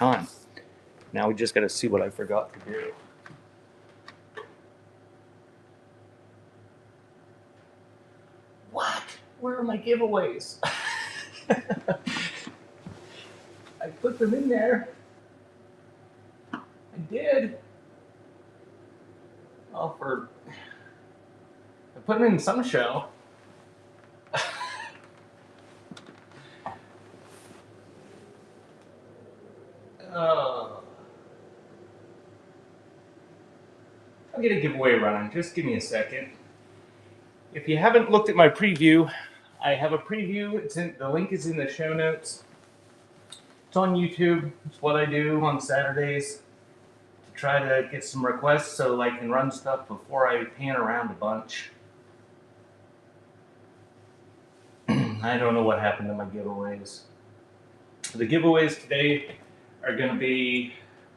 time. Now we just got to see what I forgot to do. What? Where are my giveaways? I put them in there. I did. Oh, I put them in some show. Oh. I'll get a giveaway running. Just give me a second. If you haven't looked at my preview, I have a preview. The link is in the show notes. It's on YouTube. It's what I do on Saturdays to try to get some requests so I can run stuff before I pan around a bunch. I don't know what happened to my giveaways. The giveaways today are going to be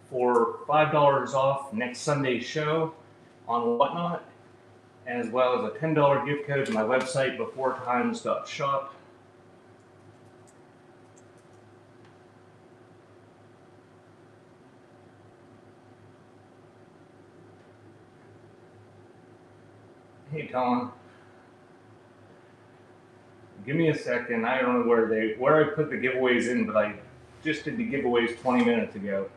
for $5 off next Sunday's show on Whatnot, as well as a $10 gift code to my website, beforetimes.shop. Hey, Tom. Give me a second. I don't know where I put the giveaways in, but I just did the giveaways 20 minutes ago,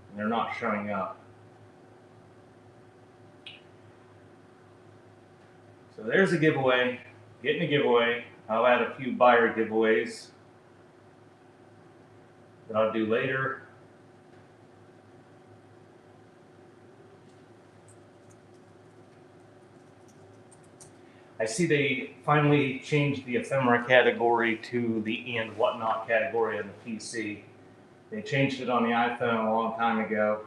and they're not showing up. So there's a giveaway. Getting a giveaway. I'll add a few buyer giveaways that I'll do later. I see they finally changed the ephemera category to the and whatnot category on the PC. They changed it on the iPhone a long time ago.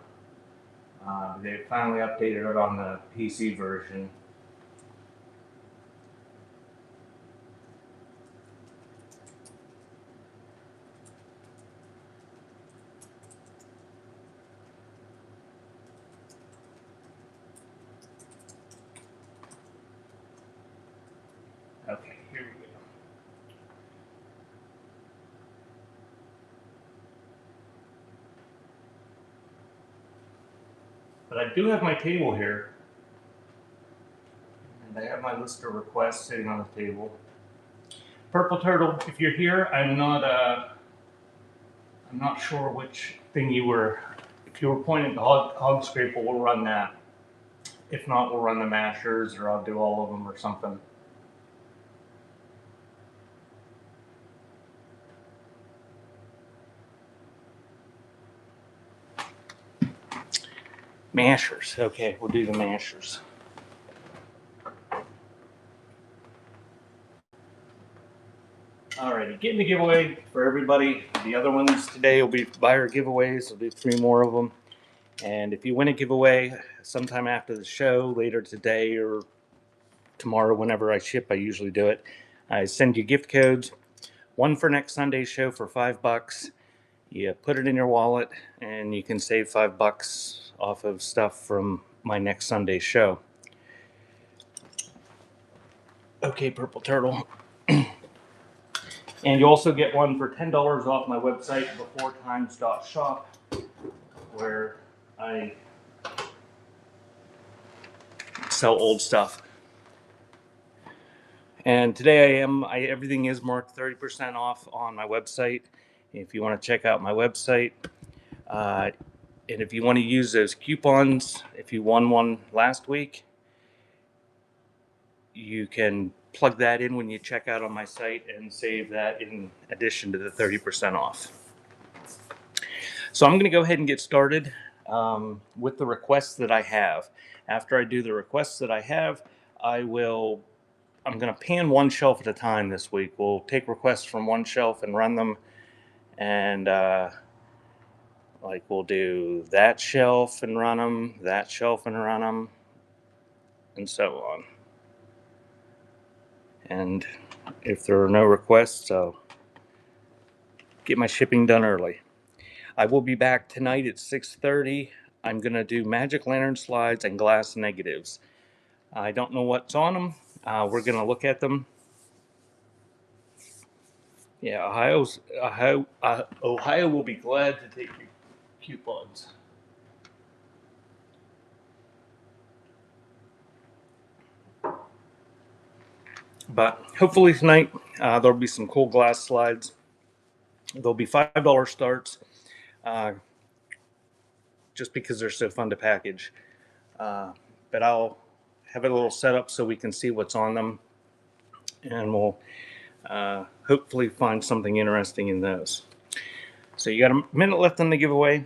They finally updated it on the PC version. Okay, here we go. But I do have my table here. And I have my list of requests sitting on the table. Purple Turtle, if you're here, I'm not sure which thing you were. If you were pointing to Hog Scraper, we'll run that. If not, we'll run the Mashers, or I'll do all of them or something. Mashers. Okay, we'll do the Mashers. Alrighty, getting the giveaway for everybody. The other ones today will be buyer giveaways. There'll be 3 more of them. And if you win a giveaway sometime after the show, later today or tomorrow, whenever I ship, I usually do it. I send you gift codes. One for next Sunday's show for $5. You put it in your wallet, and you can save $5 off of stuff from my next Sunday's show. Okay, Purple Turtle. And you also get one for $10 off my website, beforetimes.shop, where I sell old stuff. And today everything is marked 30% off on my website. If you want to check out my website, and if you want to use those coupons, if you won one last week, you can plug that in when you check out on my site and save that in addition to the 30% off. So I'm going to go ahead and get started with the requests that I have. After I do the requests that I have, I'm going to pan one shelf at a time this week. We'll take requests from one shelf and run them. And we'll do that shelf and run them, that shelf and run them, and so on. And if there are no requests, I'll get my shipping done early. I will be back tonight at 6:30. I'm going to do magic lantern slides and glass negatives. I don't know what's on them. We're going to look at them. Yeah, Ohio will be glad to take coupons. But hopefully tonight there'll be some cool glass slides. There'll be $5 starts, uh, just because they're so fun to package. But I'll have a little setup so we can see what's on them, and we'll hopefully find something interesting in those. So you got a minute left on the giveaway.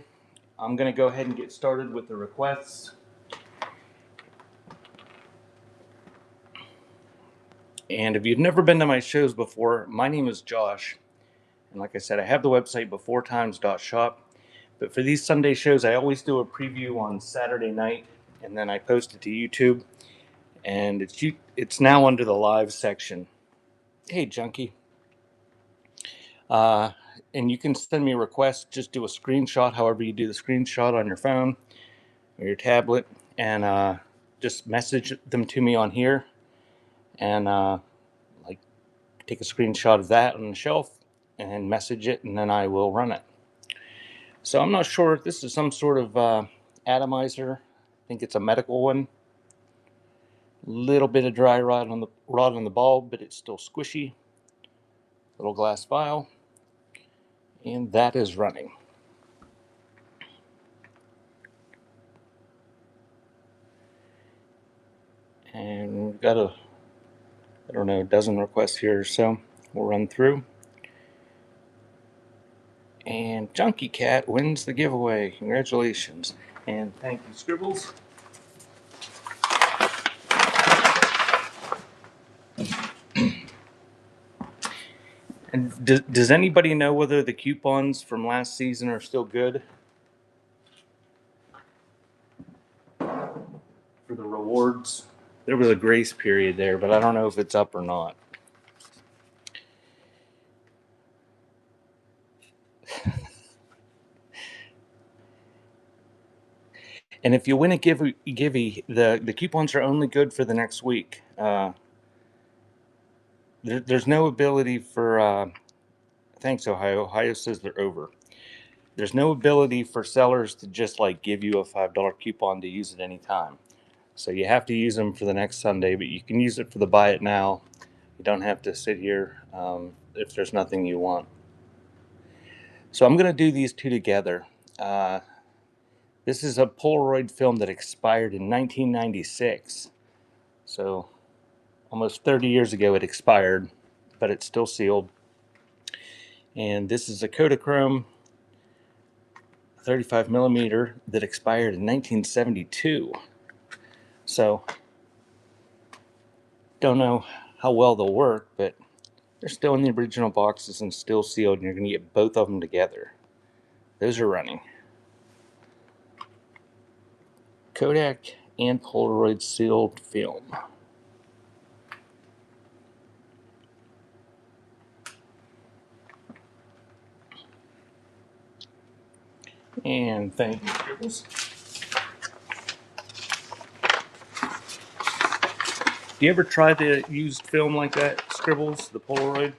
I'm going to go ahead and get started with the requests. And if you've never been to my shows before, my name is Josh. And like I said, I have the website beforetimes.shop. But for these Sunday shows, I always do a preview on Saturday night, and then I post it to YouTube. And it's now under the live section. Hey, junkie. And you can send me a request. Just do a screenshot, however you do the screenshot on your phone or your tablet, and just message them to me on here. And like take a screenshot of that on the shelf and message it, and then I will run it. So I'm not sure if this is some sort of atomizer. I think it's a medical one. Little bit of dry rot on the bulb, but it's still squishy. Little glass vial, and that is running. And we've got a dozen requests here or so. We'll run through. And Junkie Cat wins the giveaway. Congratulations. And thank you, Scribbles. And does anybody know whether the coupons from last season are still good for the rewards? There was a grace period there, but I don't know if it's up or not. And if you win a givey, the coupons are only good for the next week. There's no ability for. Thanks, Ohio. Ohio says they're over. There's no ability for sellers to just like give you a $5 coupon to use at any time. So you have to use them for the next Sunday, but you can use it for the buy it now. You don't have to sit here if there's nothing you want. So I'm going to do these two together. This is a Polaroid film that expired in 1996. So almost 30 years ago it expired, but it's still sealed. And this is a Kodachrome 35 millimeter that expired in 1972. So don't know how well they'll work, but they're still in the original boxes and still sealed, and you're going to get both of them together. Those are running. Kodak and Polaroid sealed film. And thank you, Scribbles. Do you ever try the used film like that, Scribbles, the Polaroid?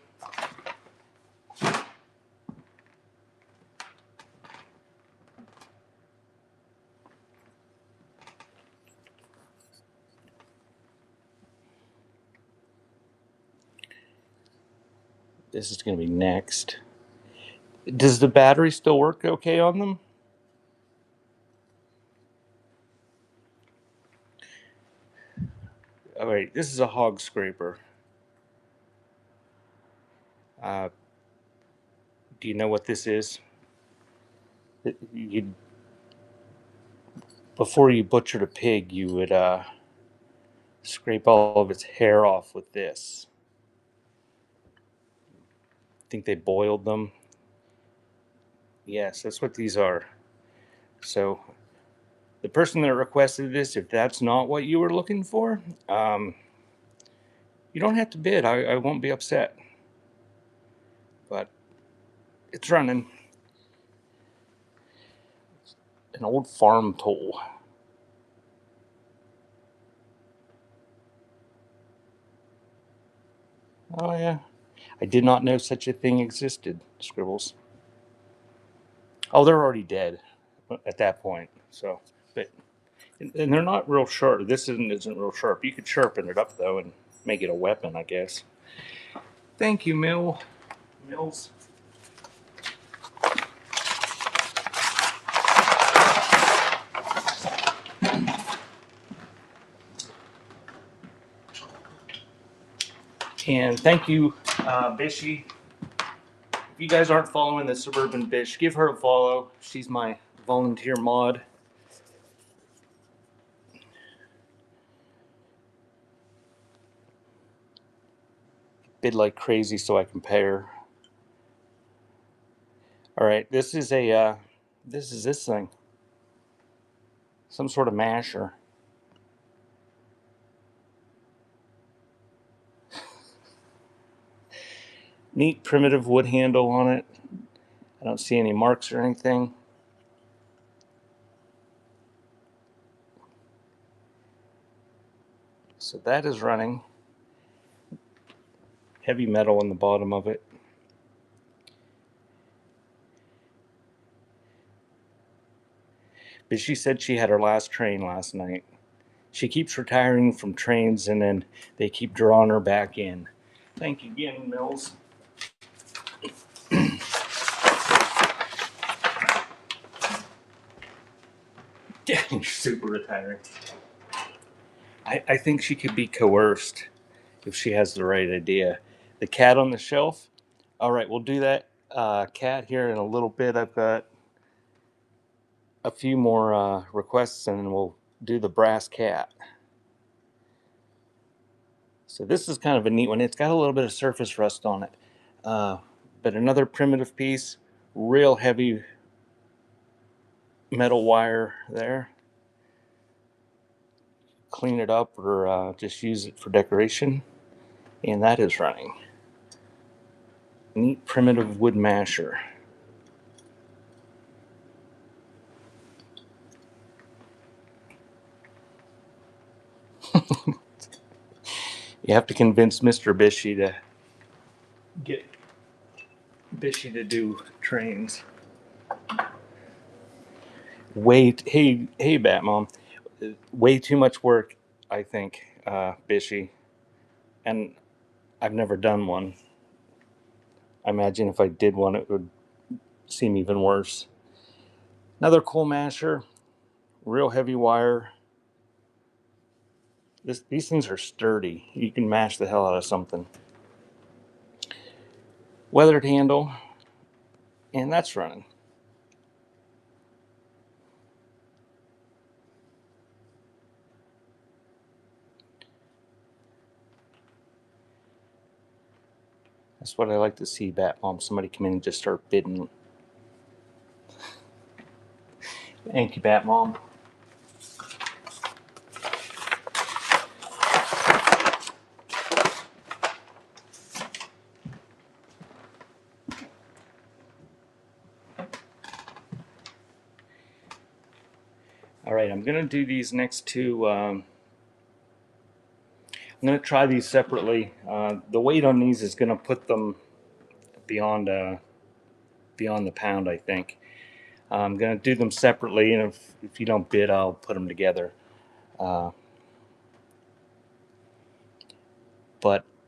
This is going to be next. Does the battery still work okay on them? All right, this is a hog scraper. Do you know what this is? Before you butchered a pig, you would scrape all of its hair off with this. I think they boiled them. Yes, that's what these are. So the person that requested this, if that's not what you were looking for, you don't have to bid. I won't be upset. But it's running. An old farm tool. Oh, yeah. I did not know such a thing existed, Scribbles. Oh, they're already dead. at that point. So, but and they're not real sharp. This isn't real sharp. You could sharpen it up though and make it a weapon, I guess. Thank you, Mills. And thank you, Bishy. If you guys aren't following the Suburban Bish, give her a follow. She's my volunteer mod. Bid like crazy so I can pay her. All right, this is this thing. Some sort of masher. Neat primitive wood handle on it. I don't see any marks or anything. So that is running. Heavy metal on the bottom of it. But she said she had her last train last night. She keeps retiring from trains and then they keep drawing her back in. Thank you again, Mills. You're super retiring. I think she could be coerced if she has the right idea. The cat on the shelf. All right, we'll do that cat here in a little bit. I've got a few more requests and then we'll do the brass cat. So this is kind of a neat one. It's got a little bit of surface rust on it. But another primitive piece, real heavy metal wire there. Clean it up or just use it for decoration. And that is running. Neat primitive wood masher. You have to convince Mr. Bishy to get Bishy to do trains. Hey, Bat Mom. Way too much work, I think, Bishy. And I've never done one. I imagine if I did one, it would seem even worse. Another coal masher, real heavy wire. These things are sturdy. You can mash the hell out of something. Weathered handle, and that's running. That's what I like to see, Bat Mom. Somebody come in and just start bidding. Thank you, Bat Mom. All right, I'm going to do these next two. I'm going to try these separately. The weight on these is going to put them beyond the pound, I think. I'm going to do them separately, and if you don't bid, I'll put them together. But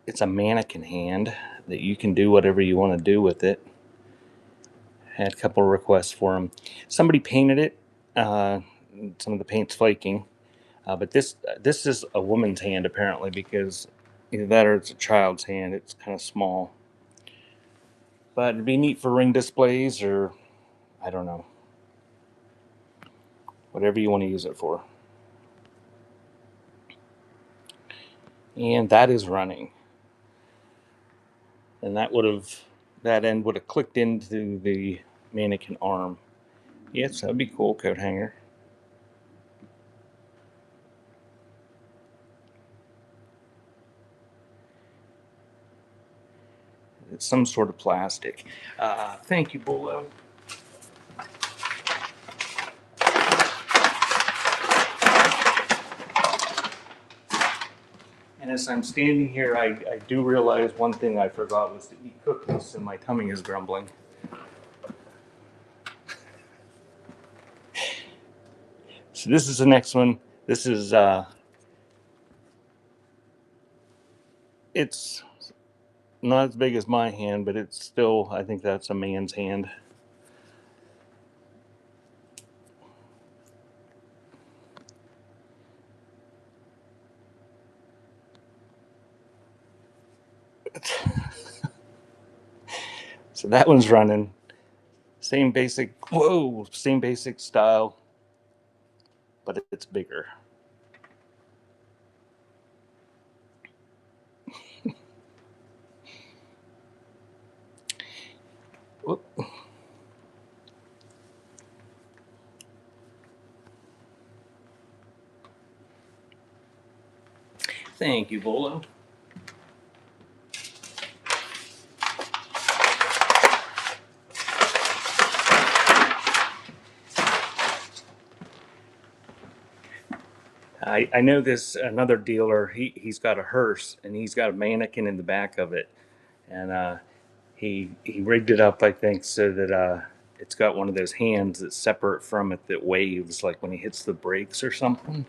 it's a mannequin hand that you can do whatever you want to do with it. Had a couple of requests for them. Somebody painted it. Some of the paint's flaking. But this is a woman's hand apparently, because either that or it's a child's hand. It's kind of small. But it'd be neat for ring displays or I don't know. Whatever you want to use it for. And that is running. And that end would have clicked into the mannequin arm. Yes, that'd be cool, coat hanger. It's some sort of plastic. Thank you, Bolo. And as I'm standing here, I do realize one thing I forgot was to eat cookies, and my tummy is grumbling. So this is the next one. This is it's not as big as my hand, but it's still, I think that's a man's hand. So that one's running. Same basic, whoa, same basic style, but it's bigger. Whoop. Thank you, Bolo. I know this another dealer. He's got a hearse and he's got a mannequin in the back of it, and he rigged it up, I think, so that it's got one of those hands that's separate from it that waves like when he hits the brakes or something.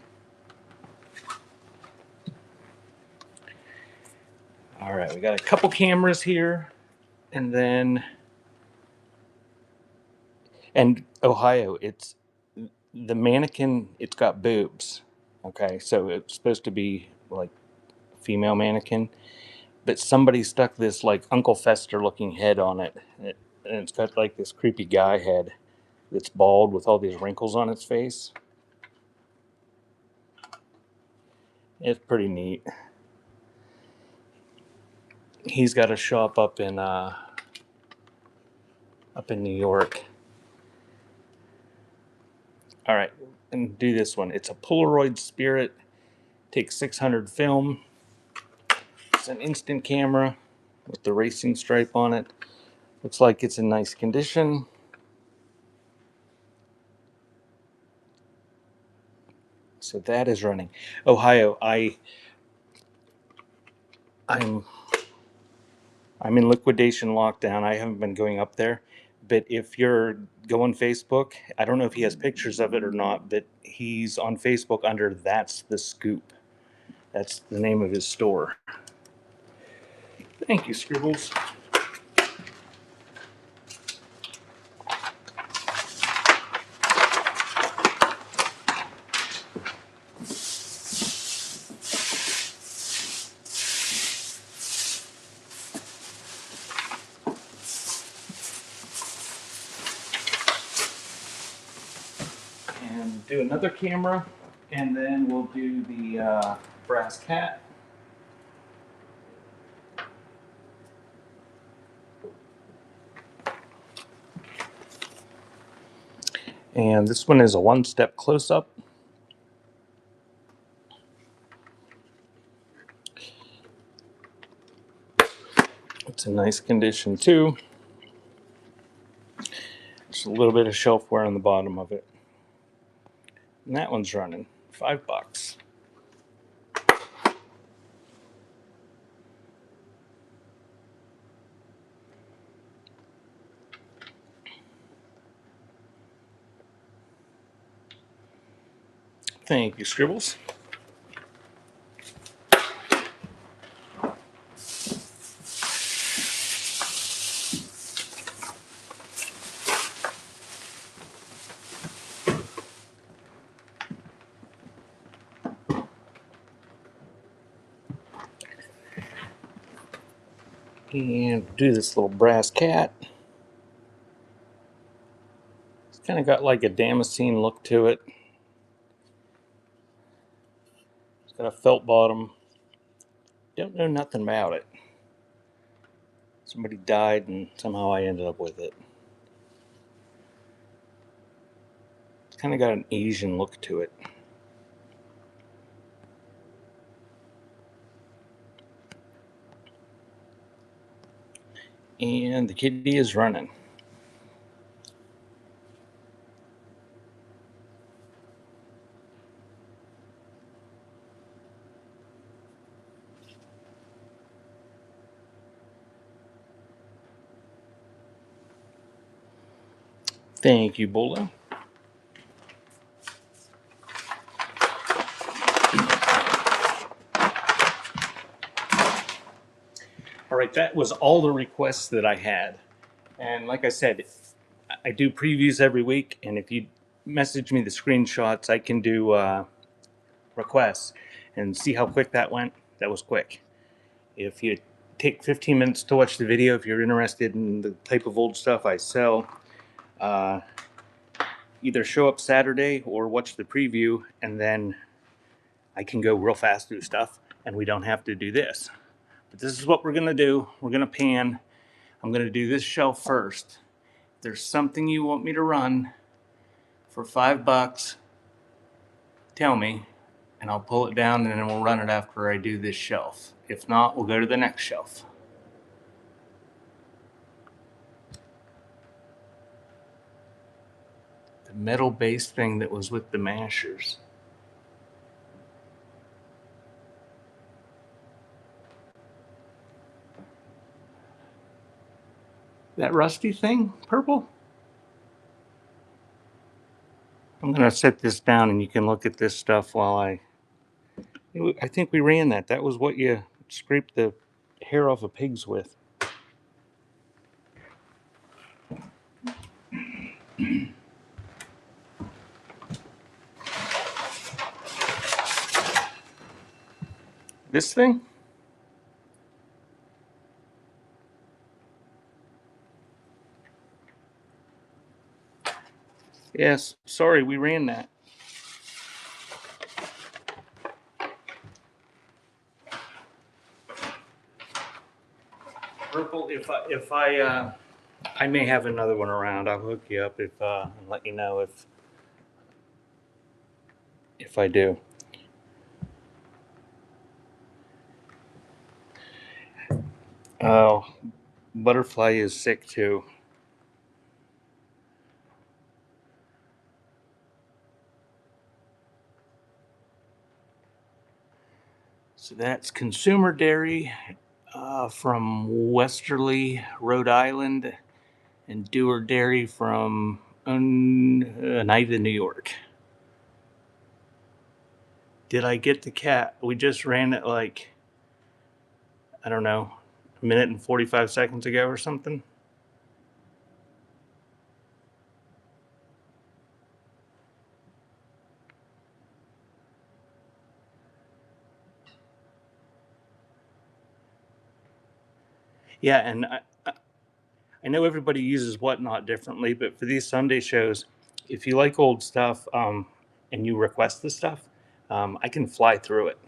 All right, we got a couple cameras here, and then and Ohio. It's the mannequin. It's got boobs. Okay, so it's supposed to be like a female mannequin, but somebody stuck this like Uncle Fester looking head on it, and it's got like this creepy guy head that's bald with all these wrinkles on its face. It's pretty neat. He's got a shop up in New York. All right, and do this one. It's a Polaroid Spirit. Takes 600 film. It's an instant camera with the racing stripe on it. Looks like it's in nice condition. So that is running. Ohio, I'm in liquidation lockdown. I haven't been going up there. But if you're going Facebook, I don't know if he has pictures of it or not, but he's on Facebook under That's the Scoop. That's the name of his store. Thank you, Scribbles. And do another camera, and then we'll do the brass cat. And this one is a one-step close-up. It's in nice condition too. Just a little bit of shelf wear on the bottom of it. And that one's running $5. Thank you, Scribbles. And do this little brass cat. It's kind of got like a Damascene look to it. It's got a felt bottom. Don't know nothing about it. Somebody died and somehow I ended up with it. It's kind of got an Asian look to it. And the kitty is running. Thank you, Bolo. All right, that was all the requests that I had. And like I said, I do previews every week, and if you message me the screenshots, I can do requests and see how quick that went. That was quick. If you take 15 minutes to watch the video, if you're interested in the type of old stuff I sell, either show up Saturday or watch the preview, and then I can go real fast through stuff, and we don't have to do this. But this is what we're going to do. We're going to pan. I'm going to do this shelf first. If there's something you want me to run for $5, tell me, and I'll pull it down, and then we'll run it after I do this shelf. If not, we'll go to the next shelf. The metal base thing that was with the mashers. That rusty thing, purple? I'm going to set this down and you can look at this stuff while I think we ran that. That was what you scraped the hair off of pigs with. This thing? Yes, sorry, we ran that. Purple, I may have another one around. I'll hook you up and let you know if I do. Oh, butterfly is sick too. So that's Consumer Dairy from Westerly, Rhode Island, and Dewar Dairy from Oneida, New York. Did I get the cat? We just ran it like, I don't know, a minute and 45 seconds ago or something. Yeah, and I know everybody uses Whatnot differently, but for these Sunday shows, if you like old stuff and you request the stuff, I can fly through it.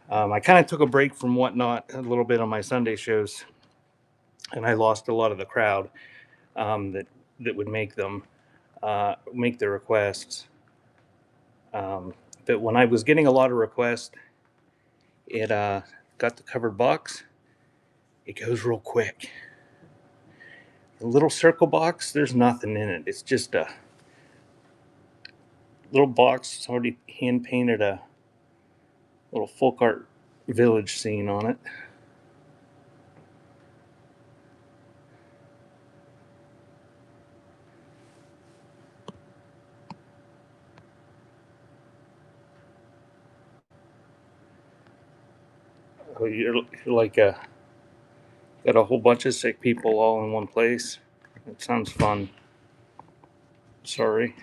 I kind of took a break from Whatnot a little bit on my Sunday shows, and I lost a lot of the crowd that would make them make the requests. But when I was getting a lot of requests, it got the covered box. It goes real quick. The little circle box, there's nothing in it. It's just a little box. It's already hand painted a little folk art village scene on it. Oh, you're like got a whole bunch of sick people all in one place. It sounds fun. Sorry.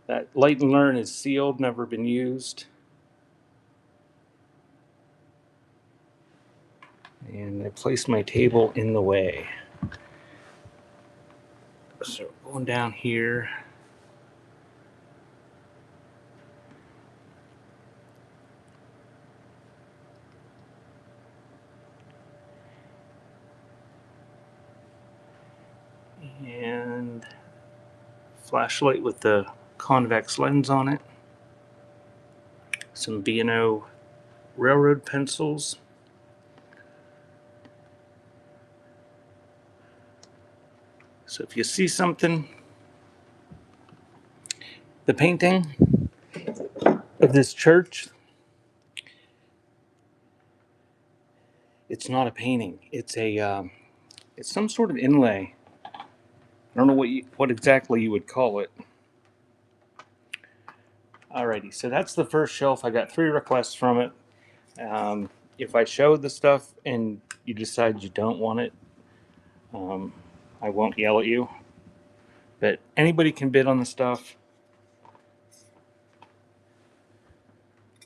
That Light and Learn is sealed, never been used. And I placed my table in the way. So going down here. And flashlight with the convex lens on it. Some B&O railroad pencils. So if you see something, the painting of this church, it's not a painting. It's it's some sort of inlay. I don't know what exactly you would call it. Alrighty, so that's the first shelf. I got 3 requests from it. If I show the stuff and you decide you don't want it, I won't yell at you. But anybody can bid on the stuff.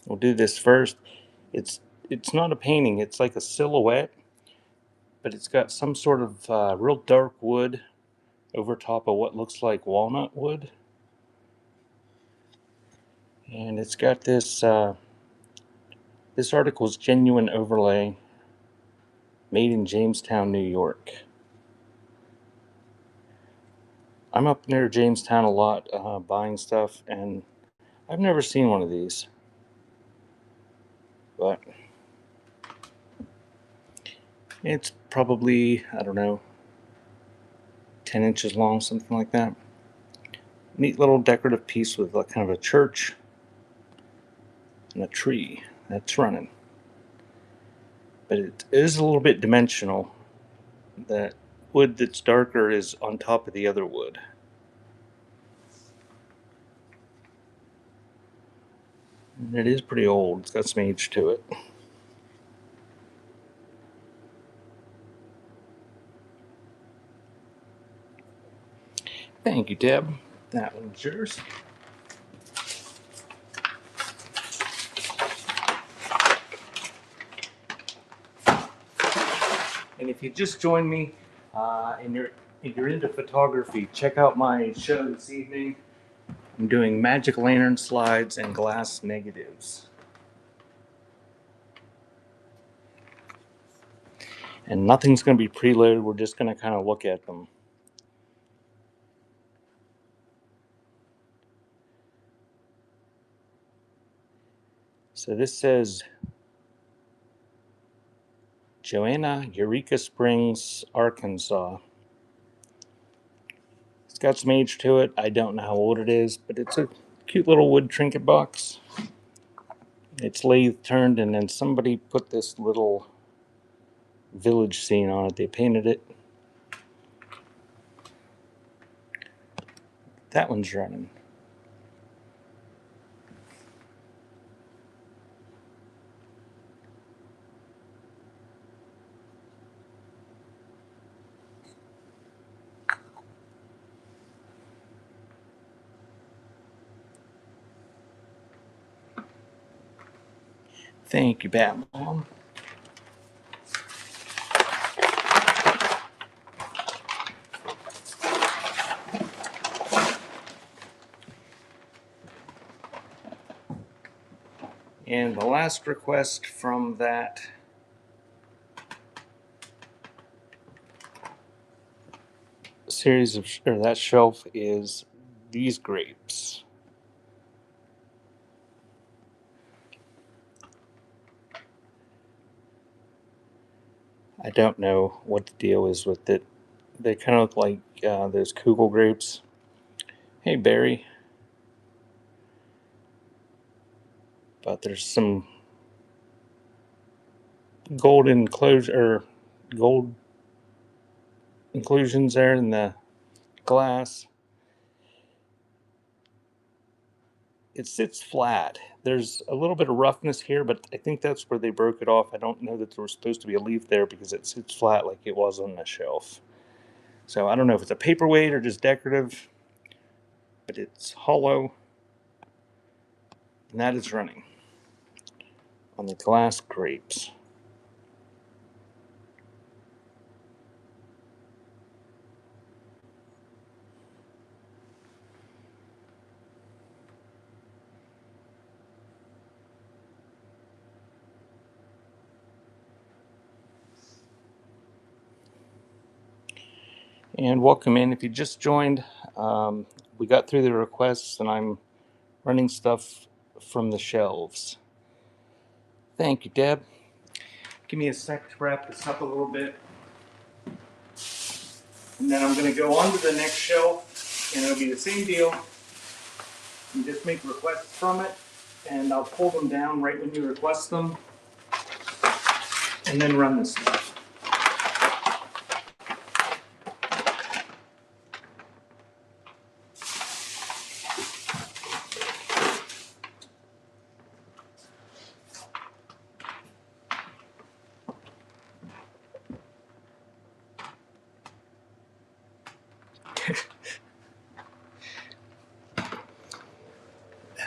We'll do this first. It's not a painting. It's like a silhouette, but it's got some sort of real dark wood over top of what looks like walnut wood, and it's got this. This article's genuine overlay, made in Jamestown, New York. I'm up near Jamestown a lot, buying stuff, and I've never seen one of these. But it's probably, I don't know, 10 inches long, something like that. Neat little decorative piece with like kind of a church and a tree that's running. But it is a little bit dimensional. That wood that's darker is on top of the other wood. And it is pretty old. It's got some age to it. Thank you, Deb. That one's yours. And if you just joined me and you're into photography, check out my show this evening. I'm doing magic lantern slides and glass negatives. And nothing's going to be preloaded. We're just going to kind of look at them. So this says Joanna, Eureka Springs, Arkansas. It's got some age to it. I don't know how old it is, but it's a cute little wood trinket box. It's lathe turned, and then somebody put this little village scene on it. They painted it. That one's running. Thank you, Batmom. And the last request from that series of, or that shelf, is these grapes. I don't know what the deal is with it. They kind of look like those Kugel grapes. Hey, Barry. But there's some gold gold inclusions there in the glass. It sits flat. There's a little bit of roughness here, but I think that's where they broke it off. I don't know that there was supposed to be a leaf there because it sits flat like it was on the shelf. So I don't know if it's a paperweight or just decorative, but it's hollow. And that is running on the glass grapes. And welcome in. If you just joined, we got through the requests and I'm running stuff from the shelves. Thank you, Deb. Give me a sec to wrap this up a little bit. And then I'm going to go on to the next shelf, and it'll be the same deal. You just make requests from it, and I'll pull them down right when you request them, and then run this stuff.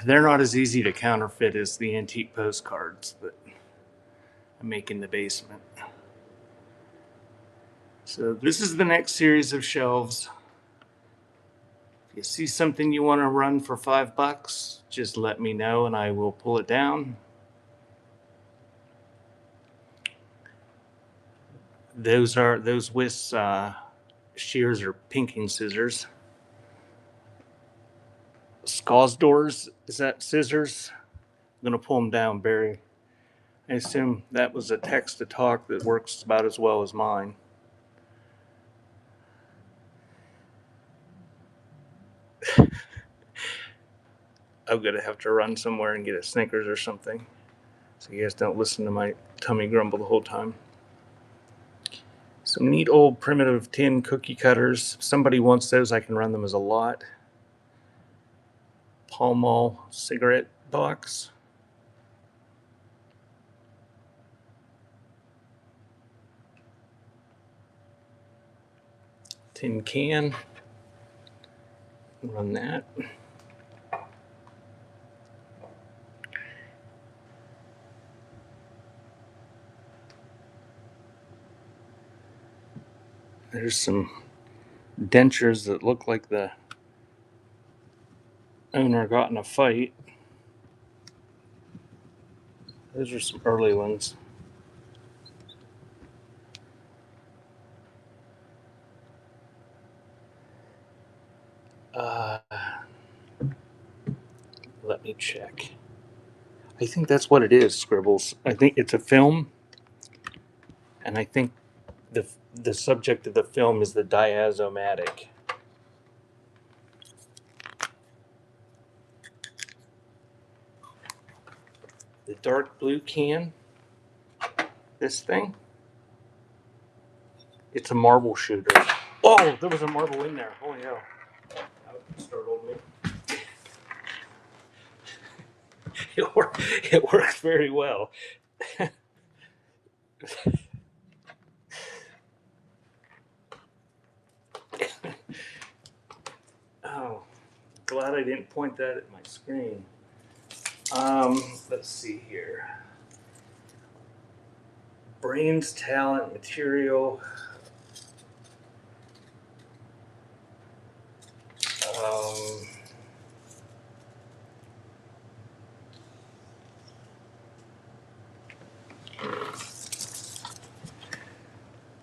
They're not as easy to counterfeit as the antique postcards that I make in the basement. So this is the next series of shelves. If you see something you want to run for $5, just let me know and I will pull it down. Those Wiss shears are pinking scissors. Skarsdors, is that scissors? I'm gonna pull them down, Barry. I assume that was a text to talk that works about as well as mine. I'm gonna have to run somewhere and get a Snickers or something, so you guys don't listen to my tummy grumble the whole time. Some neat old primitive tin cookie cutters. If somebody wants those, I can run them as a lot. Pall Mall cigarette box. Tin can. Run that. There's some dentures that look like the owner got in a fight. Those are some early ones. Let me check. I think that's what it is, Scribbles. I think it's a film, and I think the subject of the film is the diazomatic. The dark blue can, this thing, it's a marble shooter. Oh, there was a marble in there. Holy hell. That startled me. It works very well. Oh, glad I didn't point that at my screen. Let's see here. Brains, talent, material.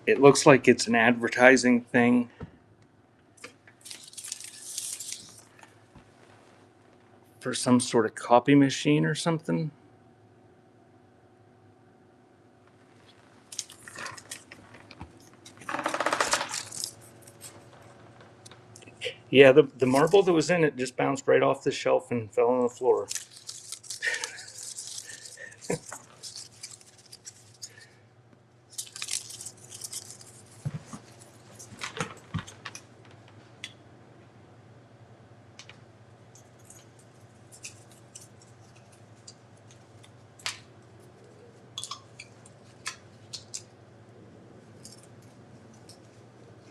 It looks like it's an advertising thing. For some sort of copy machine or something. Yeah, the marble that was in it just bounced right off the shelf and fell on the floor.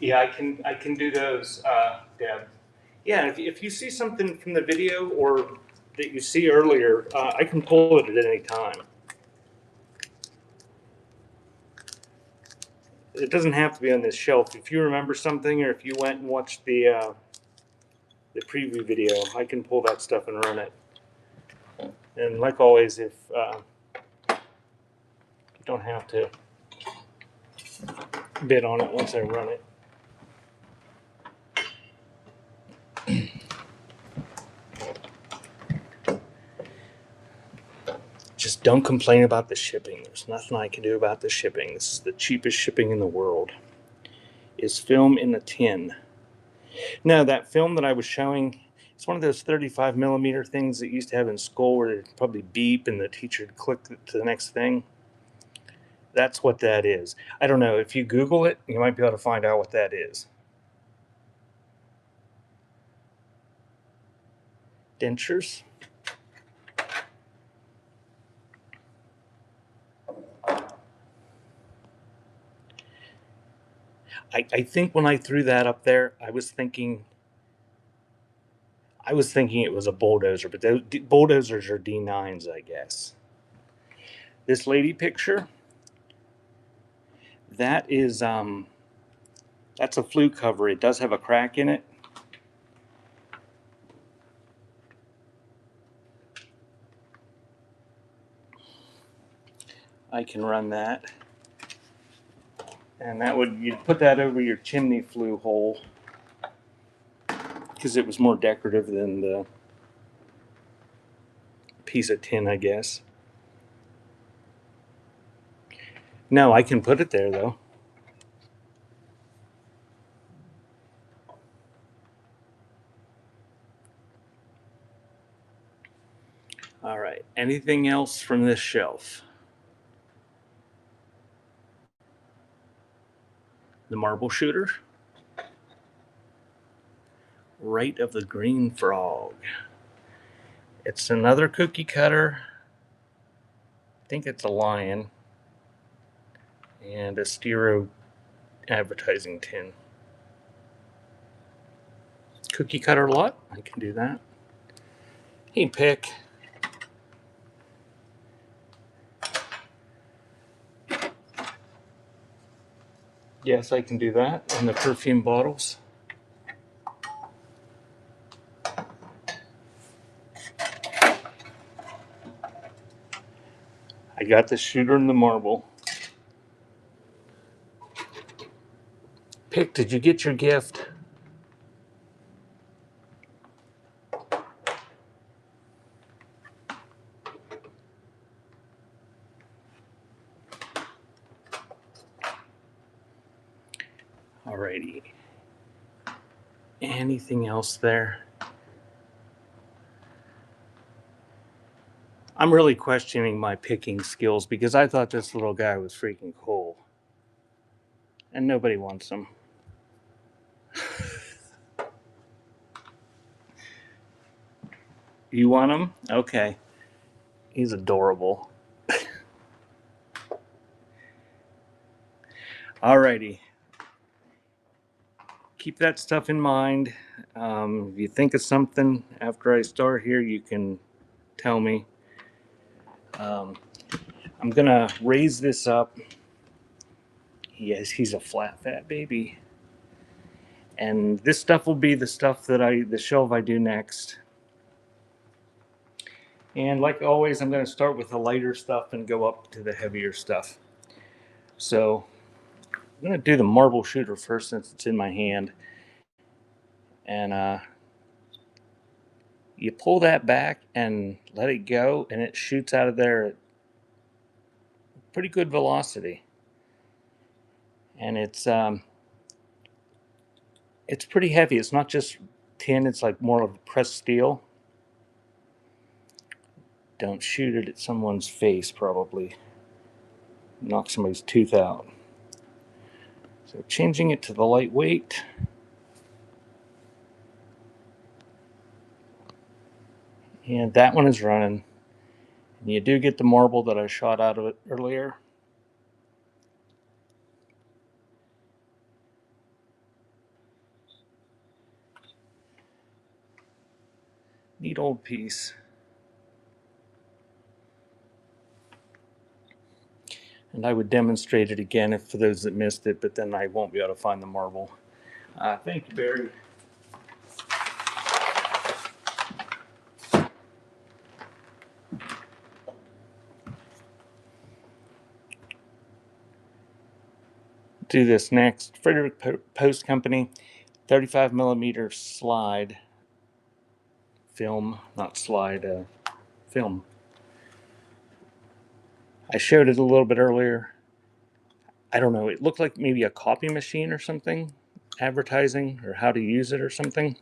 Yeah, I can do those, Deb. Yeah, if you see something from the video or that you see earlier, I can pull it at any time. It doesn't have to be on this shelf. If you remember something, or if you went and watched the preview video, I can pull that stuff and run it. And like always, if you don't have to bid on it once I run it. Just don't complain about the shipping. There's nothing I can do about the shipping. This is the cheapest shipping in the world. Is film in a tin. No, that film that I was showing, it's one of those 35 millimeter things that you used to have in school where it'd probably beep and the teacher would click to the next thing. That's what that is. I don't know. If you Google it, you might be able to find out what that is. Dentures. I think when I threw that up there, I was thinking it was a bulldozer, but those bulldozers are D9s, I guess. This lady picture, that is that's a flue cover. It does have a crack in it. I can run that. And that would, you'd put that over your chimney flue hole because it was more decorative than the piece of tin, I guess. No, I can put it there though. All right. Anything else from this shelf? The marble shooter. Rite of the Green Frog. It's another cookie cutter. I think it's a lion. And a stereo advertising tin. Cookie cutter lot. I can do that. Hey, pick. Yes, I can do that. And the perfume bottles. I got the shooter and the marble. Pick, did you get your gift? Alrighty. Anything else there? I'm really questioning my picking skills because I thought this little guy was freaking cool. And nobody wants him. You want him? Okay. He's adorable. Alrighty. Keep that stuff in mind. If you think of something after I start here, you can tell me. I'm gonna raise this up. Yes, he's a flat fat baby. And this stuff will be the stuff the shelf I do next. And like always, I'm going to start with the lighter stuff and go up to the heavier stuff. So I'm going to do the marble shooter first since it's in my hand. And you pull that back and let it go, and it shoots out of there at pretty good velocity. And it's pretty heavy. It's not just tin, it's like more of pressed steel. Don't shoot it at someone's face, probably. Knock somebody's tooth out. So changing it to the lightweight. And that one is running. And you do get the marble that I shot out of it earlier. Neat old piece. And I would demonstrate it again for those that missed it, but then I won't be able to find the marble. Thank you, Barry. Do this next. Frederick Post Company, 35 millimeter slide film, not slide, film. I showed it a little bit earlier. I don't know, it looked like maybe a copy machine or something, advertising or how to use it or something.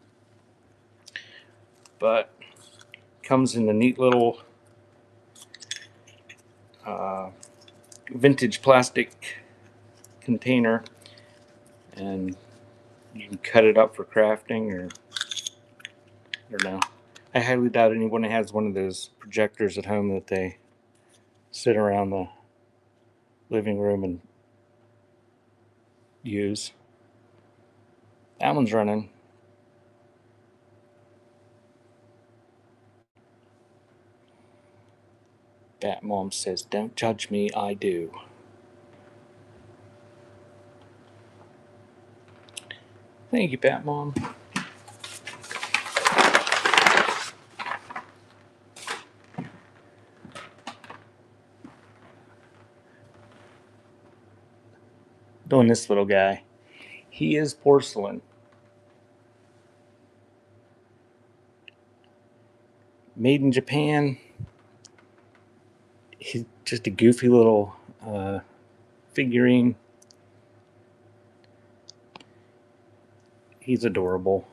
But comes in a neat little vintage plastic container, and you can cut it up for crafting, or I don't know. I highly doubt anyone has one of those projectors at home that they sit around the living room and use. That one's running. Bat Mom says, "Don't judge me, I do." Thank you, Bat Mom. Doing this little guy. He is porcelain. Made in Japan. He's just a goofy little figurine. He's adorable.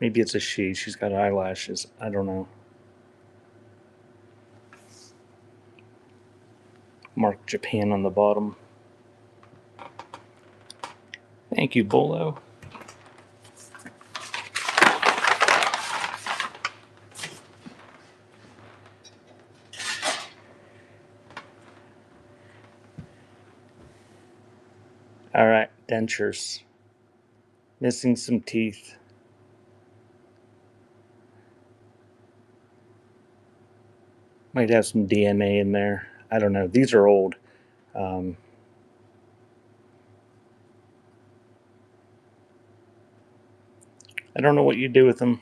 Maybe it's a she. She's got eyelashes. I don't know. Mark Japan on the bottom. Thank you, Bolo. All right, dentures. Missing some teeth. Might have some DNA in there. I don't know. These are old. I don't know what you do with them,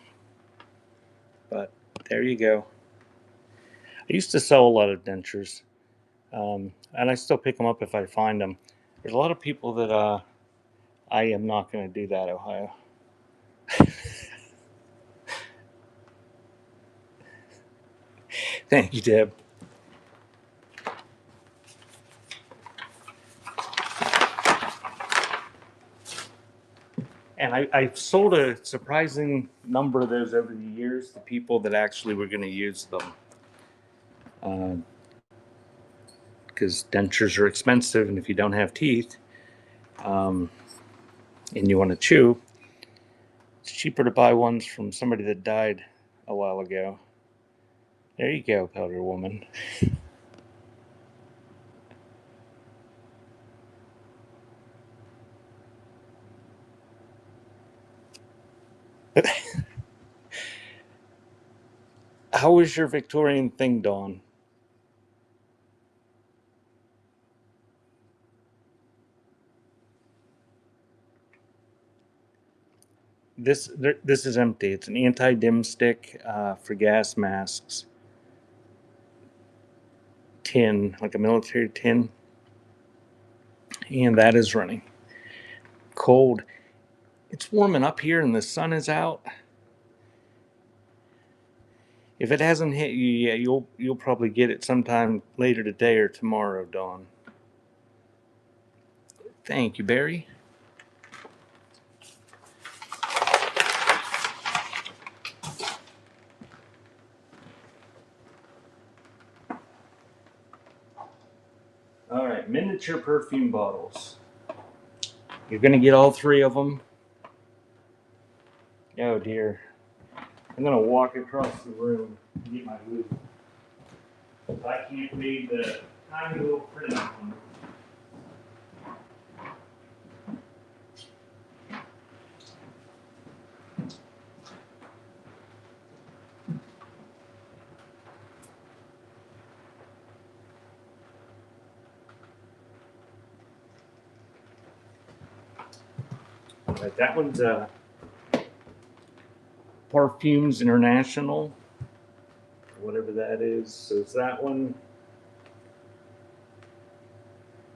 but there you go. I used to sell a lot of dentures, and I still pick them up if I find them. There's a lot of people that I am not going to do that, Ohio. Thank you, Deb. And I've sold a surprising number of those over the years to people that actually were going to use them. Because dentures are expensive, and if you don't have teeth and you want to chew, it's cheaper to buy ones from somebody that died a while ago. There you go, Powder Woman. How was your Victorian thing, Dawn? This is empty. It's an anti-dim stick for gas masks. Tin, like a military tin. And that is running. Cold. It's warming up here and the sun is out. If it hasn't hit you yet, you'll probably get it sometime later today or tomorrow, Dawn. Thank you, Barry. All right, miniature perfume bottles. You're gonna get all three of them. Oh dear. I'm gonna walk across the room to get my loot. I can't read the tiny little print one. All right, that one's Parfums International, whatever that is. So it's that one.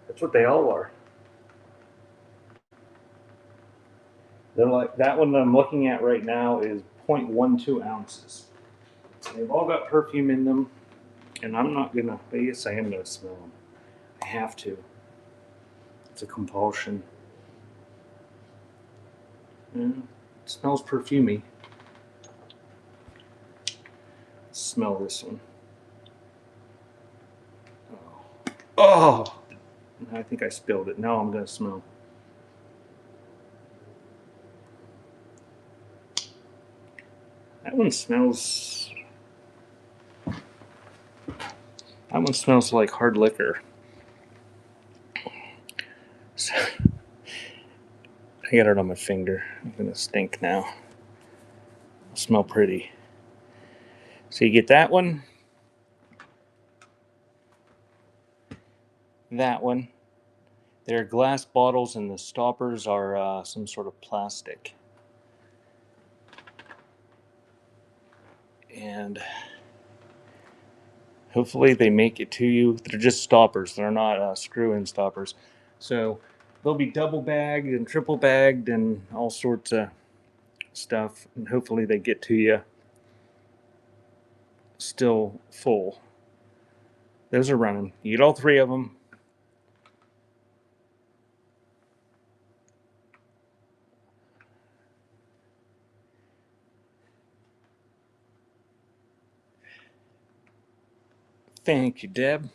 That's what they all are. They're like that one that I'm looking at right now is 0.12 ounces. They've all got perfume in them, and I'm not gonna. Yes, I am gonna smell them. I have to. It's a compulsion. Yeah, it smells perfumey. Smell this one. Oh, I think I spilled it. Now I'm gonna smell. That one smells. That one smells like hard liquor. So, I got it on my finger. I'm gonna stink now. It'll smell pretty. So you get that one, that one. They're glass bottles, and the stoppers are some sort of plastic. And hopefully they make it to you. They're just stoppers. They're not screw-in stoppers. So they'll be double bagged and triple bagged and all sorts of stuff. And hopefully they get to you still full. Those are running. You get all three of them. Thank you, Deb.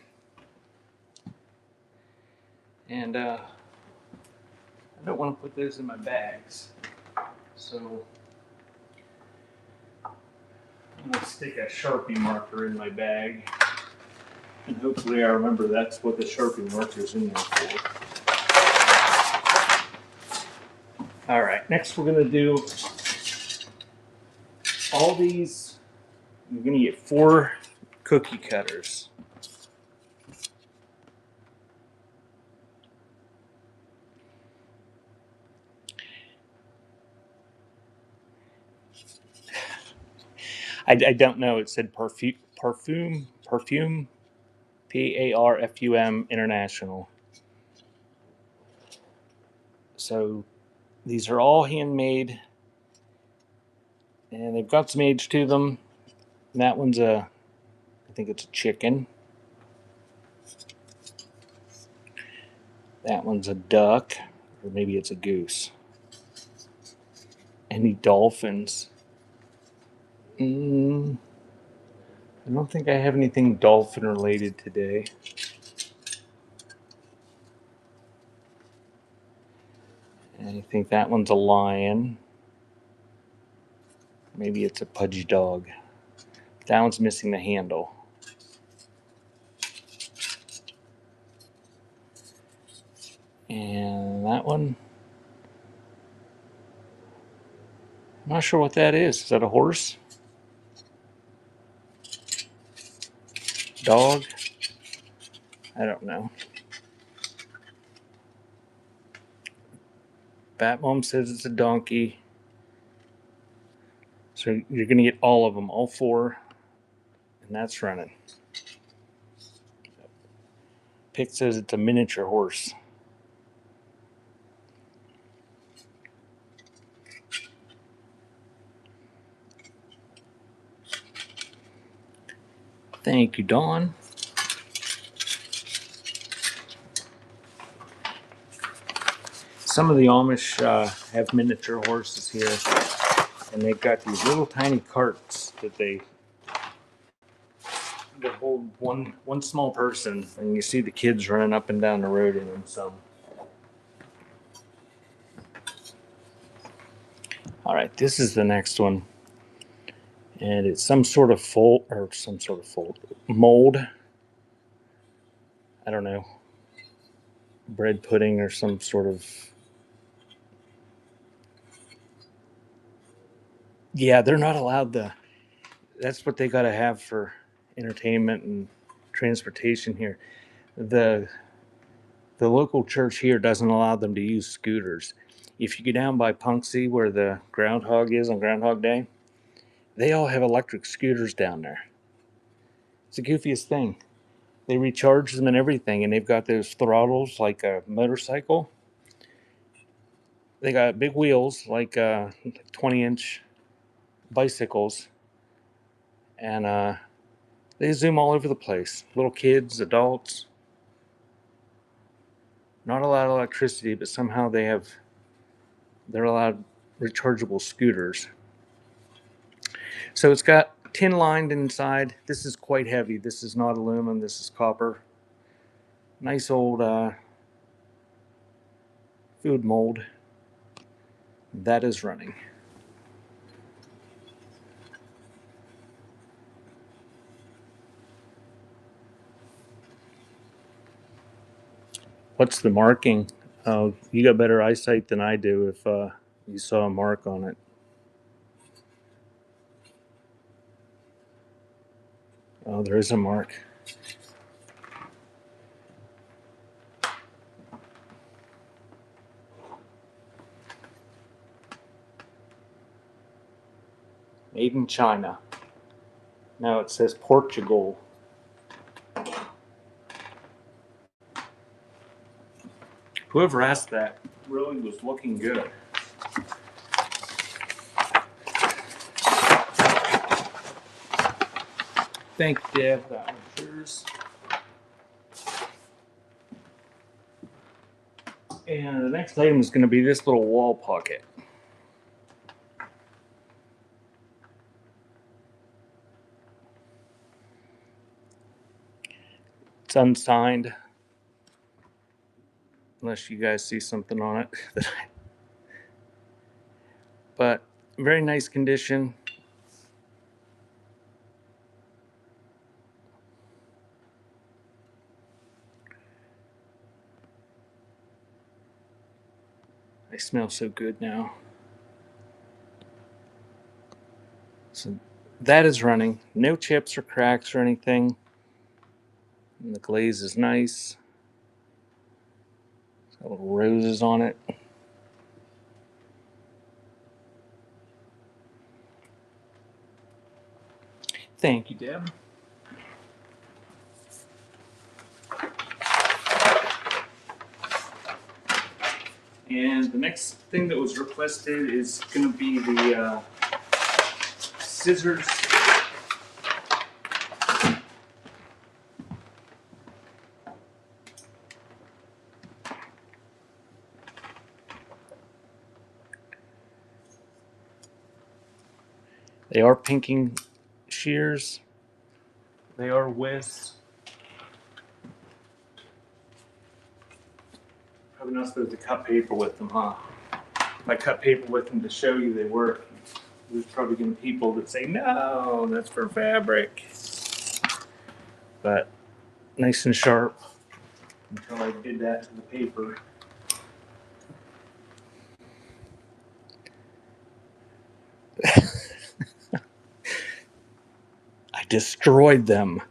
And I don't want to put those in my bags. So I'm going to stick a Sharpie marker in my bag. And hopefully I remember that's what the Sharpie marker is in there for. All right, next we're going to do all these. You're going to get 4 cookie cutters. I don't know. It said Parfum, Parfum International. So these are all handmade, and they've got some age to them. And that one's I think it's a chicken. That one's a duck, or maybe it's a goose. Any dolphins? I don't think I have anything dolphin related today. And I think that one's a lion. Maybe it's a pudgy dog. That one's missing the handle. And that one, I'm not sure what that is. Is that a horse? Dog? I don't know. Batmom says it's a donkey. So you're going to get all of them, all 4. And that's running. Pick says it's a miniature horse. Thank you, Dawn. Some of the Amish have miniature horses here, and they've got these little tiny carts that hold one small person, and you see the kids running up and down the road in them. So, all right, this is the next one, and it's some sort of mold. I don't know, bread pudding or some sort of. Yeah, they're not allowed to. That's what they got to have for entertainment and transportation here. The local church here doesn't allow them to use scooters. If you go down by Punxsy, where the groundhog is on Groundhog Day, they all have electric scooters down there. It's the goofiest thing. They recharge them and everything, and they've got those throttles like a motorcycle. They got big wheels like 20-inch bicycles, and they zoom all over the place. Little kids, adults. Not a lot of electricity, but somehow they're allowed rechargeable scooters. So it's got tin lined inside. This is quite heavy. This is not aluminum. This is copper. Nice old food mold. That is running. What's the marking? Oh, you got better eyesight than I do if you saw a mark on it. Oh, there is a mark. Made in China. Now it says Portugal. Whoever asked that really was looking good. Thank you, Deb. That one's yours. And the next item is going to be this little wall pocket. It's unsigned, unless you guys see something on it. But very nice condition. They smell so good now. So that is running. No chips or cracks or anything. And the glaze is nice. It's got little roses on it. Thank you, Deb. And the next thing that was requested is going to be the scissors. They are pinking shears. They are withs. Probably not supposed to cut paper with them, huh? If I cut paper with them to show you they work, there's probably going to be people that say, no, that's for fabric. But nice and sharp until I did that to the paper. I destroyed them.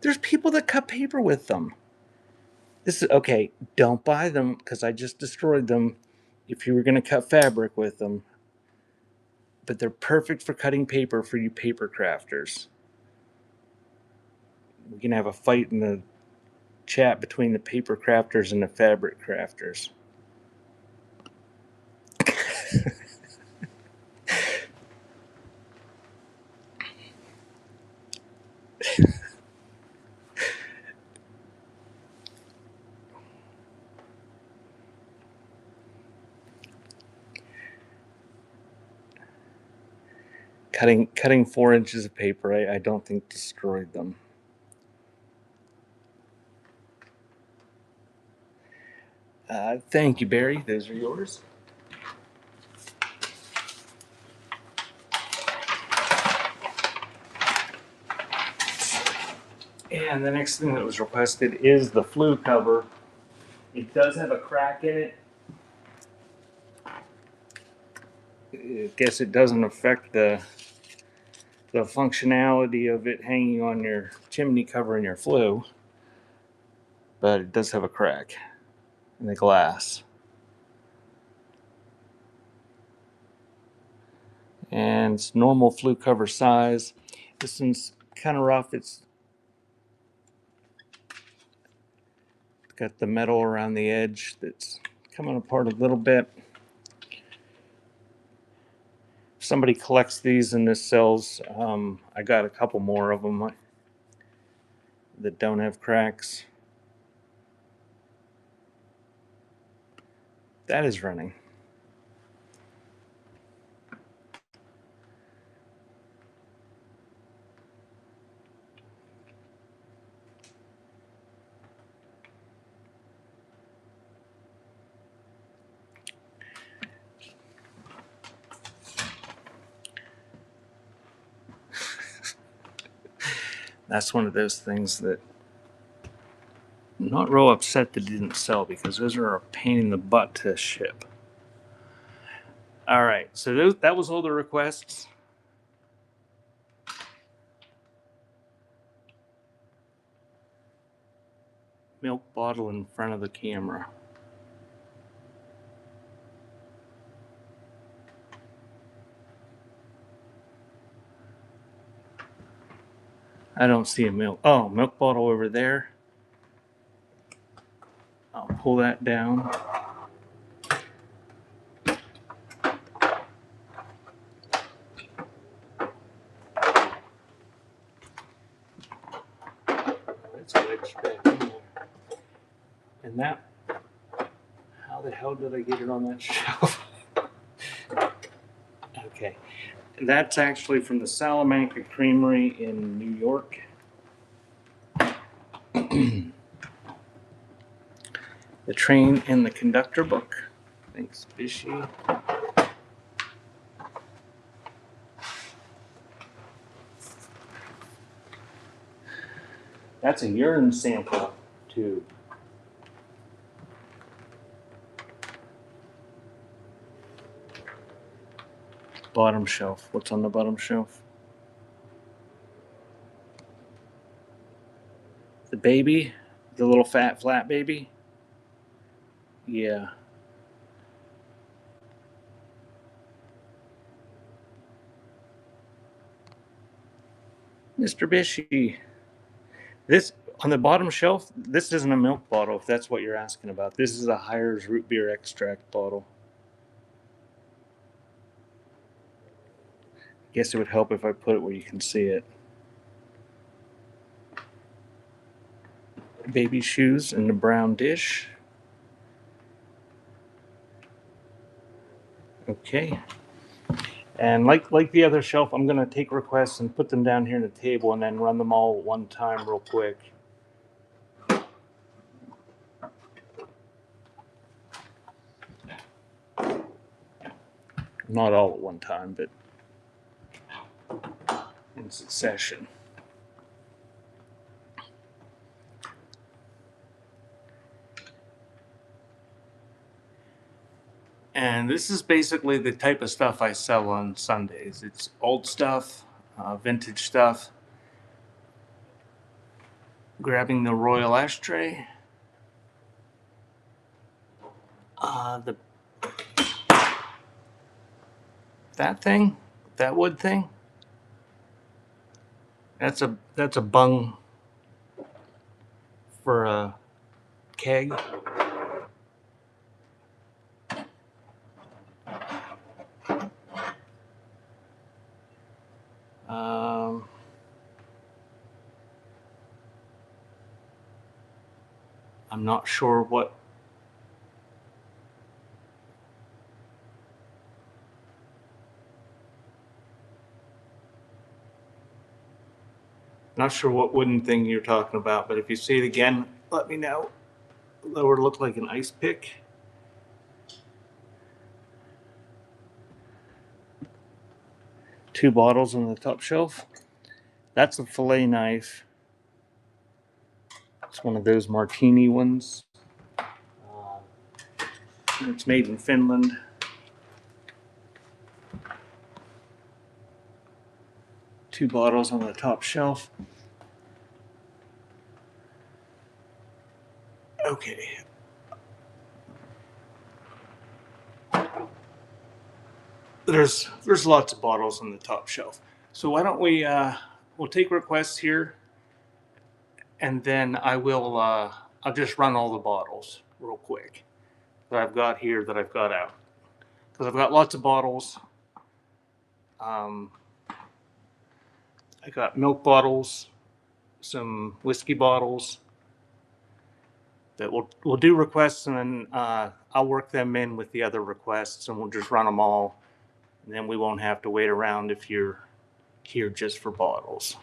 There's people that cut paper with them. This is okay. Don't buy them because I just destroyed them. If you were going to cut fabric with them, but they're perfect for cutting paper for you paper crafters. We can have a fight in the chat between the paper crafters and the fabric crafters. Cutting 4 inches of paper, I don't think destroyed them. Thank you, Barry. Those are yours. And the next thing that was requested is the flue cover. It does have a crack in it. I guess it doesn't affect the functionality of it hanging on your chimney cover in your flue, but it does have a crack in the glass. And it's normal flue cover size. This one's kind of rough. It's got the metal around the edge that's coming apart a little bit. If somebody collects these and this sells, I got a couple more of them that don't have cracks. That is running. That's one of those things that not real upset that it didn't sell because those are a pain in the butt to ship. All right, so that was all the requests. Milk bottle in front of the camera. I don't see a milk. Oh, milk bottle over there. I'll pull that down. It's wedged back in there. And that, how the hell did I get it on that shelf? Okay. That's actually from the Salamanca Creamery in New York. The Train and the Conductor book. Thanks, Bishy. That's a urine sample tube. Bottom shelf. What's on the bottom shelf? The baby? The little fat flat baby? Yeah. Mr. Bishy. This, on the bottom shelf, this isn't a milk bottle, if that's what you're asking about. This is a Hires root beer extract bottle. Guess it would help if I put it where you can see it. Baby shoes in the brown dish. Okay. And like the other shelf, I'm going to take requests and put them down here on the table and then run them all at one time real quick. Not all at one time, but in succession. And this is basically the type of stuff I sell on Sundays. It's old stuff, vintage stuff. Grabbing the royal ashtray. That thing, that wood thing. That's a bung for a keg. I'm not sure what. Not sure what wooden thing you're talking about, but if you see it again, let me know. That would look like an ice pick. Two bottles on the top shelf. That's a fillet knife. It's one of those martini ones. It's made in Finland. Two bottles on the top shelf. Okay. There's lots of bottles on the top shelf. So why don't we'll take requests here, and then I'll just run all the bottles real quick that I've got here that I've got out, because I've got lots of bottles. I got milk bottles, some whiskey bottles that we'll do requests, and then I'll work them in with the other requests, and we'll just run them all, and then we won't have to wait around if you're here just for bottles.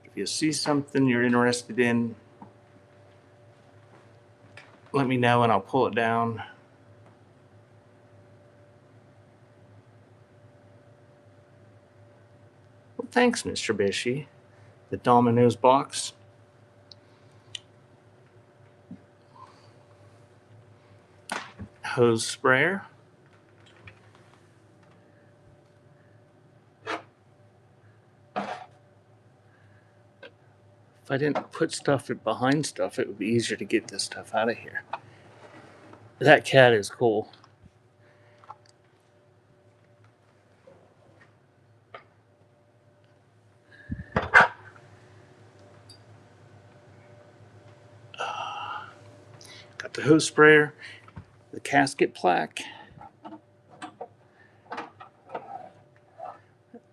If you see something you're interested in, let me know and I'll pull it down. Well, thanks, Mr. Bishy. the Domino's box. Hose sprayer. If I didn't put stuff behind stuff, it would be easier to get this stuff out of here. That cat is cool. Got the hose sprayer, the casket plaque,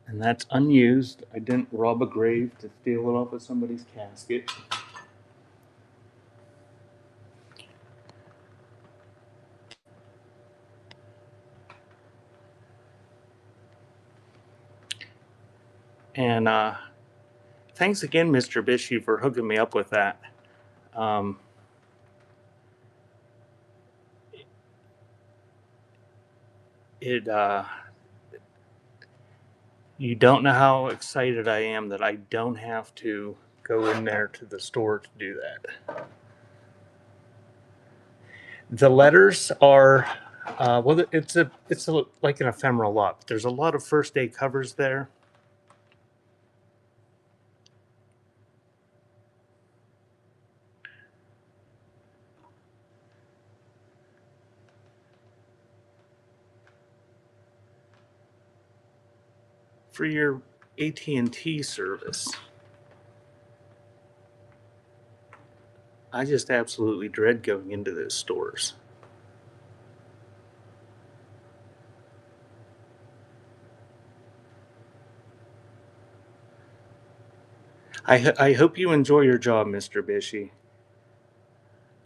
and that's unused. I didn't rob a grave to steal it off of somebody's casket. And thanks again, Mr. Bishy, for hooking me up with that. You don't know how excited I am that I don't have to go in there to the store to do that. The letters are, well, it's like an ephemeral lot. There's a lot of first day covers there. For your AT&T service. I just absolutely dread going into those stores. I hope you enjoy your job, Mr. Bishy.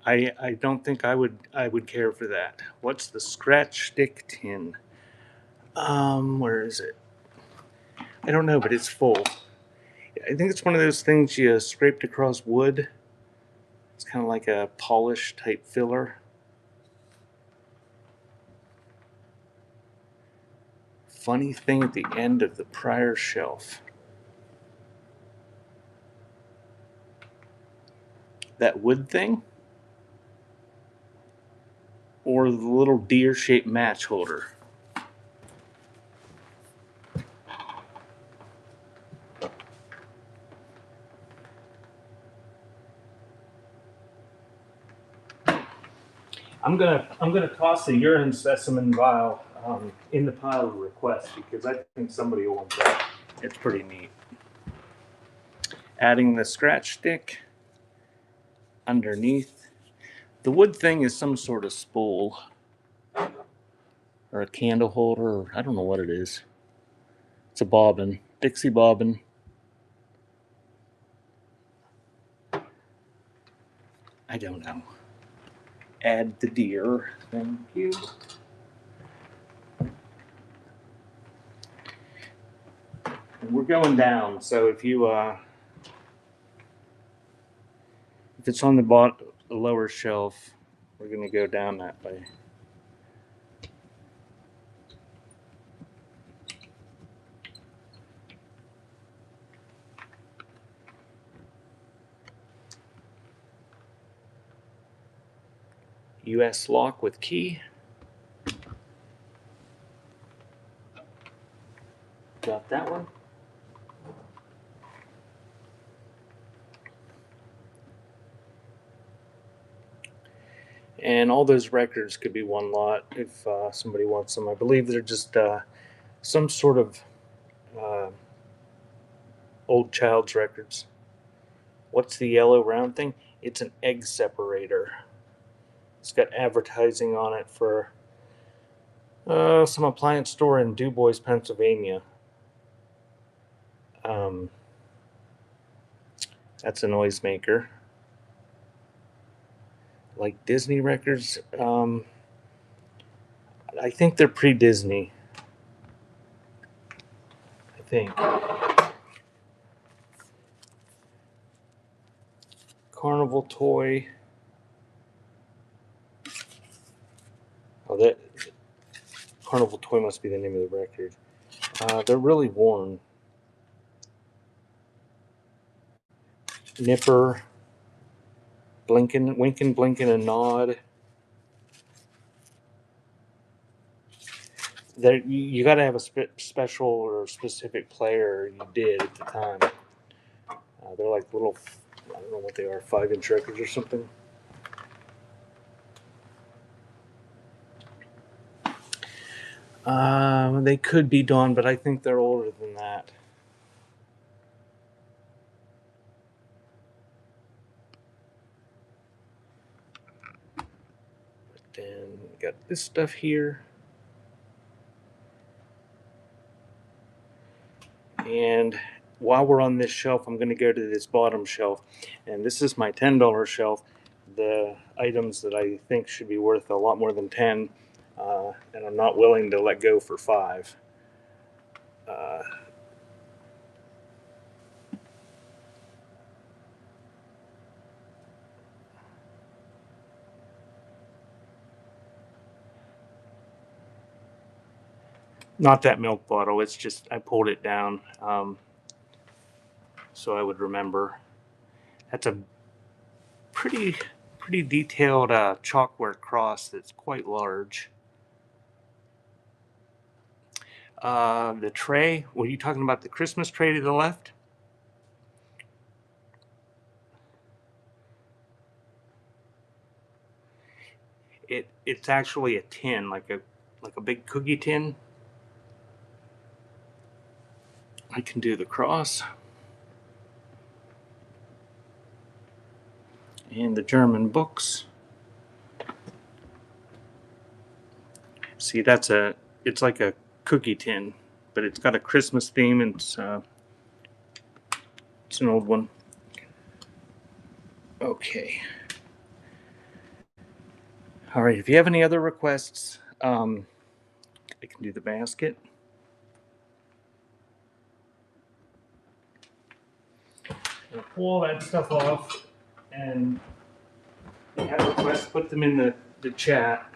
I don't think I would care for that. What's the scratch stick tin? Where is it? I don't know, but it's full. I think it's one of those things you scraped across wood. It's kind of like a polish type filler. Funny thing at the end of the prior shelf. That wood thing? Or the little deer-shaped match holder? I'm gonna toss the urine specimen vial in the pile of requests because I think somebody will want that. It's pretty neat. Adding the scratch stick underneath. The wood thing is some sort of spool or a candle holder, or I don't know what it is. It's a bobbin, Dixie bobbin. I don't know. Add the deer. Thank you. And we're going down, so if you if it's on the lower shelf, we're gonna go down that way. US lock with key. Got that one. And all those records could be one lot if somebody wants them. I believe they're just some sort of old child's records. What's the yellow round thing? It's an egg separator. It's got advertising on it for some appliance store in DuBois, Pennsylvania. That's a noisemaker. Like Disney records, I think they're pre-Disney. I think. Carnival toy. Oh, that Carnival toy must be the name of the record. They're really worn. Nipper, Blinkin, Winkin, Blinkin, and Nod. There, you got to have a special or specific player. You did at the time. They're like little, I don't know what they are, 5-inch records or something. They could be Dawn, but I think they're older than that. But then we got this stuff here. And while we're on this shelf, I'm going to go to this bottom shelf. And this is my $10 shelf. The items that I think should be worth a lot more than 10, and I'm not willing to let go for 5. Not that milk bottle. It's just I pulled it down so I would remember. That's a pretty detailed chalkwork cross that's quite large. The tray. Were you talking about the Christmas tray to the left? It's actually a tin, like a big cookie tin. I can do the cross. And the German books. See, it's like a cookie tin, but it's got a Christmas theme, and it's an old one. Okay. All right. If you have any other requests, I can do the basket. I'll pull all that stuff off, and if you have requests, put them in the chat.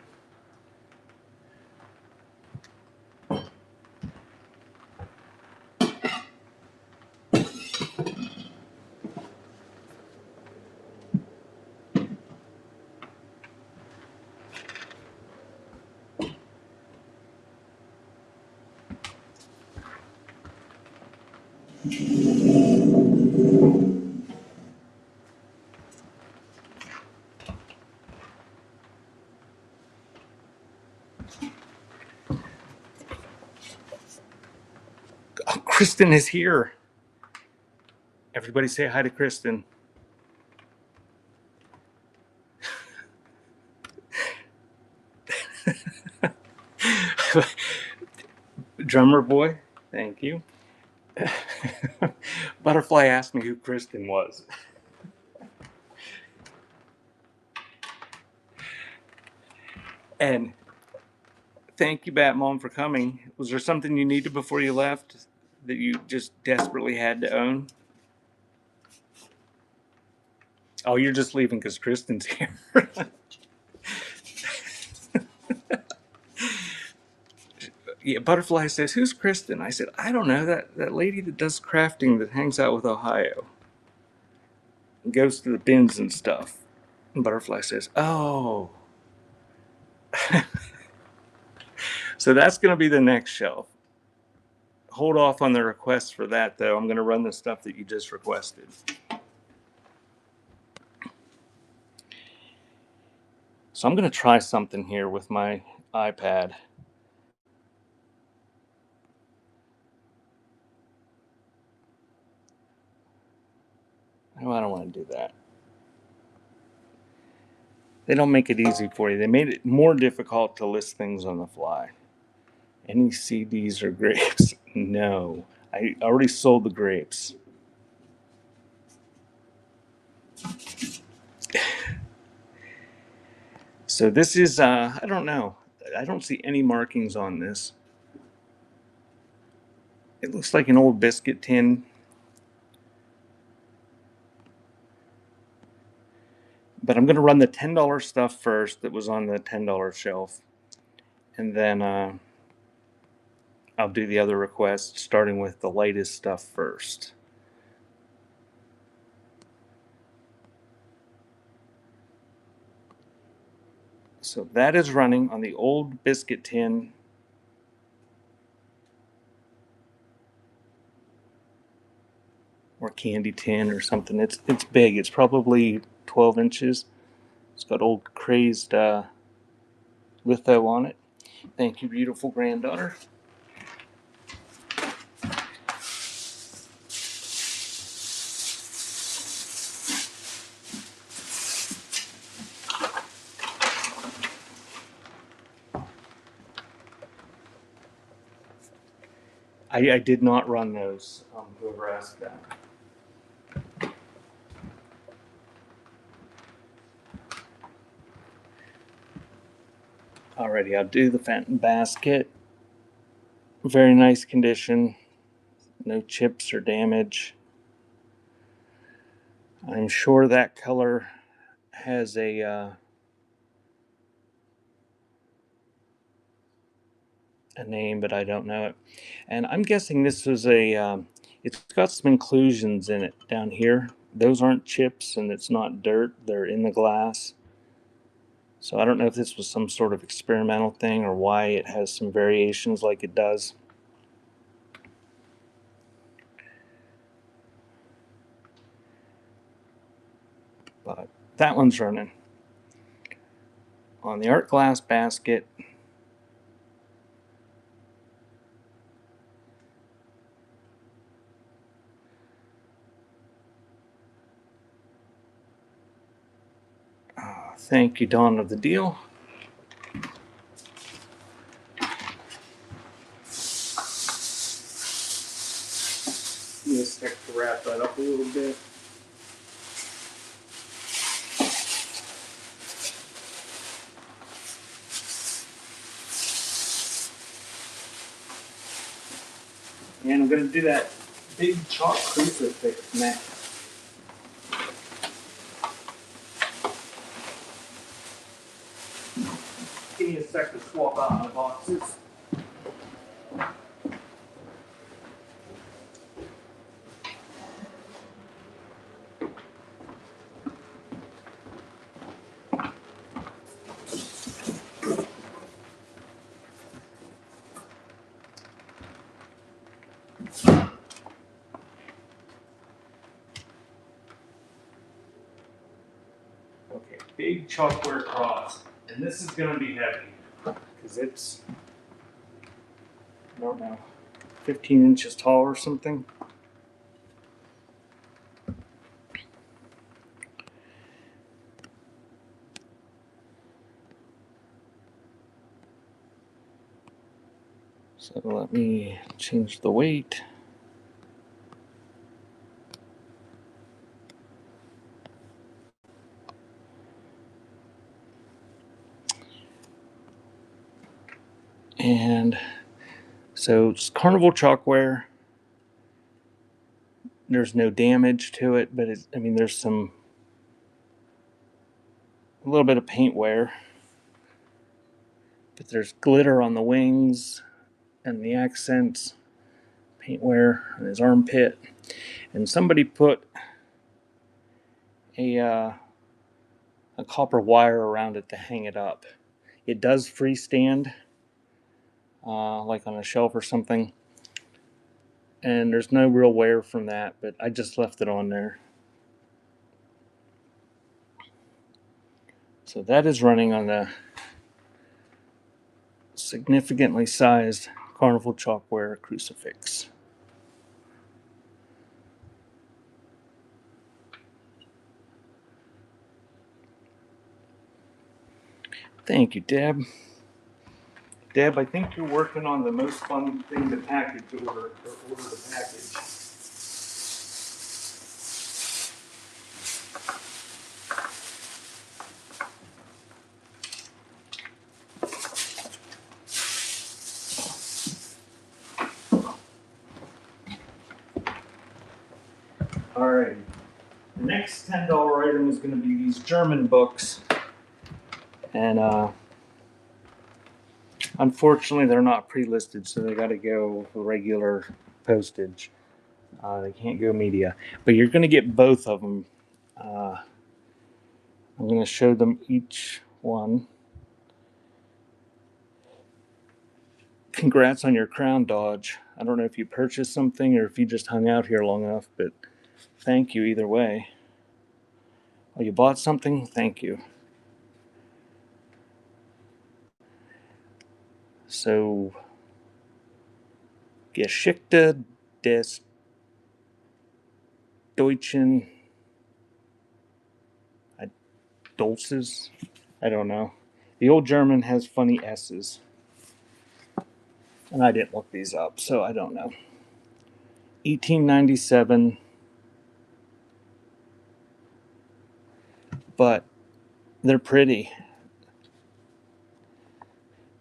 Oh, Kristen is here. Everybody say hi to Kristen. Drummer boy, thank you. Butterfly asked me who Kristen was. And thank you, Bat Mom, for coming. Was there something you needed before you left that you just desperately had to own? Oh, you're just leaving because Kristen's here. Yeah, Butterfly says, "Who's Kristen?" I said, "I don't know. That lady that does crafting that hangs out with Ohio and goes to the bins and stuff." And Butterfly says, "Oh." So that's going to be the next shelf. Hold off on the requests for that, though. I'm going to run the stuff that you just requested. So I'm going to try something here with my iPad. Oh, I don't want to do that. They don't make it easy for you. They made it more difficult to list things on the fly. Any CDs or grapes? No. I already sold the grapes. So this is, I don't know. I don't see any markings on this. It looks like an old biscuit tin. But I'm going to run the $10 stuff first that was on the $10 shelf. And then I'll do the other requests, starting with the lightest stuff first. So that is running on the old biscuit tin. Or candy tin or something. It's big. It's probably 12 inches. It's got old crazed litho on it. Thank you, beautiful granddaughter. I did not run those. Whoever asked that. Alrighty, I'll do the Fenton basket. Very nice condition. No chips or damage. I'm sure that color has a name, but I don't know it. And I'm guessing this was it's got some inclusions in it down here. Those aren't chips and it's not dirt. They're in the glass. So I don't know if this was some sort of experimental thing or why it has some variations like it does. But that one's running. On the art glass basket, thank you, Dawn of the Deal. Just have to wrap that up a little bit. And I'm going to do that big chalk crucifix next. Give me a sec to swap out my boxes. Okay, big chalkware cross. And this is going to be heavy because it's, I don't know, 15 inches tall or something. So let me change the weight. And so it's Carnival chalkware. There's no damage to it, but I mean, there's a little bit of paint wear. But there's glitter on the wings and the accents, paint wear on his armpit. And somebody put a copper wire around it to hang it up. It does freestand, like on a shelf or something. And there's no real wear from that, but I just left it on there. So that is running on the significantly sized Carnival chalkware crucifix. Thank you, Deb. Deb, I think you're working on the most fun thing to package order to package. Alright, the next $10 item is going to be these German books. And unfortunately, they're not pre-listed, so they got to go for regular postage. They can't go media. But you're going to get both of them. I'm going to show them each one. congrats on your crown dodge. I don't know if you purchased something or if you just hung out here long enough, but thank you either way. Oh, you bought something? Thank you. So, Geschichte des Deutschen Dulces? I don't know. The old German has funny S's. And I didn't look these up, so I don't know. 1897. But they're pretty.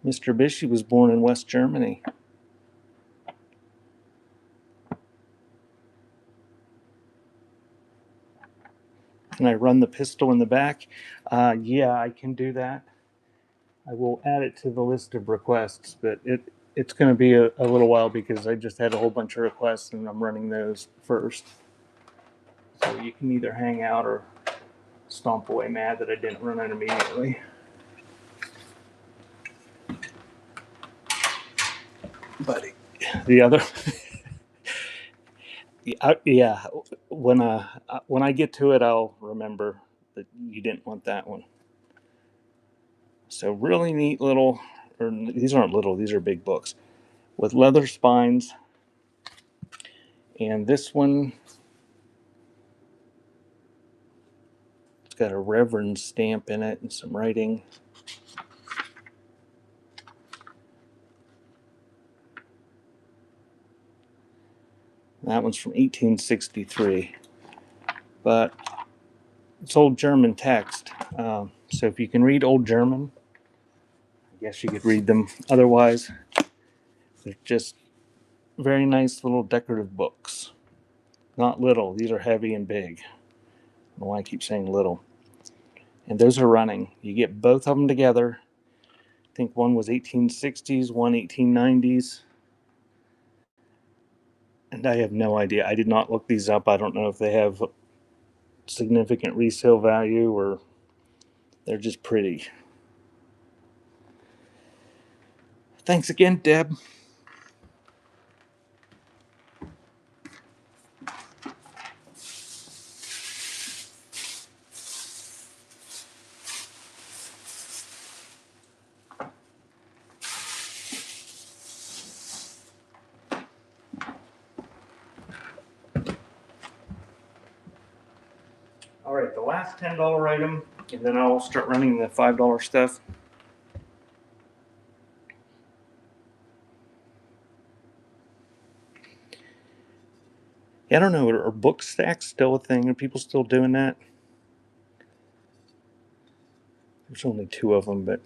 Mr. Bishy was born in West Germany. Can I run the pistol in the back? Yeah, I can do that. I will add it to the list of requests, but it's going to be a little while because I just had a whole bunch of requests and I'm running those first. So you can either hang out or stomp away mad that I didn't run it immediately. But the other, yeah, when I get to it, I'll remember that you didn't want that one. So really neat little, or these aren't little, these are big books with leather spines. And this one, it's got a Reverend stamp in it and some writing. That one's from 1863, but it's old German text. So if you can read old German, I guess you could read them. Otherwise, they're just very nice little decorative books. Not little, these are heavy and big. I don't know why I keep saying little. And those are running. You get both of them together. I think one was 1860s, one 1890s. And I have no idea. I did not look these up. I don't know if they have significant resale value or they're just pretty. Thanks again, Deb. All right, the last $10 item, and then I'll start running the $5 stuff. Yeah, I don't know, are book stacks still a thing? Are people still doing that? There's only 2 of them, but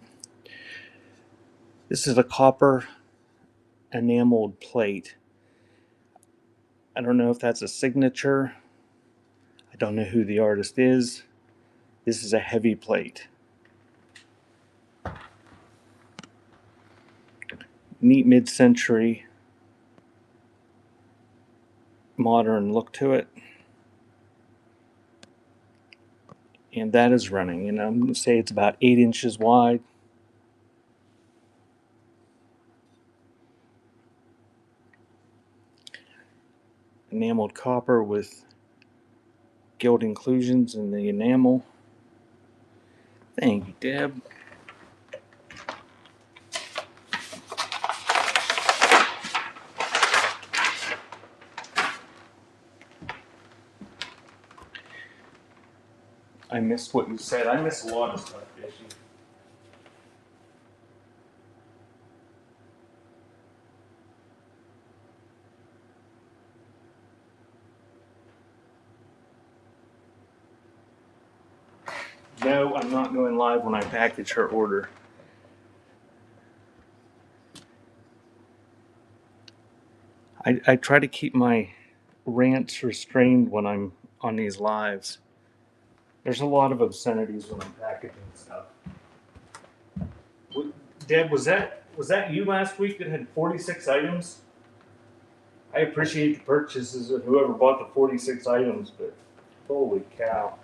this is a copper enameled plate. I don't know if that's a signature. I don't know who the artist is. This is a heavy plate. Neat mid-century modern look to it. And that is running, and I'm going to say it's about 8 inches wide. Enameled copper with gilt inclusions in the enamel. Thank you, Deb. I missed what you said. I missed a lot of stuff, Fishy. No, I'm not going live when I package her order. I try to keep my rants restrained when I'm on these lives. There's a lot of obscenities when I'm packaging stuff. Deb, was that you last week that had 46 items? I appreciate the purchases of whoever bought the 46 items, but holy cow.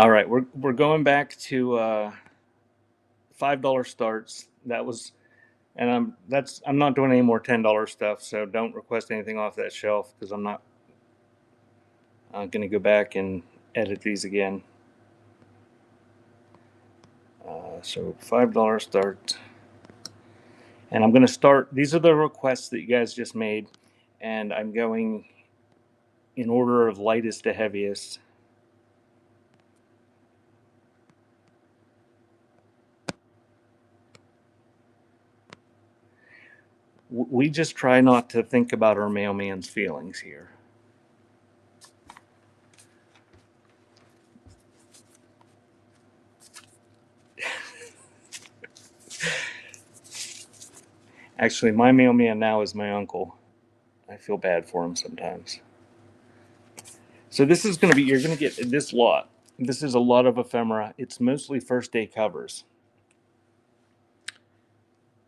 All right, we're going back to $5 starts. That was, and I'm not doing any more $10 stuff. So don't request anything off that shelf because I'm not going to go back and edit these again. So $5 start, and I'm going to start. These are the requests that you guys just made, and I'm going in order of lightest to heaviest. We just try not to think about our mailman's feelings here. Actually, my mailman now is my uncle. I feel bad for him sometimes. So this is going to be, you're going to get this lot. This is a lot of ephemera. It's mostly first day covers.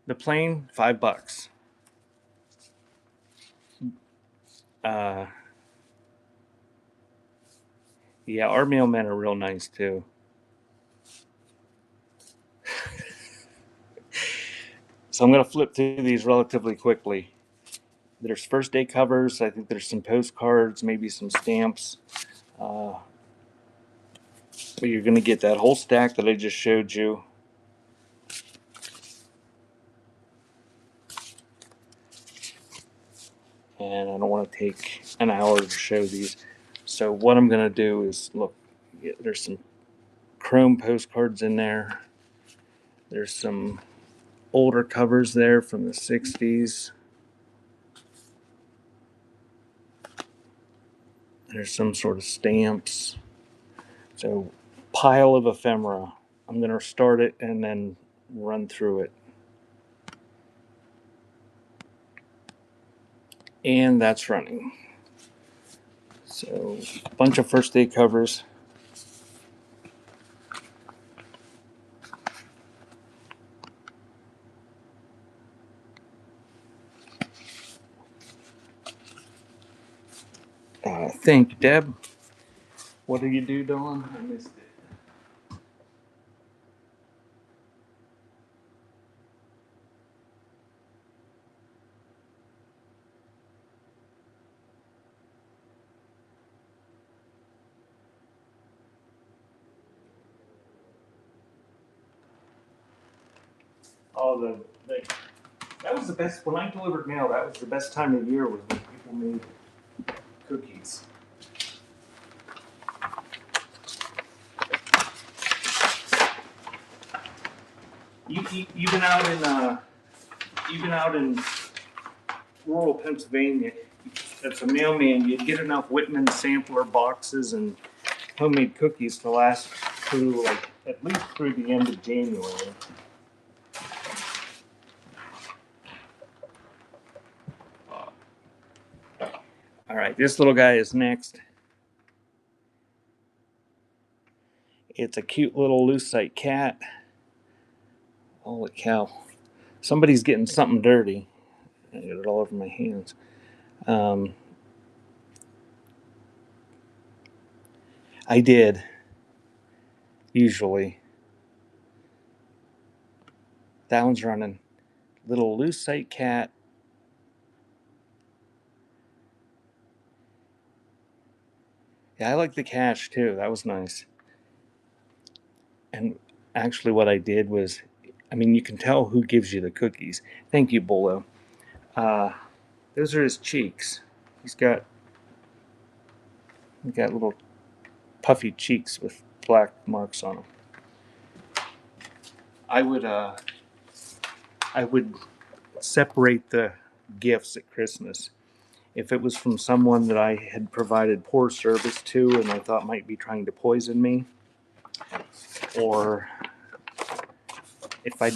The plain, $5. Uh, yeah, our mailmen are real nice too. So I'm going to flip through these relatively quickly. There's first day covers. I think there's some postcards, maybe some stamps. But you're going to get that whole stack that I just showed you. And I don't want to take an hour to show these. So what I'm going to do is look, there's some chrome postcards in there. There's some older covers there from the 60s. There's some sort of stamps. So, pile of ephemera. I'm going to start it and then run through it. And that's running. So, a bunch of first day covers. Thank you, Deb. What do you do, Dawn? I missed it. Oh, that was the best. When I delivered mail, that was the best time of year was when people made cookies. You've been out in rural Pennsylvania. As a mailman, you'd get enough Whitman sampler boxes and homemade cookies to last through like at least through the end of January. All right, this little guy is next. It's a cute little lucite cat. Holy cow. Somebody's getting something dirty. I got it all over my hands. I did. Usually. That one's running. Little lucite cat. Yeah, I like the cash too. That was nice. And actually, what I did was, I mean, you can tell who gives you the cookies. Thank you, Bolo. Those are his cheeks. He's got little puffy cheeks with black marks on them. I would separate the gifts at Christmas. If it was from someone that I had provided poor service to and I thought might be trying to poison me, or if I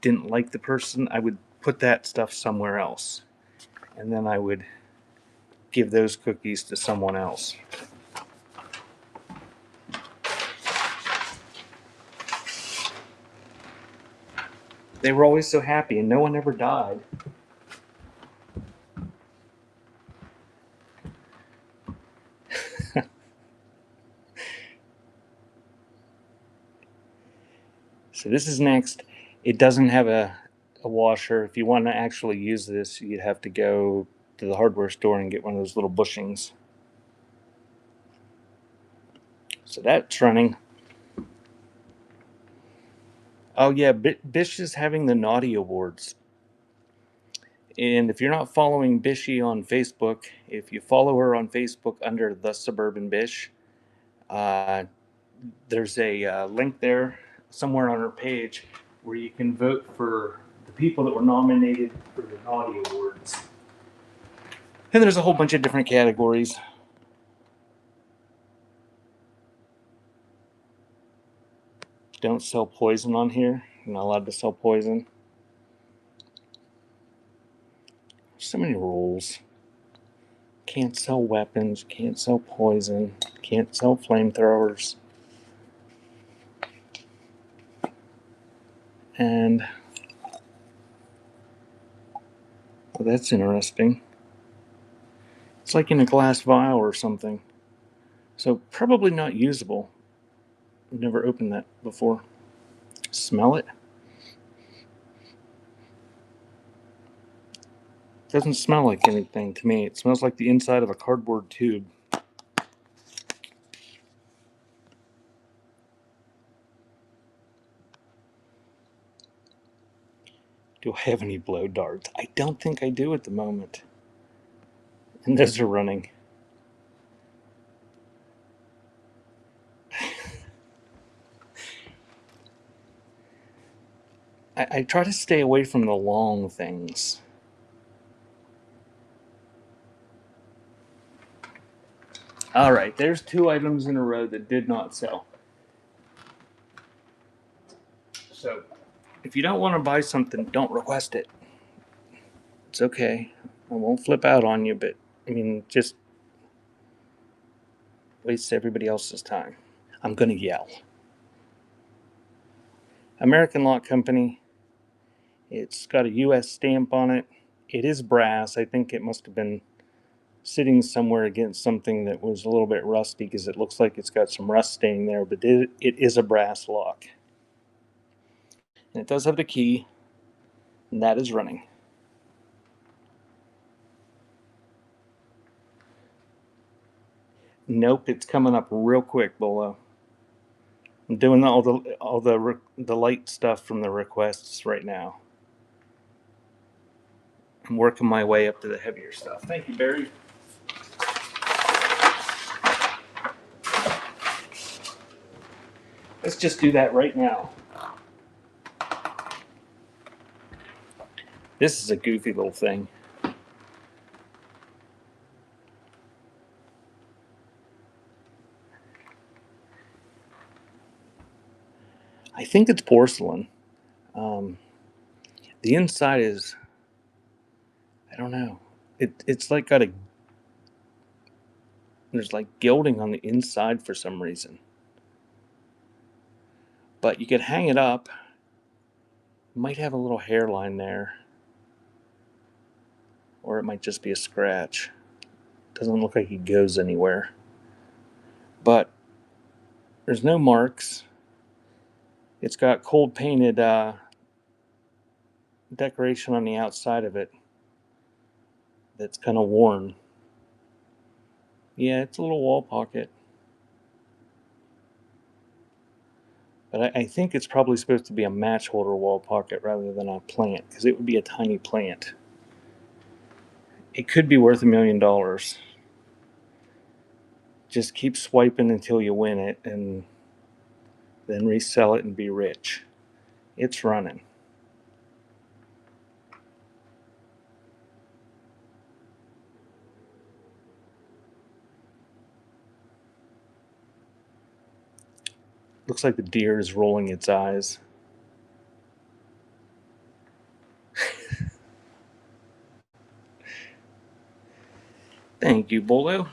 didn't like the person, I would put that stuff somewhere else, and then I would give those cookies to someone else. They were always so happy, and no one ever died. So this is next. It doesn't have a washer. If you want to actually use this, you'd have to go to the hardware store and get one of those little bushings. So that's running. Oh yeah, Bish is having the Naughty Awards. And if you're not following Bishy on Facebook, if you follow her on Facebook under The Suburban Bish, uh, there's a link there somewhere on her page where you can vote for the people that were nominated for the Naughty Awards. And there's a whole bunch of different categories. Don't sell poison on here. You're not allowed to sell poison. So many rules. Can't sell weapons, can't sell poison, can't sell flamethrowers. And well, that's interesting. It's like in a glass vial or something. So probably not usable. I've never opened that before. Smell it? Doesn't smell like anything to me. It smells like the inside of a cardboard tube. Do I have any blow darts? I don't think I do at the moment. And those are running. I try to stay away from the long things. All right, there's 2 items in a row that did not sell. So, if you don't want to buy something, don't request it. It's okay. I won't flip out on you, but I mean, just waste everybody else's time. I'm going to yell. American Lock Company. It's got a U.S. stamp on it. It is brass. I think it must have been sitting somewhere against something that was a little bit rusty because it looks like it's got some rust stain there, but it is a brass lock. And it does have the key, and that is running. Nope, it's coming up real quick, Bolo. I'm doing all the light stuff from the requests right now. I'm working my way up to the heavier stuff. Thank you, Barry. Let's just do that right now. This is a goofy little thing. I think it's porcelain. The inside is, I don't know. It's like there's like gilding on the inside for some reason. But you could hang it up. It might have a little hairline there. Or it might just be a scratch. Doesn't look like it goes anywhere. But there's no marks. It's got cold painted decoration on the outside of it that's kind of worn. Yeah, it's a little wall pocket. But I think it's probably supposed to be a match holder wall pocket rather than a plant, because it would be a tiny plant. It could be worth $1 million. Just keep swiping until you win it, and then resell it and be rich. It's running. Looks like the deer is rolling its eyes. Thank you, Bolo.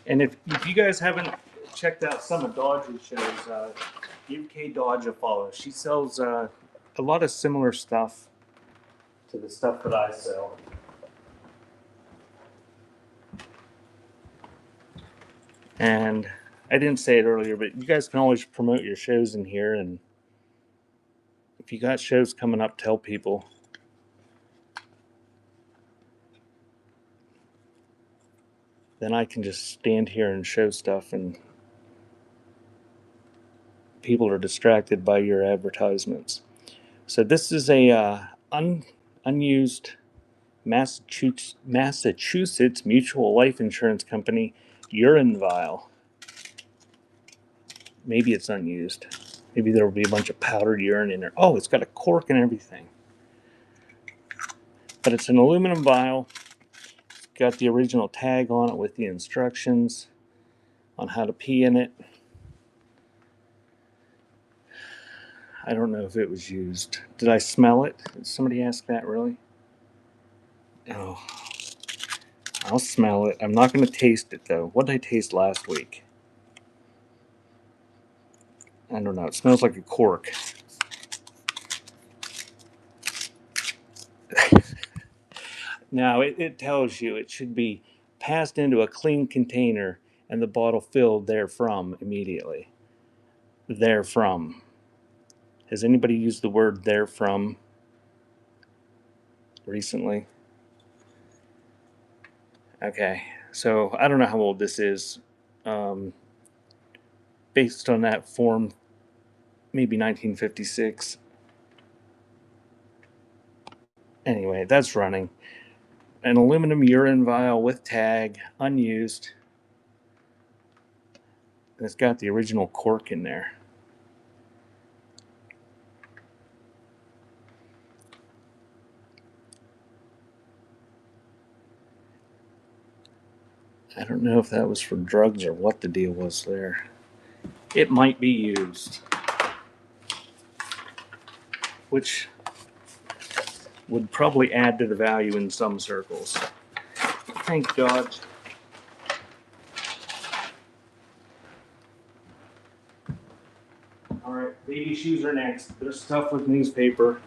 And if you guys haven't checked out some of Dodge's shows, give Kay Dodge a follow. She sells a lot of similar stuff to the stuff that I sell. And I didn't say it earlier, but you guys can always promote your shows in here. And if you got shows coming up, tell people. Then I can just stand here and show stuff, and people are distracted by your advertisements. So this is a unused Massachusetts Mutual Life Insurance Company urine vial. Maybe it's unused. Maybe there will be a bunch of powdered urine in there. Oh, it's got a cork and everything. But it's an aluminum vial. It's got the original tag on it with the instructions on how to pee in it. I don't know if it was used. Did I smell it? Did somebody ask that, really? Oh, I'll smell it. I'm not going to taste it, though. What did I taste last week? I don't know. It smells like a cork. Now, it tells you it should be passed into a clean container and the bottle filled therefrom immediately. Therefrom. Has anybody used the word therefrom recently? Okay, so I don't know how old this is. Based on that form, maybe 1956. Anyway, that's running. An aluminum urine vial with tag, unused. And it's got the original cork in there. I don't know if that was for drugs or what the deal was there. It might be used, which would probably add to the value in some circles. Thank God. All right, baby shoes are next. They're stuffed with newspaper.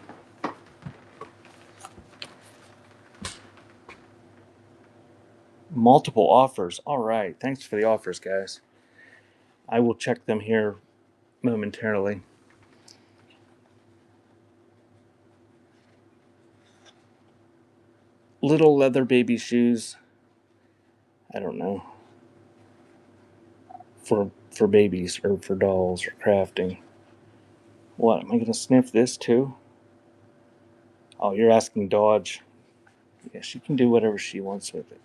Multiple offers. All right, thanks for the offers, guys. I will check them here momentarily. Little leather baby shoes. I don't know. For babies or for dolls or crafting. What, am I going to sniff this too? Oh, you're asking Dodge. Yeah, she can do whatever she wants with it.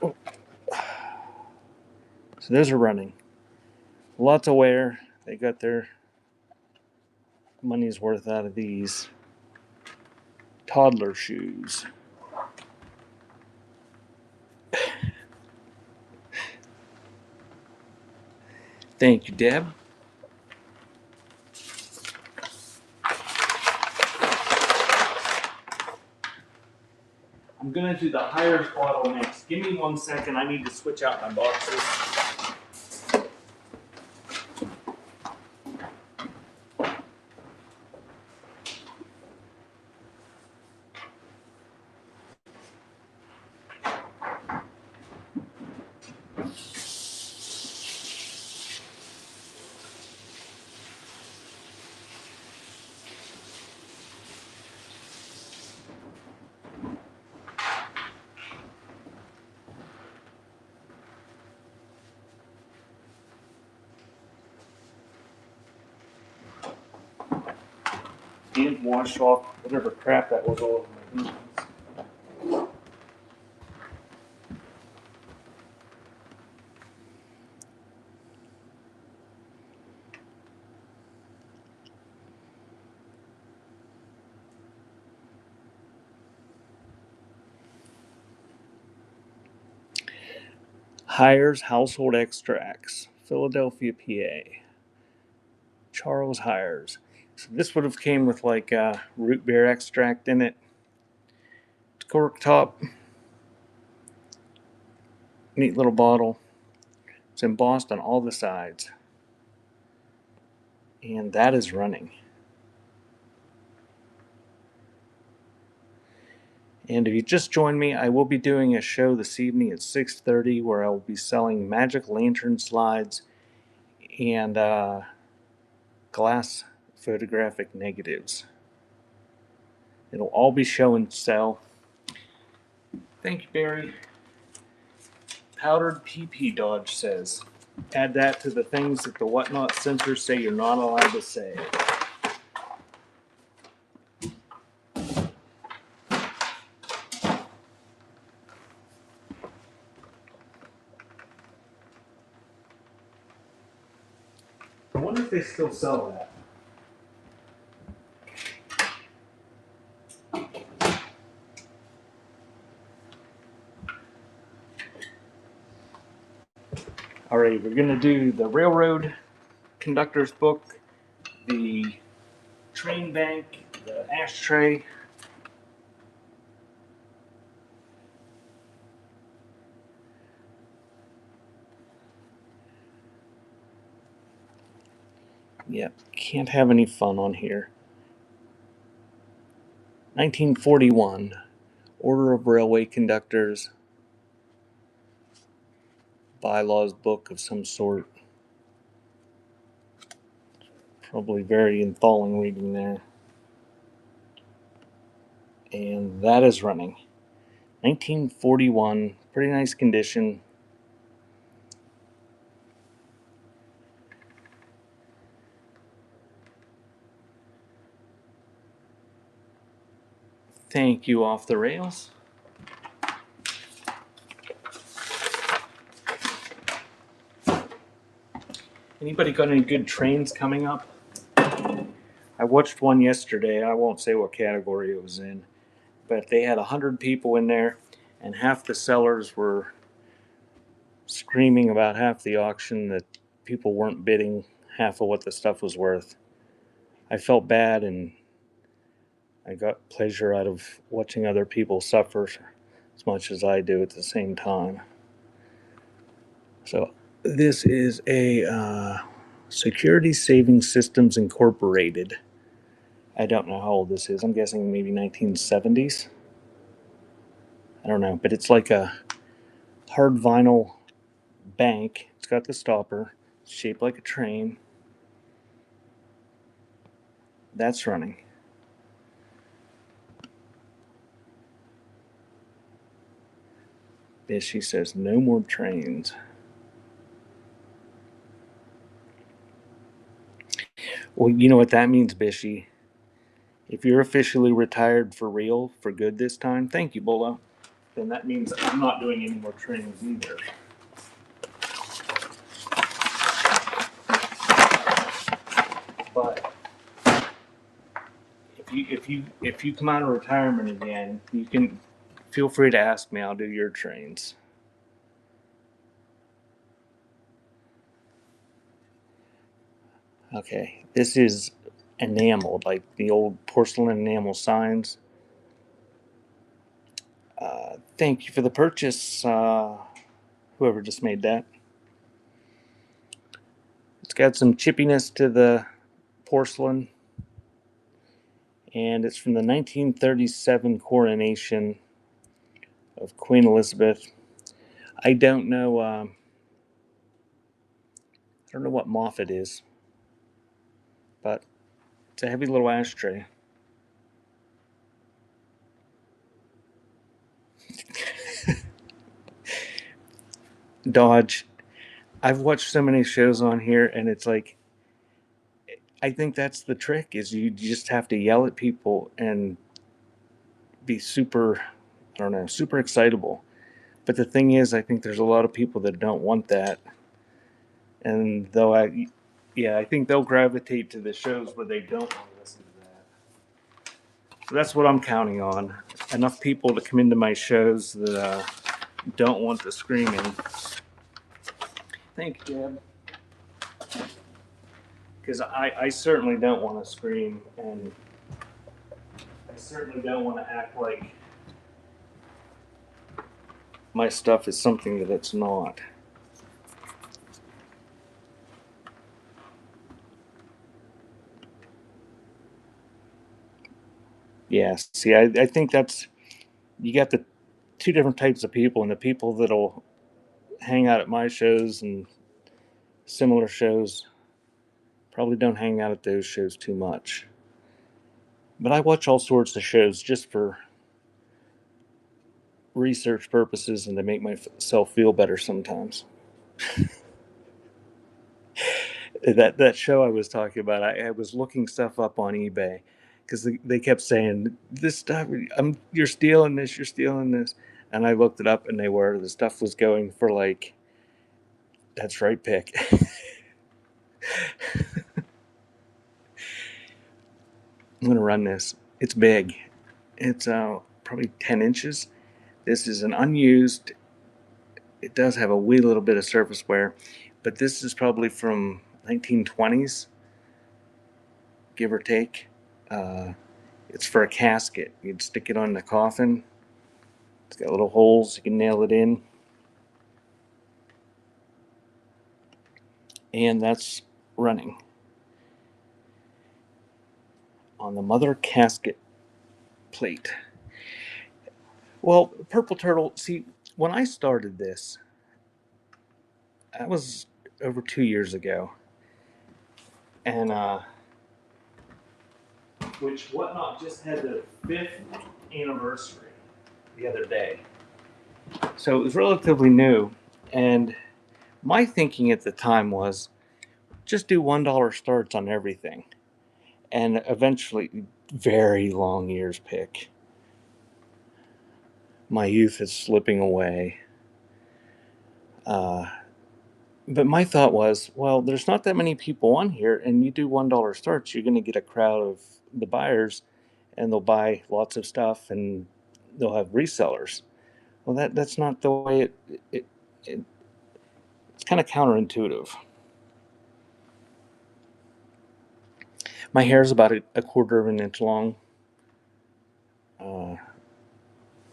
Oh. So those are running. Lots of wear. They got their money's worth out of these. Toddler shoes. Thank you, Deb. I'm gonna do the Hires bottle next. Give me 1 second. I need to switch out my boxes. And wash off whatever crap that was all over my hands. Hires Household Extracts, Philadelphia, PA. Charles Hires. So this would have came with like root beer extract in it. Cork top. Neat little bottle. It's embossed on all the sides. And that is running. And if you just joined me, I will be doing a show this evening at 6:30 where I will be selling magic lantern slides and glass photographic negatives. It'll all be show and sell. Thank you, Barry. Powdered PP Dodge says. Add that to the things that the whatnot censors say you're not allowed to say. I wonder if they still sell that. All right, we're going to do the railroad conductor's book, the train bank, the ashtray. Yep, can't have any fun on here. 1941, Order of Railway Conductors, bylaws book of some sort. Probably very enthralling reading there. And that is running. 1941, pretty nice condition. Thank you, Off the Rails. Anybody got any good trains coming up? I watched one yesterday. I won't say what category it was in, but they had 100 people in there, and half the sellers were screaming about half the auction that people weren't bidding half of what the stuff was worth. I felt bad, and I got pleasure out of watching other people suffer as much as I do at the same time. So this is a Security Saving Systems Incorporated. I don't know how old this is. I'm guessing maybe 1970s. I don't know, but it's like a hard vinyl bank. It's got the stopper, shaped like a train. That's running. Bishy says no more trains. Well, you know what that means, Bishy. If you're officially retired for real, for good this time, thank you, Bolo. Then that means I'm not doing any more trains either. But if you come out of retirement again, you can feel free to ask me. I'll do your trains. Okay, this is enameled, like the old porcelain enamel signs. Thank you for the purchase, whoever just made that. It's got some chippiness to the porcelain, and it's from the 1937 coronation of Queen Elizabeth. I don't know. I don't know what moth it is, but it's a heavy little ashtray. Dodge. I've watched so many shows on here, and it's like, I think that's the trick: is you just have to yell at people and be super, I don't know, super excitable. But the thing is, I think there's a lot of people that don't want that, and though I think they'll gravitate to the shows where they don't want to listen to that. So that's what I'm counting on: enough people to come into my shows that don't want the screaming. Thank you, Deb. Because I certainly don't want to scream, and I certainly don't want to act like my stuff is something that it's not. Yeah, see, I think that's you got the two different types of people, and the people that'll hang out at my shows and similar shows probably don't hang out at those shows too much. But I watch all sorts of shows just for research purposes and to make myself feel better sometimes. That show I was talking about, I was looking stuff up on eBay because they kept saying this stuff. You're stealing this. You're stealing this. And I looked it up, and the stuff was going for like, that's right, pick. I'm gonna run this. It's big. It's probably 10 inches. This is an unused. It does have a wee little bit of surface wear, but this is probably from 1920s, give or take. Uh, it's for a casket. You'd stick it on the coffin. It's got little holes. You can nail it in. And that's running on the mother casket plate. Well, Purple Turtle, see, when I started this, that was over 2 years ago. And which Whatnot just had the 5th anniversary the other day. So it was relatively new. And my thinking at the time was just do $1 starts on everything. And eventually, very long years pick. My youth is slipping away. But my thought was, well, there's not that many people on here, and you do $1 starts, you're going to get a crowd of the buyers, and they'll buy lots of stuff, and they'll have resellers. Well, that's not the way it it's kind of counterintuitive. My hair is about a quarter of an inch long. Uh,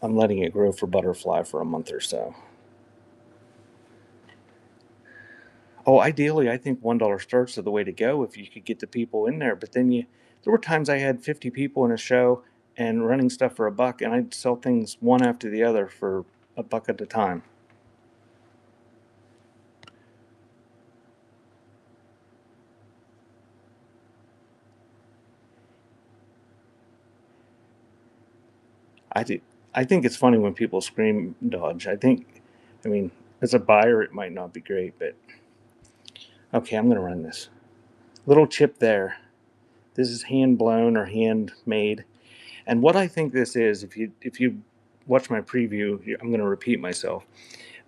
I'm letting it grow for butterfly for a month or so. Oh, ideally, I think $1 starts are the way to go if you could get the people in there. But then there were times I had 50 people in a show and running stuff for $1, and I'd sell things one after the other for $1 at a time. I do. I think it's funny when people scream dodge. I mean, as a buyer, it might not be great, but okay, I'm going to run this. Little chip there. This is hand blown or handmade. And what I think this is, if you watch my preview, I'm going to repeat myself.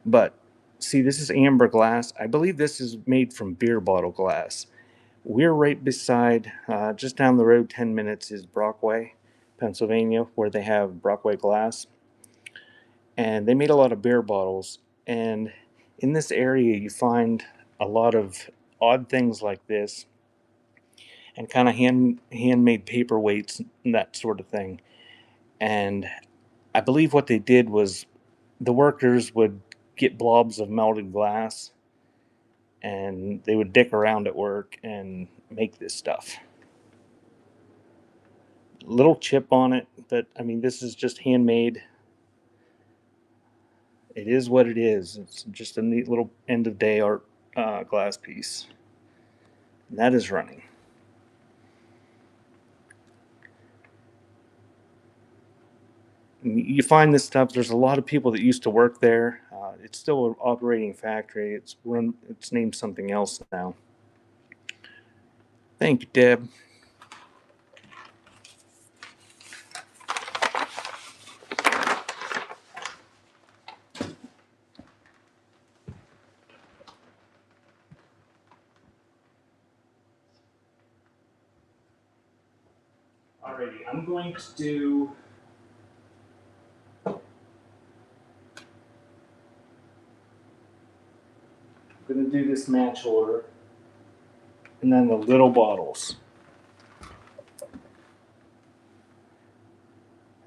But see, this is amber glass. I believe this is made from beer bottle glass. We're right beside, just down the road 10 minutes is Brockway, Pennsylvania, where they have Brockway glass. And they made a lot of beer bottles. And in this area, you find a lot of odd things like this and kind of handmade paperweights and that sort of thing. And I believe what they did was the workers would get blobs of melted glass and they would dick around at work and make this stuff. Little chip on it, but I mean, this is just handmade. It is what it is. It's just a neat little end of day art glass piece. And that is running. And you find this stuff. There's a lot of people that used to work there. It's still an operating factory. It's named something else now. Thank you, Deb. Alrighty, I'm going to do this match order, and then the little bottles.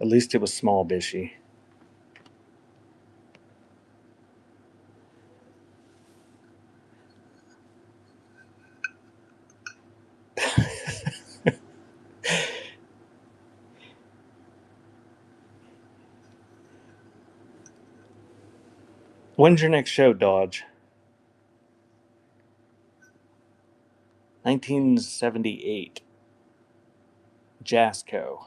At least it was small, Bishy. When's your next show, Dodge? 1978. Jasco.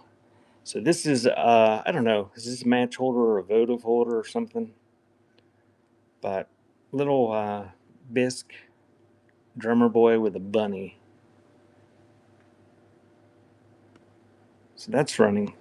So this is, I don't know, is this a match holder or a votive holder or something? But little bisque drummer boy with a bunny. So that's running.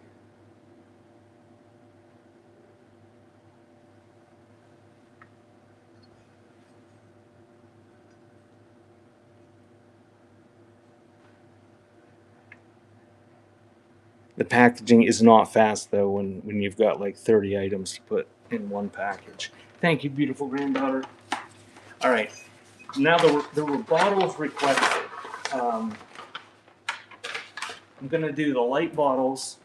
The packaging is not fast though when you've got like 30 items to put in one package. Thank you, beautiful granddaughter. All right, now there were bottles requested. Um, I'm gonna do the light bottles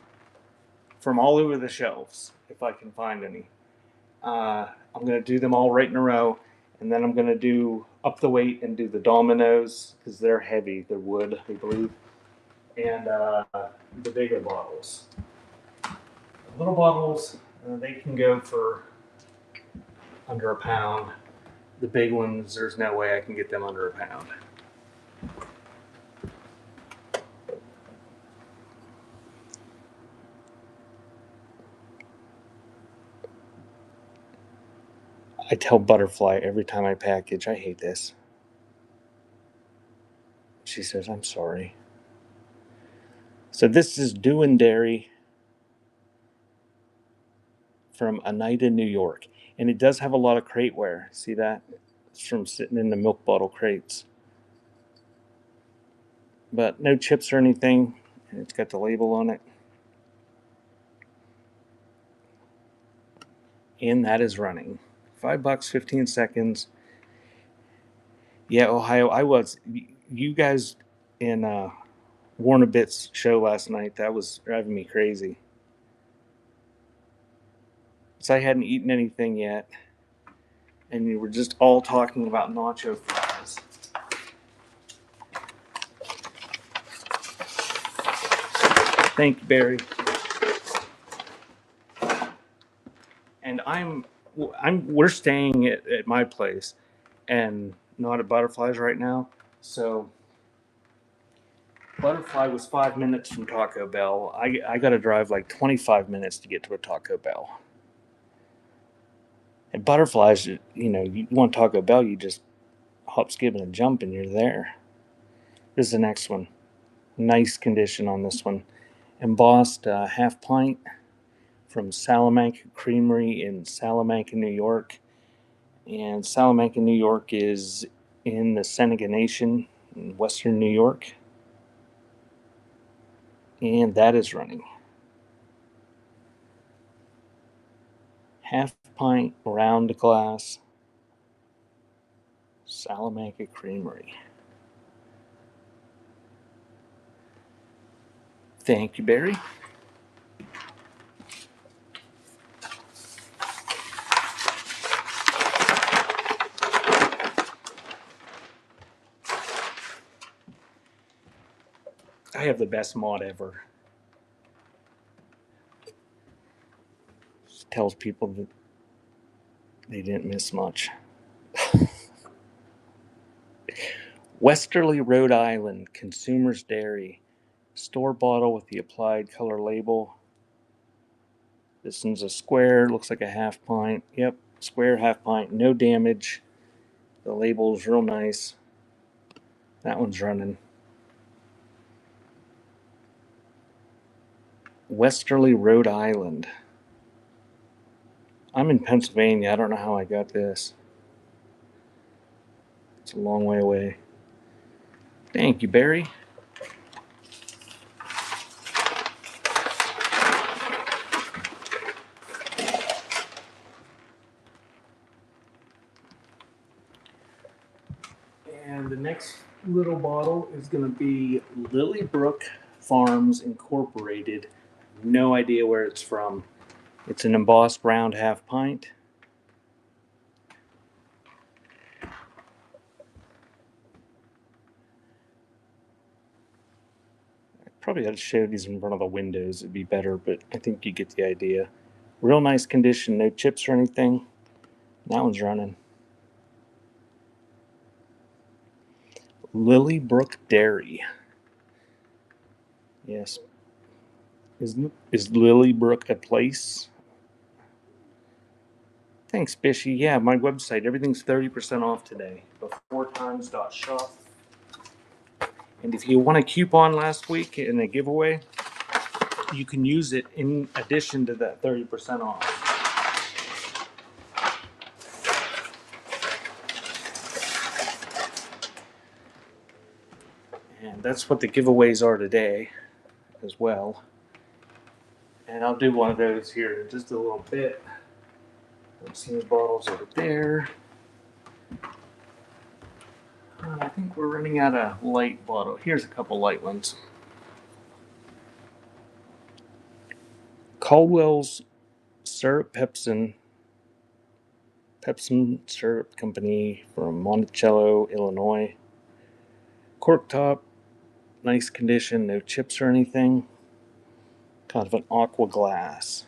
from all over the shelves if I can find any. I'm gonna do them all right in a row, and then I'm gonna do up the weight and do the dominoes because they're heavy. They're wood, I believe, and the bigger bottles. The little bottles, they can go for under a pound. The big ones, there's no way I can get them under a pound. I tell Butterfly every time I package, I hate this. She says, I'm sorry. So this is Dew and Dairy from Oneida, New York. And it does have a lot of crateware. See that? It's from sitting in the milk bottle crates. But no chips or anything. It's got the label on it. And that is running. $5, 15 seconds. Yeah, Ohio, I was. You guys in Warner Bits show last night, that was driving me crazy. So I hadn't eaten anything yet. And we were just all talking about nacho fries. Thank you, Barry. And we're staying at my place and not at Butterflies right now. So Butterfly was 5 minutes from Taco Bell. I got to drive like 25 minutes to get to a Taco Bell. At Butterflies, you want Taco Bell, you just hop, skip, and a jump, and you're there. This is the next one. Nice condition on this one. Embossed half pint from Salamanca Creamery in Salamanca, New York. And Salamanca, New York is in the Seneca Nation in western New York. And that is running. Half pint, round glass, Salamanca Creamery. Thank you, Barry. I have the best mod ever. It tells people that they didn't miss much. Westerly, Rhode Island, Consumer's Dairy. Store bottle with the applied color label. This one's a square, looks like a half pint. Yep, square half pint, no damage. The label's real nice. That one's running. Westerly, Rhode Island. I'm in Pennsylvania. I don't know how I got this. It's a long way away. Thank you, Barry. And the next little bottle is going to be Lilybrook Farms Incorporated. No idea where it's from. It's an embossed round half pint. Probably ought to show these in front of the windows. It'd be better, but I think you get the idea. Real nice condition, no chips or anything. That one's running. Lilybrook Dairy. Yes. Is Lilybrook a place? Thanks, Bishy. Yeah, my website. Everything's 30% off today. Beforetimes.shop. And if you won a coupon last week in a giveaway, you can use it in addition to that 30% off. And that's what the giveaways are today as well. And I'll do one of those here in just a little bit. I've seen the bottles over there. I think we're running out of light bottle. Here's a couple light ones. Caldwell's Syrup Pepsin Syrup Company from Monticello, Illinois. Cork top, nice condition, no chips or anything. Kind of an aqua glass.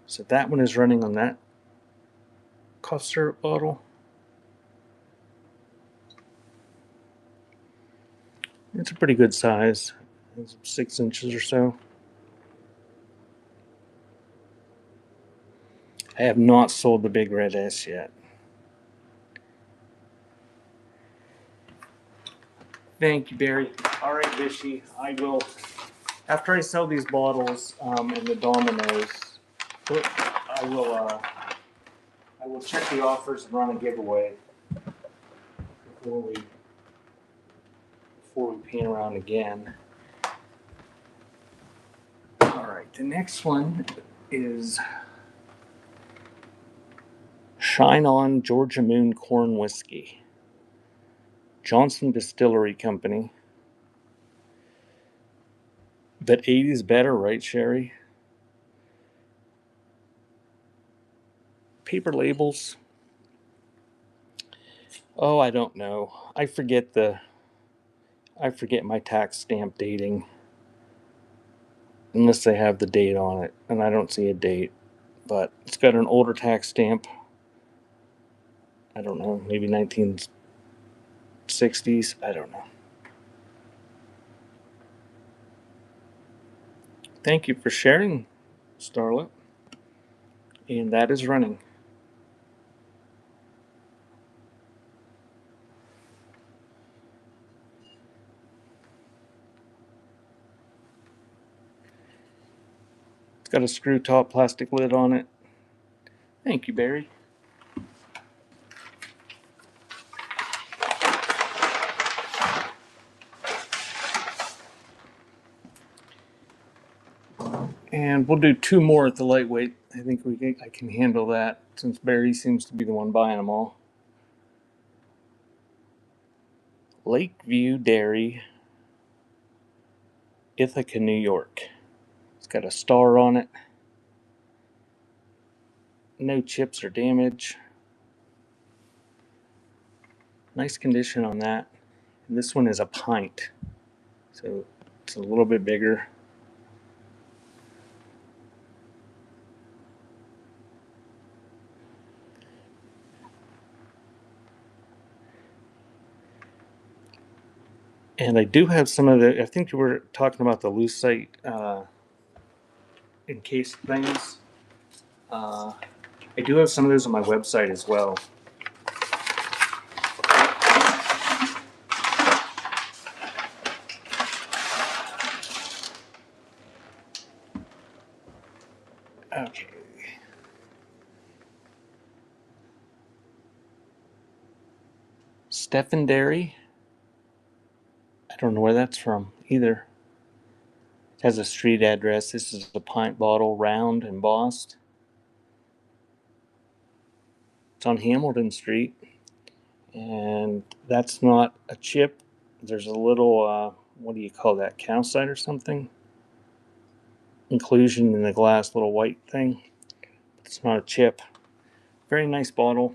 So that one is running on that cough syrup bottle. It's a pretty good size. It's 6 inches or so. I have not sold the Big Red S yet. Thank you, Barry. All right, Vishy. I will, after I sell these bottles and the Dominoes, I will check the offers and run a giveaway before we pan around again. All right, the next one is Shine On Georgia Moon Corn Whiskey. Johnson Distillery Company. But 80 is better, right, Sherry? Paper labels. Oh, I don't know. I forget my tax stamp dating. Unless they have the date on it, and I don't see a date. But it's got an older tax stamp. I don't know, maybe 1960s. I don't know. Thank you for sharing, Starlet. And that is running. It's got a screw top plastic lid on it. Thank you, Barry. And we'll do 2 more at the lightweight. I think I can handle that since Barry seems to be the one buying them all. Lakeview Dairy, Ithaca, New York. It's got a star on it. No chips or damage. Nice condition on that. And this one is a pint, so it's a little bit bigger. And I do have some of the, I think you were talking about the lucite encased things. I do have some of those on my website as well. Okay. Stephen Dairy. I don't know where that's from either. It has a street address. This is a pint bottle, round, embossed. It's on Hamilton Street. And that's not a chip. There's a little, what do you call that, calcite or something? Inclusion in the glass, little white thing. It's not a chip. Very nice bottle.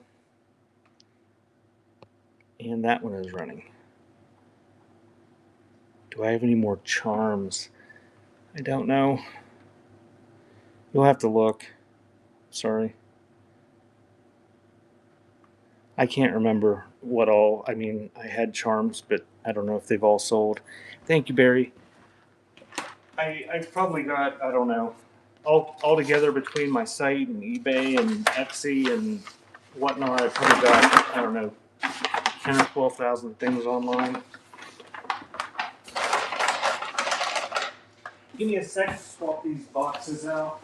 And that one is running. Do I have any more charms? I don't know. You'll have to look. Sorry. I can't remember what all. I mean, I had charms, but I don't know if they've all sold. Thank you, Barry. I've probably got, I don't know, all together between my site and eBay and Etsy and whatnot. I probably got, I don't know, 10 or 12,000 things online. Give me a sec to swap these boxes out.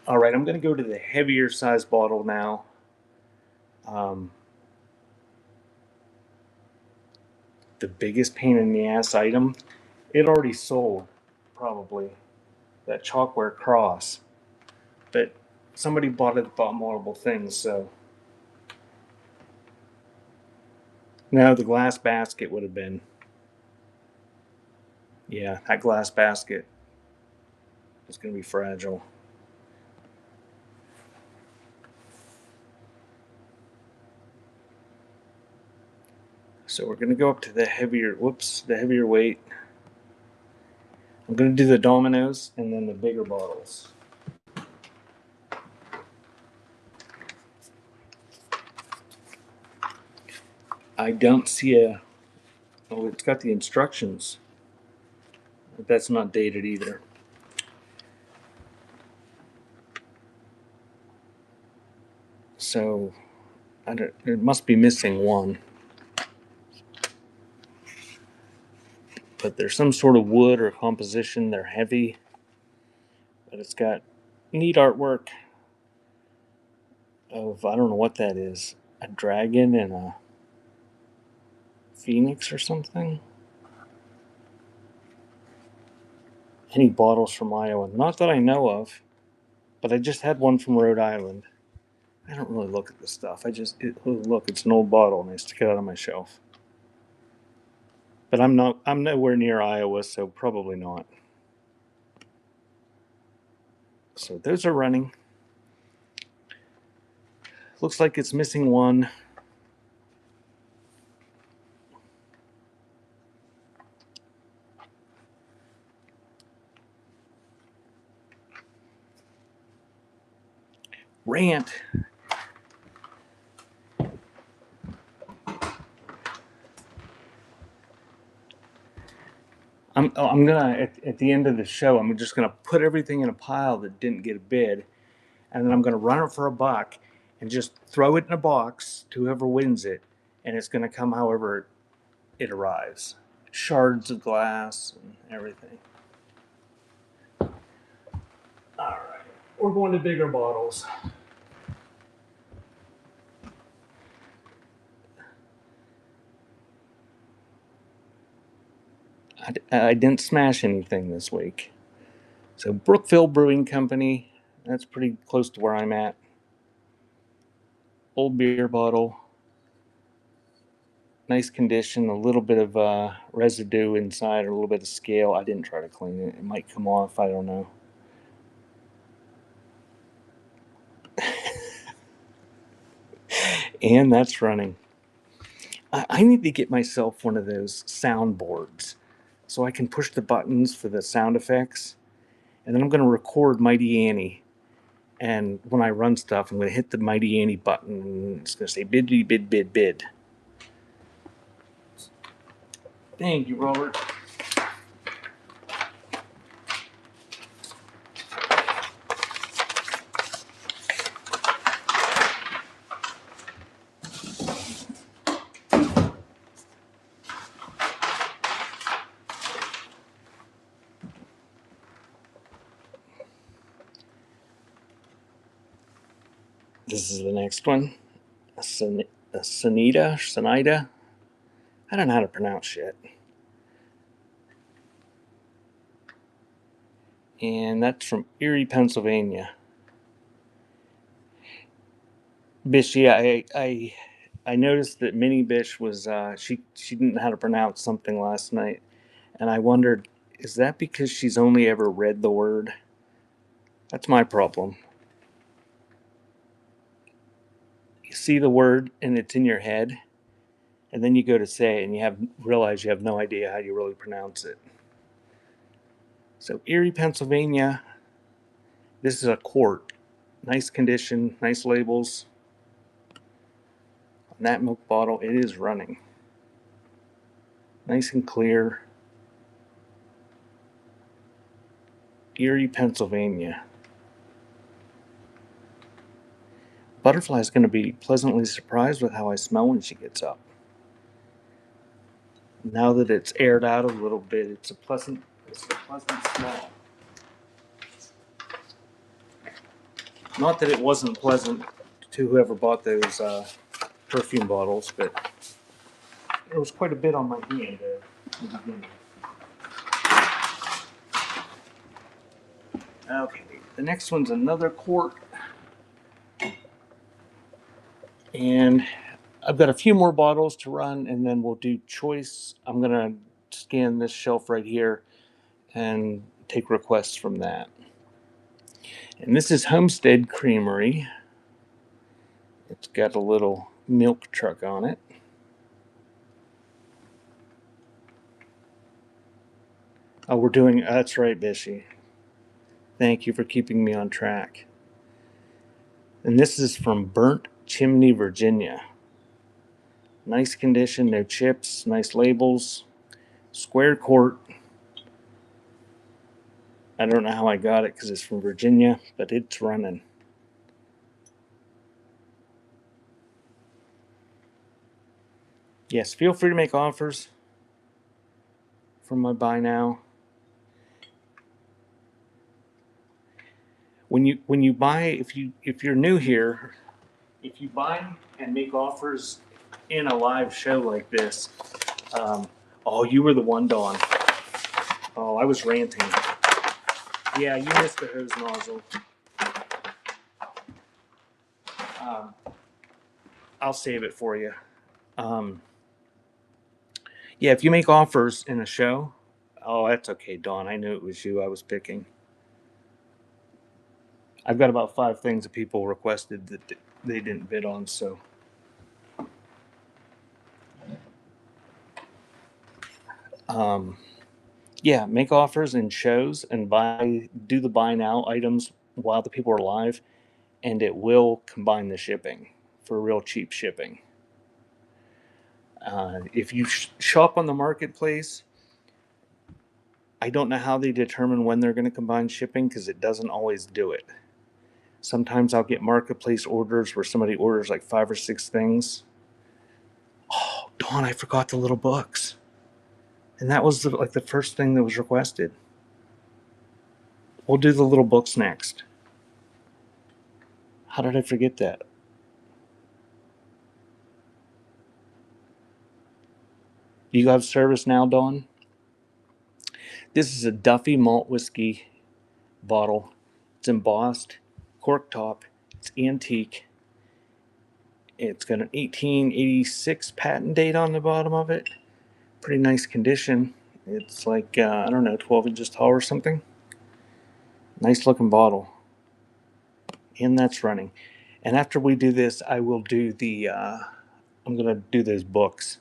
All right, I'm going to go to the heavier size bottle now. The biggest pain in the ass item, it already sold, probably, that chalkware cross. But somebody bought it, bought multiple things, so. No, the glass basket would have been. Yeah, that glass basket is going to be fragile. So we're going to go up to the heavier weight. I'm going to do the dominoes and then the bigger bottles. I don't see a. Oh, it's got the instructions. But that's not dated either. So it must be missing one. But there's some sort of wood or composition. They're heavy. But it's got neat artwork of, I don't know what that is. A dragon and a phoenix or something. Any bottles from Iowa? Not that I know of. But I just had one from Rhode Island. I don't really look at this stuff. Look, it's an old bottle and I stick it out on my shelf. But I'm nowhere near Iowa, so probably not. So those are running. Looks like it's missing one. Rant. I'm gonna at the end of the show, I'm just gonna put everything in a pile that didn't get a bid, and then I'm gonna run it for a buck, and just throw it in a box to whoever wins it, and it's gonna come however it arrives. Shards of glass and everything. All right, we're going to bigger bottles. I didn't smash anything this week. So Brookville Brewing Company, that's pretty close to where I'm at. Old beer bottle, nice condition, a little bit of residue inside, or a little bit of scale. I didn't try to clean it. It might come off, I don't know. And that's running. I need to get myself one of those soundboards so I can push the buttons for the sound effects. And then I'm going to record Mighty Annie. And when I run stuff, I'm going to hit the Mighty Annie button and it's going to say bid, bid, bid, bid. Thank you, Robert. This is the next one. A Sonida. I don't know how to pronounce shit. And that's from Erie, Pennsylvania. Bish, yeah, I noticed that Minnie Bish was she didn't know how to pronounce something last night, and I wondered, is that because she's only ever read the word? That's my problem. you see the word and it's in your head, and then you go to say it and you realize you have no idea how you really pronounce it. So Erie, Pennsylvania. This is a quart. Nice condition, nice labels. On that milk bottle, it is running. Nice and clear. Erie, Pennsylvania. Butterfly is going to be pleasantly surprised with how I smell when she gets up. Now that it's aired out a little bit, it's a pleasant smell. Not that it wasn't pleasant to whoever bought those perfume bottles, but there was quite a bit on my hand in the beginning. Okay, the next one's another quart. And I've got a few more bottles to run, and then we'll do choice. I'm going to scan this shelf right here and take requests from that. And this is Homestead Creamery. It's got a little milk truck on it. Oh, we're doing, that's right, Bishy. Thank you for keeping me on track. And this is from Burnt Chimney, Virginia. Nice condition, no chips, nice labels, square quart. I don't know how I got it because it's from Virginia, but it's running. Yes, feel free to make offers from my buy now. When you buy, if you're new here, if you buy and make offers in a live show like this, oh, you were the one, Dawn. Oh, I was ranting. Yeah, you missed the hose nozzle. I'll save it for you. Yeah, if you make offers in a show, oh, that's okay, Dawn. I knew it was you I was picking. I've got about 5 things that people requested that they didn't bid on, so. Yeah, make offers in shows and do the buy now items while the people are live, and it will combine the shipping for real cheap shipping. If you shop on the marketplace, I don't know how they determine when they're going to combine shipping because it doesn't always do it. Sometimes I'll get marketplace orders where somebody orders like 5 or 6 things. Oh, Dawn, I forgot the little books. And that was like the first thing that was requested. We'll do the little books next. How did I forget that? You have service now, Dawn? This is a Duffy malt whiskey bottle. It's embossed, cork top. It's antique. It's got an 1886 patent date on the bottom of it. Pretty nice condition. It's like, I don't know, 12 inches tall or something. Nice looking bottle. And that's running. And after we do this, I will do I'm going to do those books.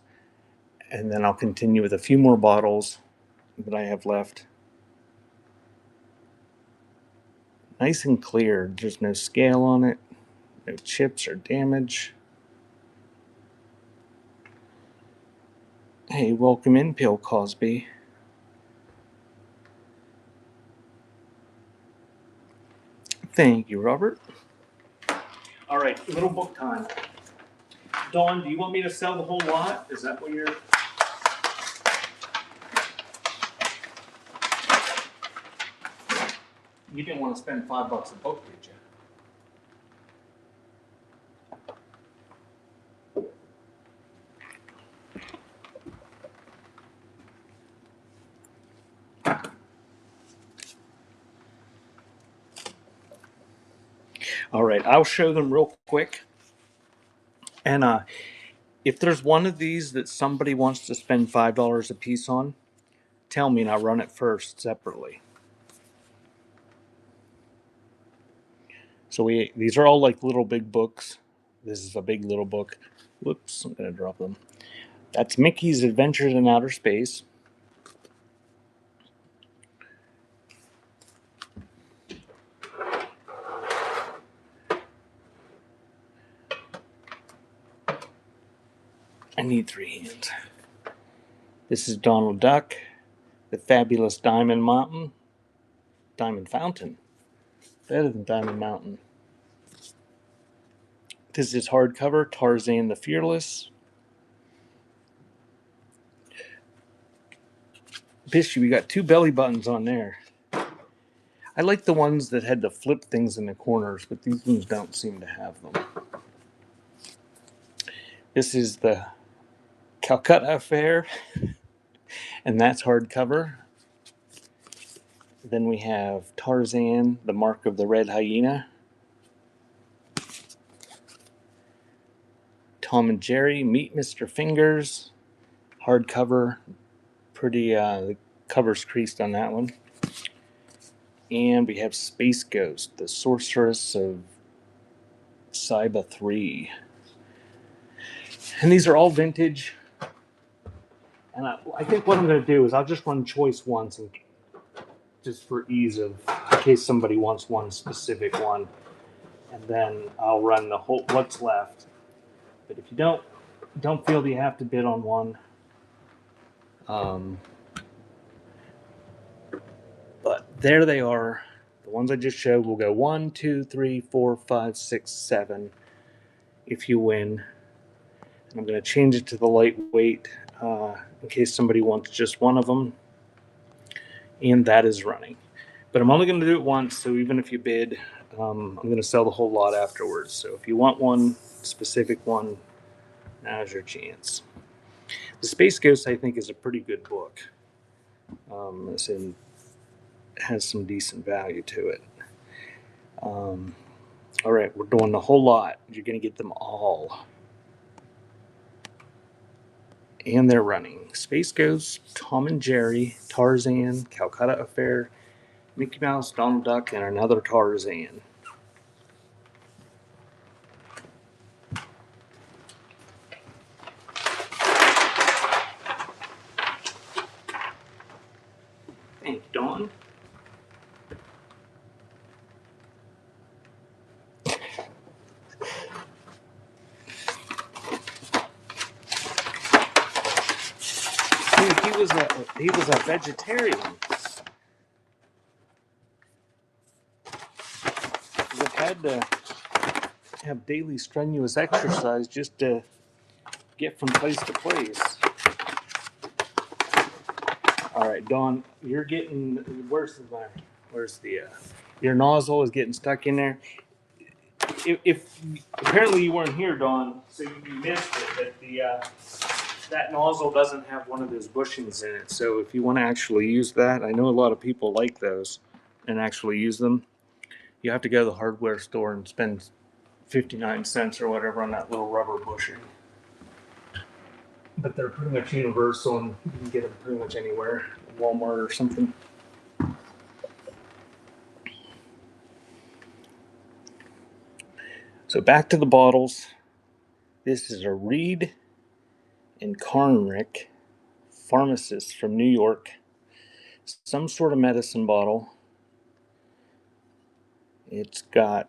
And then I'll continue with a few more bottles that I have left. Nice and clear. There's no scale on it. No chips or damage. Hey, welcome in, Bill Cosby. Thank you, Robert. All right, little book time. Dawn, do you want me to sell the whole lot? Is that what you're... You didn't want to spend $5 a book, did you? All right, I'll show them real quick. And if there's one of these that somebody wants to spend $5 a piece on, tell me and I'll run it first separately. So these are all like little big books. This is a big little book. Whoops, I'm going to drop them. That's Mickey's Adventures in Outer Space. I need 3 hands. This is Donald Duck, The Fabulous Diamond Fountain. Better than Diamond Mountain. This is hardcover, Tarzan the Fearless. Bishy, we got 2 belly buttons on there. I like the ones that had the flip things in the corners, but these ones don't seem to have them. This is the Calcutta Affair, and that's hardcover. Then we have Tarzan, The Mark of the Red Hyena. Tom and Jerry, Meet Mr. Fingers, hardcover. Pretty, the cover's creased on that one. And we have Space Ghost, The Sorceress of Cyba 3. And these are all vintage. And I think what I'm going to do is I'll just run choice once, and just for ease of, in case somebody wants one specific one. And then I'll run the whole what's left. But if you don't feel that you have to bid on one, but there they are. The ones I just showed will go 1, 2, 3, 4, 5, 6, 7 if you win. And I'm going to change it to the lightweight in case somebody wants just one of them. And that is running. But I'm only going to do it once, so even if you bid, I'm going to sell the whole lot afterwards. So if you want one specific one, now's your chance. The Space Ghost, I think, is a pretty good book. It has some decent value to it. All right, we're doing the whole lot. You're going to get them all. And they're running. Space Ghost, Tom and Jerry, Tarzan, Calcutta Affair, Mickey Mouse, Donald Duck, and another Tarzan. Thank you, Dawn. Dude, he was a vegetarian. He had to have daily strenuous exercise just to get from place to place. All right, Dawn, you're getting where's the your nozzle is getting stuck in there. If apparently you weren't here, Dawn, so you missed it. But that nozzle doesn't have one of those bushings in it. So if you want to actually use that, I know a lot of people like those and actually use them. You have to go to the hardware store and spend 59 cents or whatever on that little rubber bushing. But they're pretty much universal, and you can get them pretty much anywhere, Walmart or something. So back to the bottles. This is a Reed and Carnrick pharmacist from New York. Some sort of medicine bottle. It's a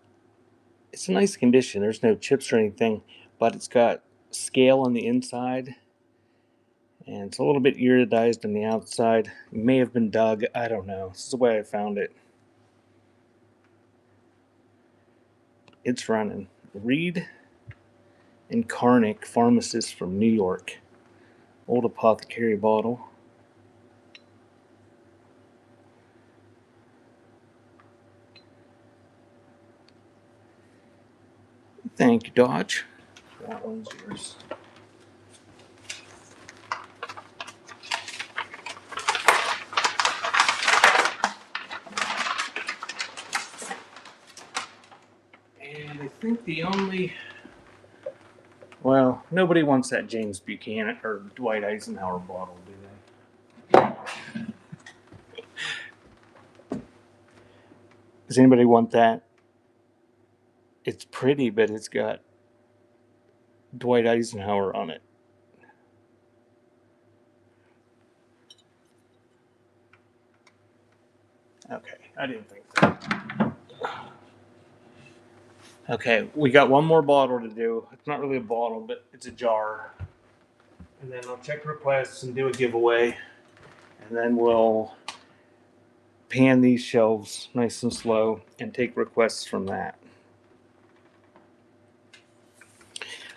nice condition. There's no chips or anything, but it's got scale on the inside, and it's a little bit iridized on the outside. It may have been dug. I don't know. This is the way I found it. It's running. Reed and Carnick, pharmacist from New York. Old apothecary bottle. Thank you, Dodge. That one's yours. And I think the only... Well, nobody wants that James Buchanan or Dwight Eisenhower bottle, do they? Does anybody want that? It's pretty, but it's got Dwight Eisenhower on it. Okay, I didn't think so. Okay, we got one more bottle to do. It's not really a bottle, but it's a jar. And then I'll check requests and do a giveaway. And then we'll pan these shelves nice and slow and take requests from that.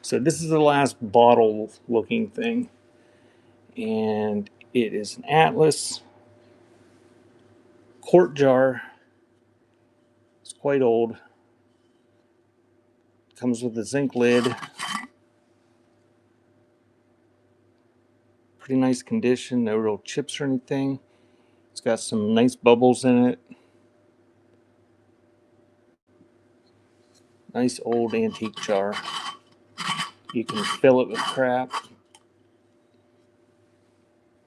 So this is the last bottle looking thing. And it is an Atlas quart jar. It's quite old. Comes with a zinc lid. Pretty nice condition, no real chips or anything. It's got some nice bubbles in it. Nice old antique jar. You can fill it with crap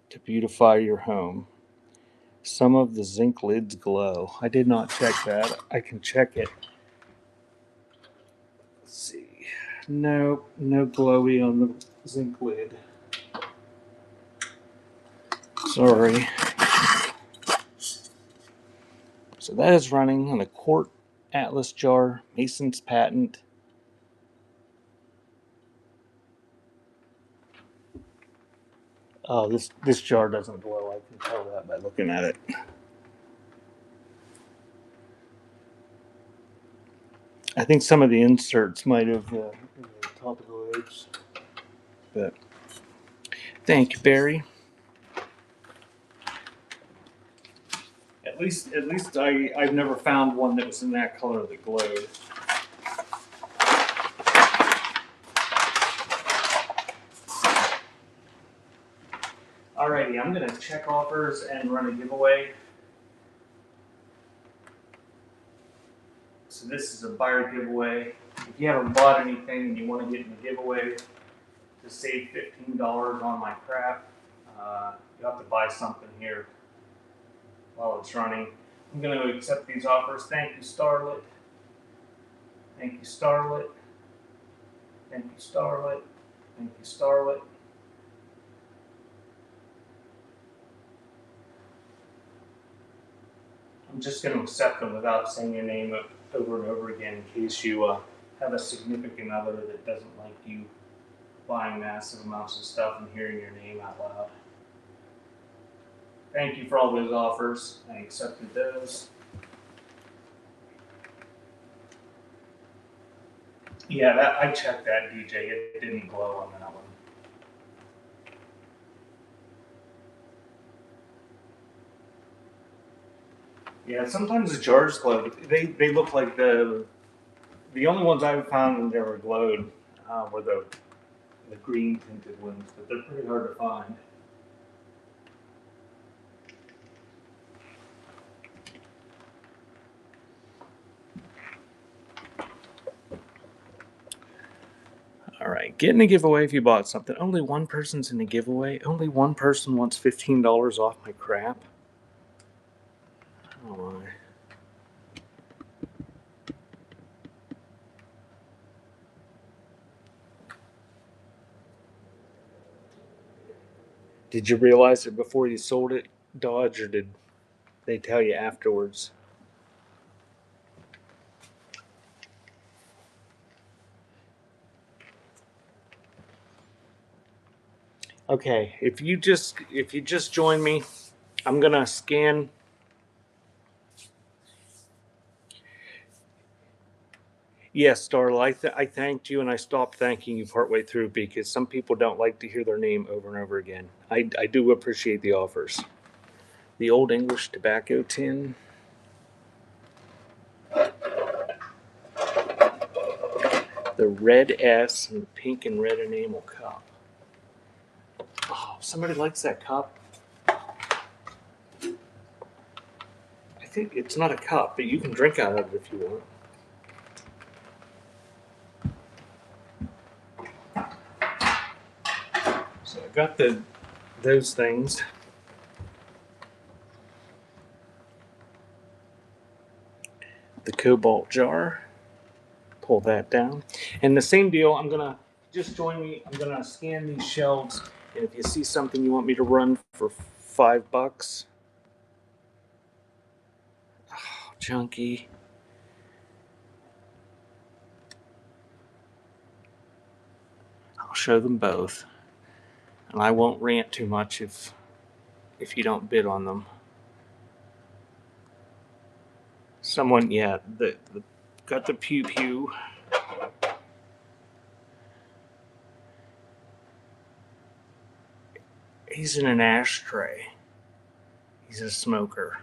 to beautify your home. Some of the zinc lids glow. I did not check that. I can check it. Let's see. No glowy on the zinc lid. Sorry. So that is running on a quart Atlas jar, Mason's patent. Oh, this jar doesn't glow. I can tell that by looking at it. I think some of the inserts might have top of the lids. But thank you, Barry. At least I've never found one that was in that color that glowed. Alrighty, I'm gonna check offers and run a giveaway. So this is a buyer giveaway. If you haven't bought anything and you want to get in the giveaway to save $15 on my crap, you have to buy something here while it's running. I'm going to accept these offers. Thank you, Starlet. Thank you, Starlet. Thank you, Starlet. Thank you, Starlet. I'm just going to accept them without saying your name over and over again in case you have a significant other that doesn't like you buying massive amounts of stuff and hearing your name out loud. Thank you for all those offers. I accepted those. Yeah, I checked that, DJ. It didn't glow on that one. Yeah, sometimes the jars glow. They look like the only ones I've found that ever glowed were the green tinted ones, but they're pretty hard to find. All right, get in a giveaway if you bought something. Only one person's in a giveaway. Only one person wants $15 off my crap. Oh my. Did you realize it before you sold it, Dodge, or did they tell you afterwards? Okay, if you just join me, I'm gonna scan. Yes, Starla, I thanked you and I stopped thanking you partway through because some people don't like to hear their name over and over again. I do appreciate the offers. The Old English tobacco tin. The red S and the pink and red enamel cup. Oh, somebody likes that cup. I think it's not a cup, but you can drink out of it if you want. So I got those things. The cobalt jar. Pull that down. And the same deal, I'm gonna just join me. I'm gonna scan these shelves, and if you see something you want me to run for $5, oh, chunky. I'll show them both, and I won't rant too much if you don't bid on them. Someone, yeah, got the pew pew. He's in an ashtray. He's a smoker.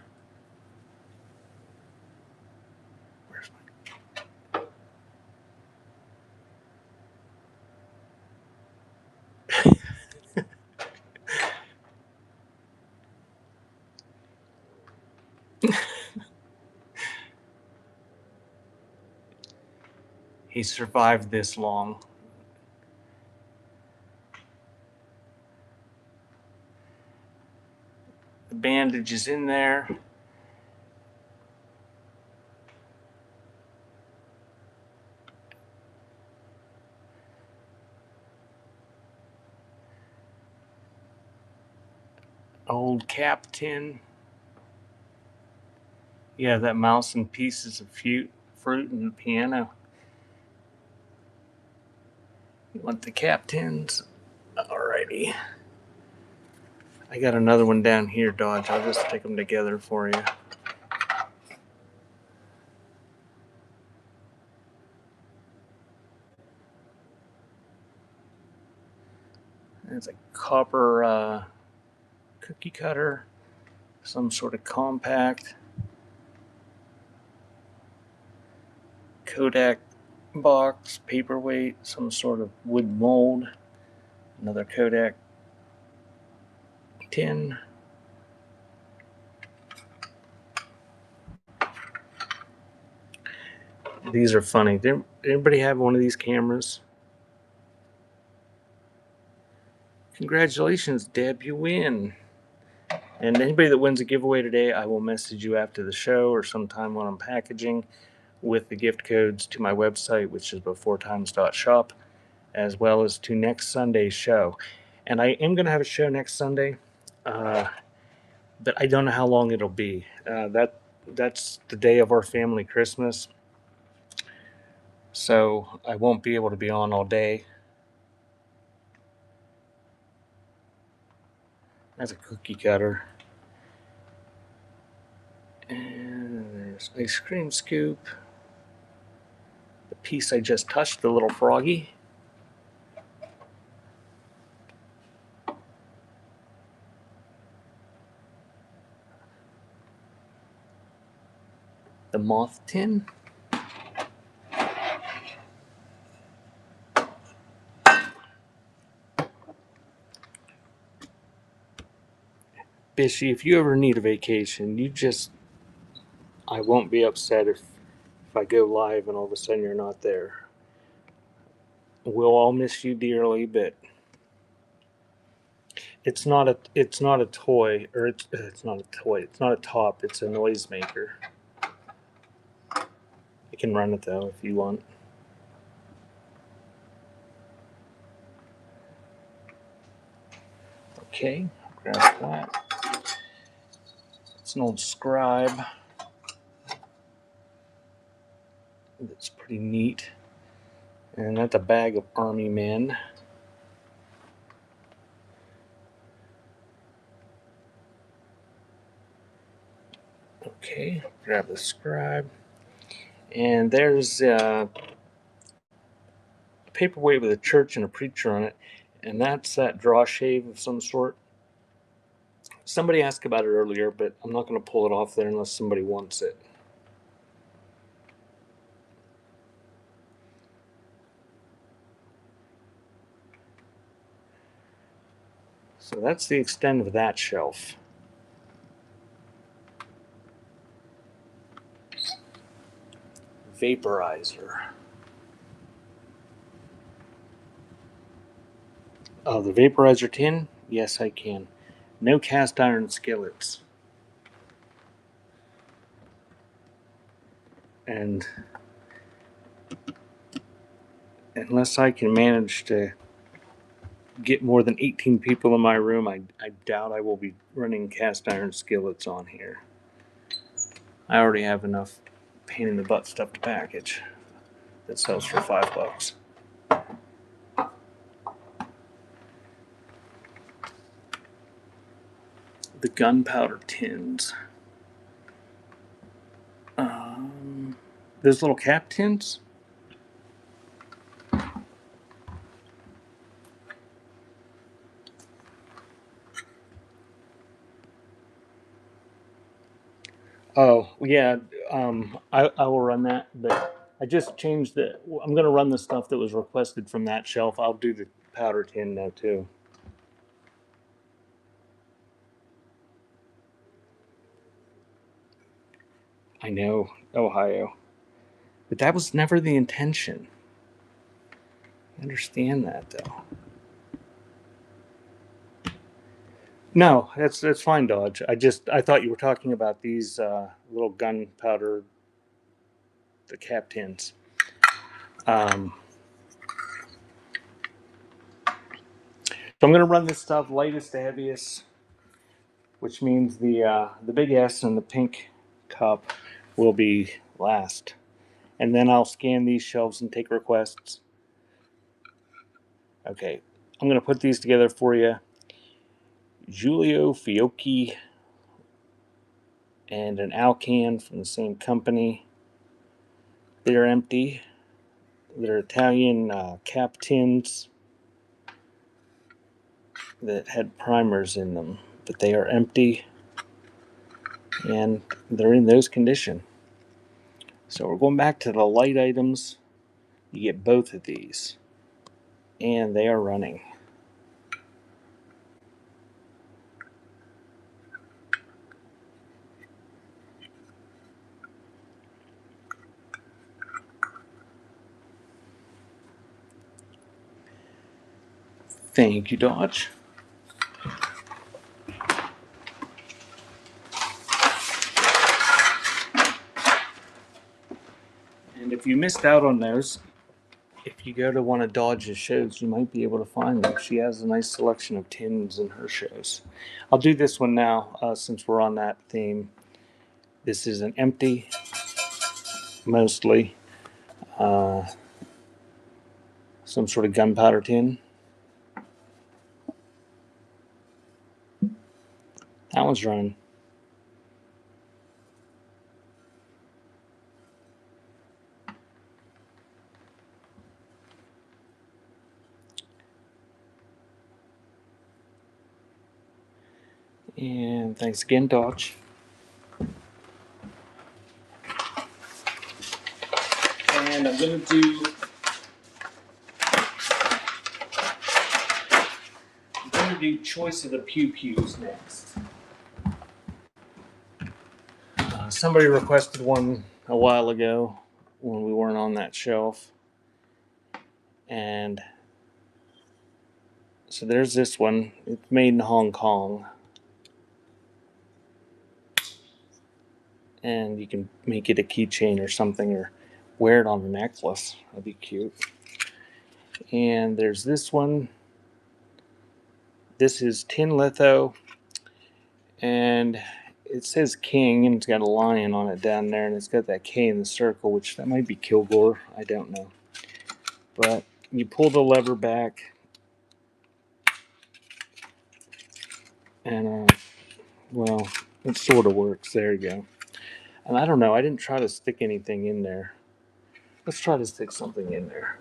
Where's my? He survived this long. The bandage is in there. Old cap tin. Yeah, that mouse and pieces of fruit and the piano. You want the cap tins? Alrighty. I got another one down here, Dodge. I'll just take them together for you. There's a copper cookie cutter, some sort of compact, Kodak box, paperweight, some sort of wood mold, another Kodak tin. These are funny. Did anybody have one of these cameras? Congratulations, Deb, you win. And anybody that wins a giveaway today, I will message you after the show or sometime when I'm packaging with the gift codes to my website, which is beforetimes.shop, as well as to next Sunday's show. And I am going to have a show next Sunday, but I don't know how long it'll be. That's the day of our family Christmas, so I won't be able to be on all day. That's a cookie cutter. And there's ice cream scoop. The piece I just touched, the little froggy. The moth tin. Bishy, if you ever need a vacation, I won't be upset if I go live and all of a sudden you're not there. We'll all miss you dearly, but it's not a toy, or it's not a toy. It's not a top. It's a noisemaker. You can run it though if you want. Okay, grab that. It's an old scribe. That's pretty neat. And that's a bag of army men. Okay, grab the scribe. And there's a paperweight with a church and a preacher on it. And that's that draw shave of some sort. Somebody asked about it earlier, but I'm not going to pull it off there unless somebody wants it. So that's the extent of that shelf. Vaporizer. Oh, the vaporizer tin? Yes, I can. No cast iron skillets. And unless I can manage to get more than 18 people in my room, I doubt I will be running cast iron skillets on here. I already have enough pain in the butt stuff to package that sells for $5. The gunpowder tins. Those little cap tins? Oh, yeah. I will run that, but I just changed the. I'm going to run the stuff that was requested from that shelf. I'll do the powder tin now, too. I know, Ohio. But that was never the intention. I understand that, though. No, that's fine, Dodge. I thought you were talking about these little gunpowder, the cap tins. Um, so I'm going to run this stuff lightest to heaviest, which means the big S and the pink cup will be last, and then I'll scan these shelves and take requests. Okay, I'm going to put these together for you. Giulio Fiocchi and an Alcan from the same company. They're empty. They're Italian cap tins that had primers in them, but they are empty and they're in those condition. So we're going back to the light items. You get both of these, and they are running. Thank you, Dodge. And if you missed out on those, if you go to one of Dodge's shows, you might be able to find them. She has a nice selection of tins in her shows. I'll do this one now since we're on that theme. This is an empty, mostly, some sort of gunpowder tin. That one's running. And thanks again, Dodge. And I'm going to do Choice of the Pew Pews next. Somebody requested one a while ago when we weren't on that shelf. And so there's this one. It's made in Hong Kong. And you can make it a keychain or something or wear it on a necklace. That'd be cute. And there's this one. This is tin litho. And it says King, and it's got a lion on it down there, and it's got that K in the circle, which that might be Kilgore. I don't know. But you pull the lever back, and well, it sort of works. There you go. And I don't know. I didn't try to stick anything in there. Let's try to stick something in there.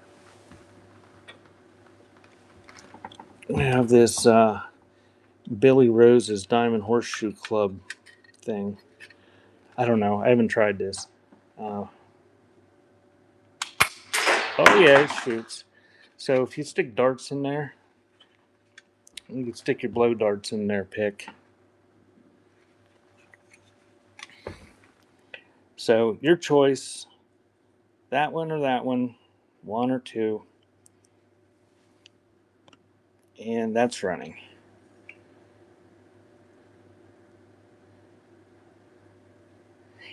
We have this Billy Rose's Diamond Horseshoe Club thing. I don't know. I haven't tried this. Oh yeah, it shoots. So if you stick darts in there, you can stick your blow darts in there, pick. So your choice, that one or that one or two, and that's running.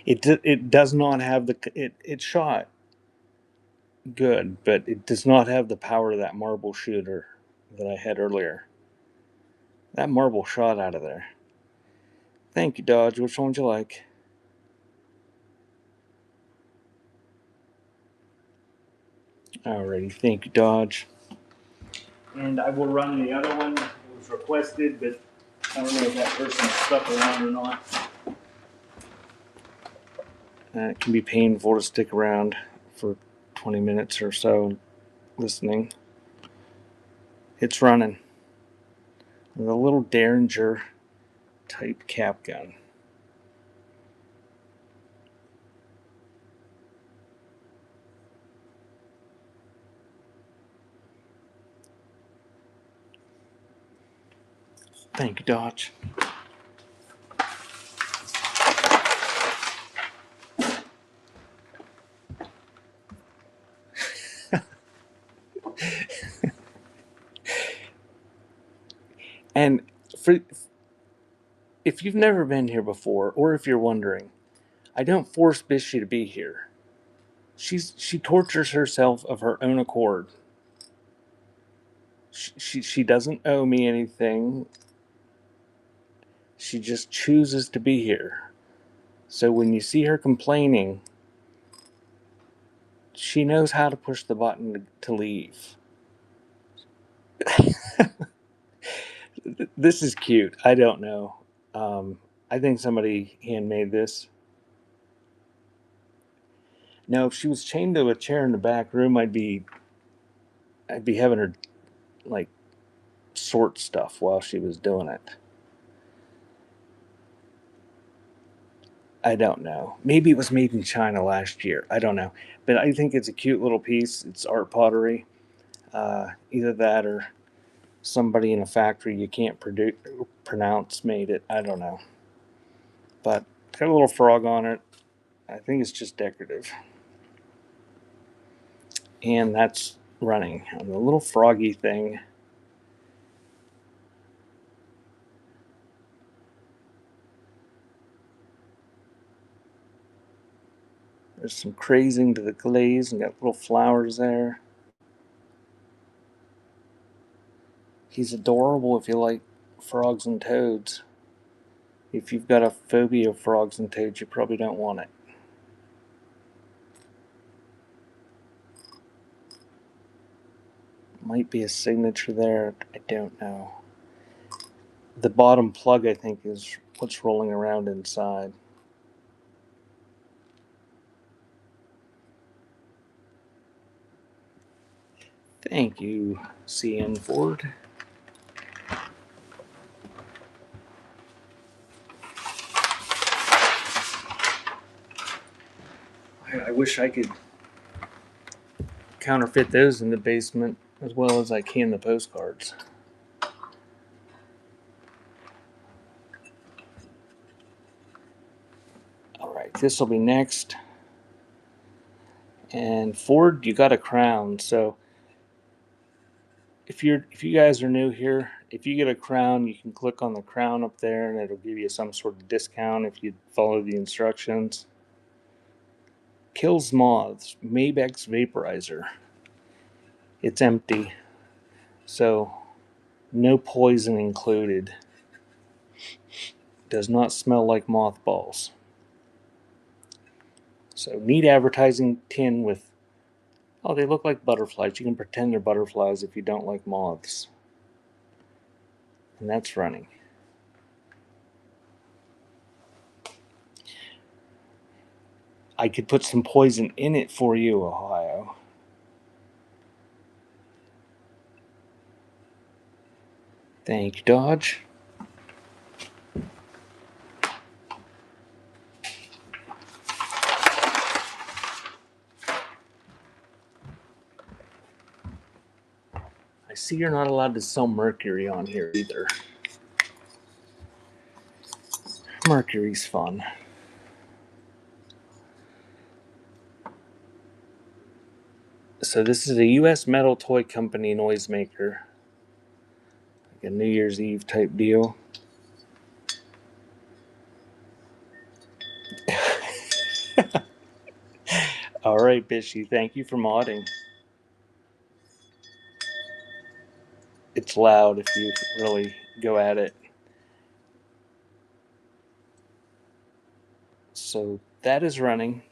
It does not have the it shot. good, but it does not have the power of that marble shooter that I had earlier. That marble shot out of there. Thank you, Dodge. Which one would you like? Alrighty, thank you, Dodge. And I will run the other one. It was requested, but I don't know if that person's stuck around or not. It can be painful to stick around for 20 minutes or so listening. It's running with a little Derringer type cap gun. Thank you, Dodge. And if you've never been here before, or if you're wondering, I don't force Bishy to be here. She tortures herself of her own accord. She doesn't owe me anything. She just chooses to be here. So when you see her complaining, she knows how to push the button to leave. This is cute. I don't know. I think somebody handmade this. Now, if she was chained to a chair in the back room, I'd be having her like sort stuff while she was doing it. I don't know. Maybe it was made in China last year. I don't know. But I think it's a cute little piece. It's art pottery. Either that or somebody in a factory you can't pronounce made it. I don't know. But it's got a little frog on it. I think it's just decorative. And that's running on the little froggy thing. There's some crazing to the glaze and got little flowers there. He's adorable if you like frogs and toads. If you've got a phobia of frogs and toads, you probably don't want it. Might be a signature there. I don't know. The bottom plug, I think, is what's rolling around inside. Thank you, CN Ford. I wish I could counterfeit those in the basement as well as I can the postcards. All right, this will be next. And Ford, you got a crown. So if you guys are new here, if you get a crown, you can click on the crown up there, and it'll give you some sort of discount if you follow the instructions. Kills moths. Mabex vaporizer. It's empty, so no poison included. Does not smell like mothballs. So neat advertising tin with, oh, they look like butterflies. You can pretend they're butterflies if you don't like moths. And that's running. I could put some poison in it for you, Ohio. Thank you, Dodge. I see you're not allowed to sell Mercury on here either. Mercury's fun. So this is a U.S. metal toy company noisemaker. Like a New Year's Eve type deal. All right. right, Bishy. Thank you for modding. It's loud if you really go at it. So that is running.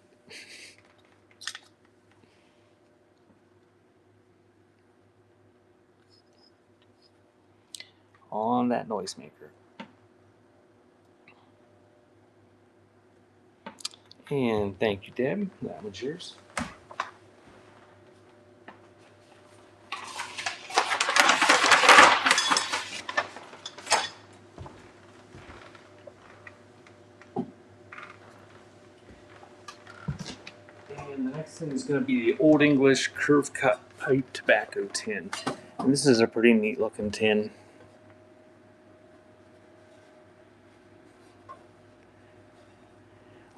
On that noisemaker. And thank you, Deb. That was yours. And the next thing is going to be the Old English curve cut pipe tobacco tin. And this is a pretty neat looking tin.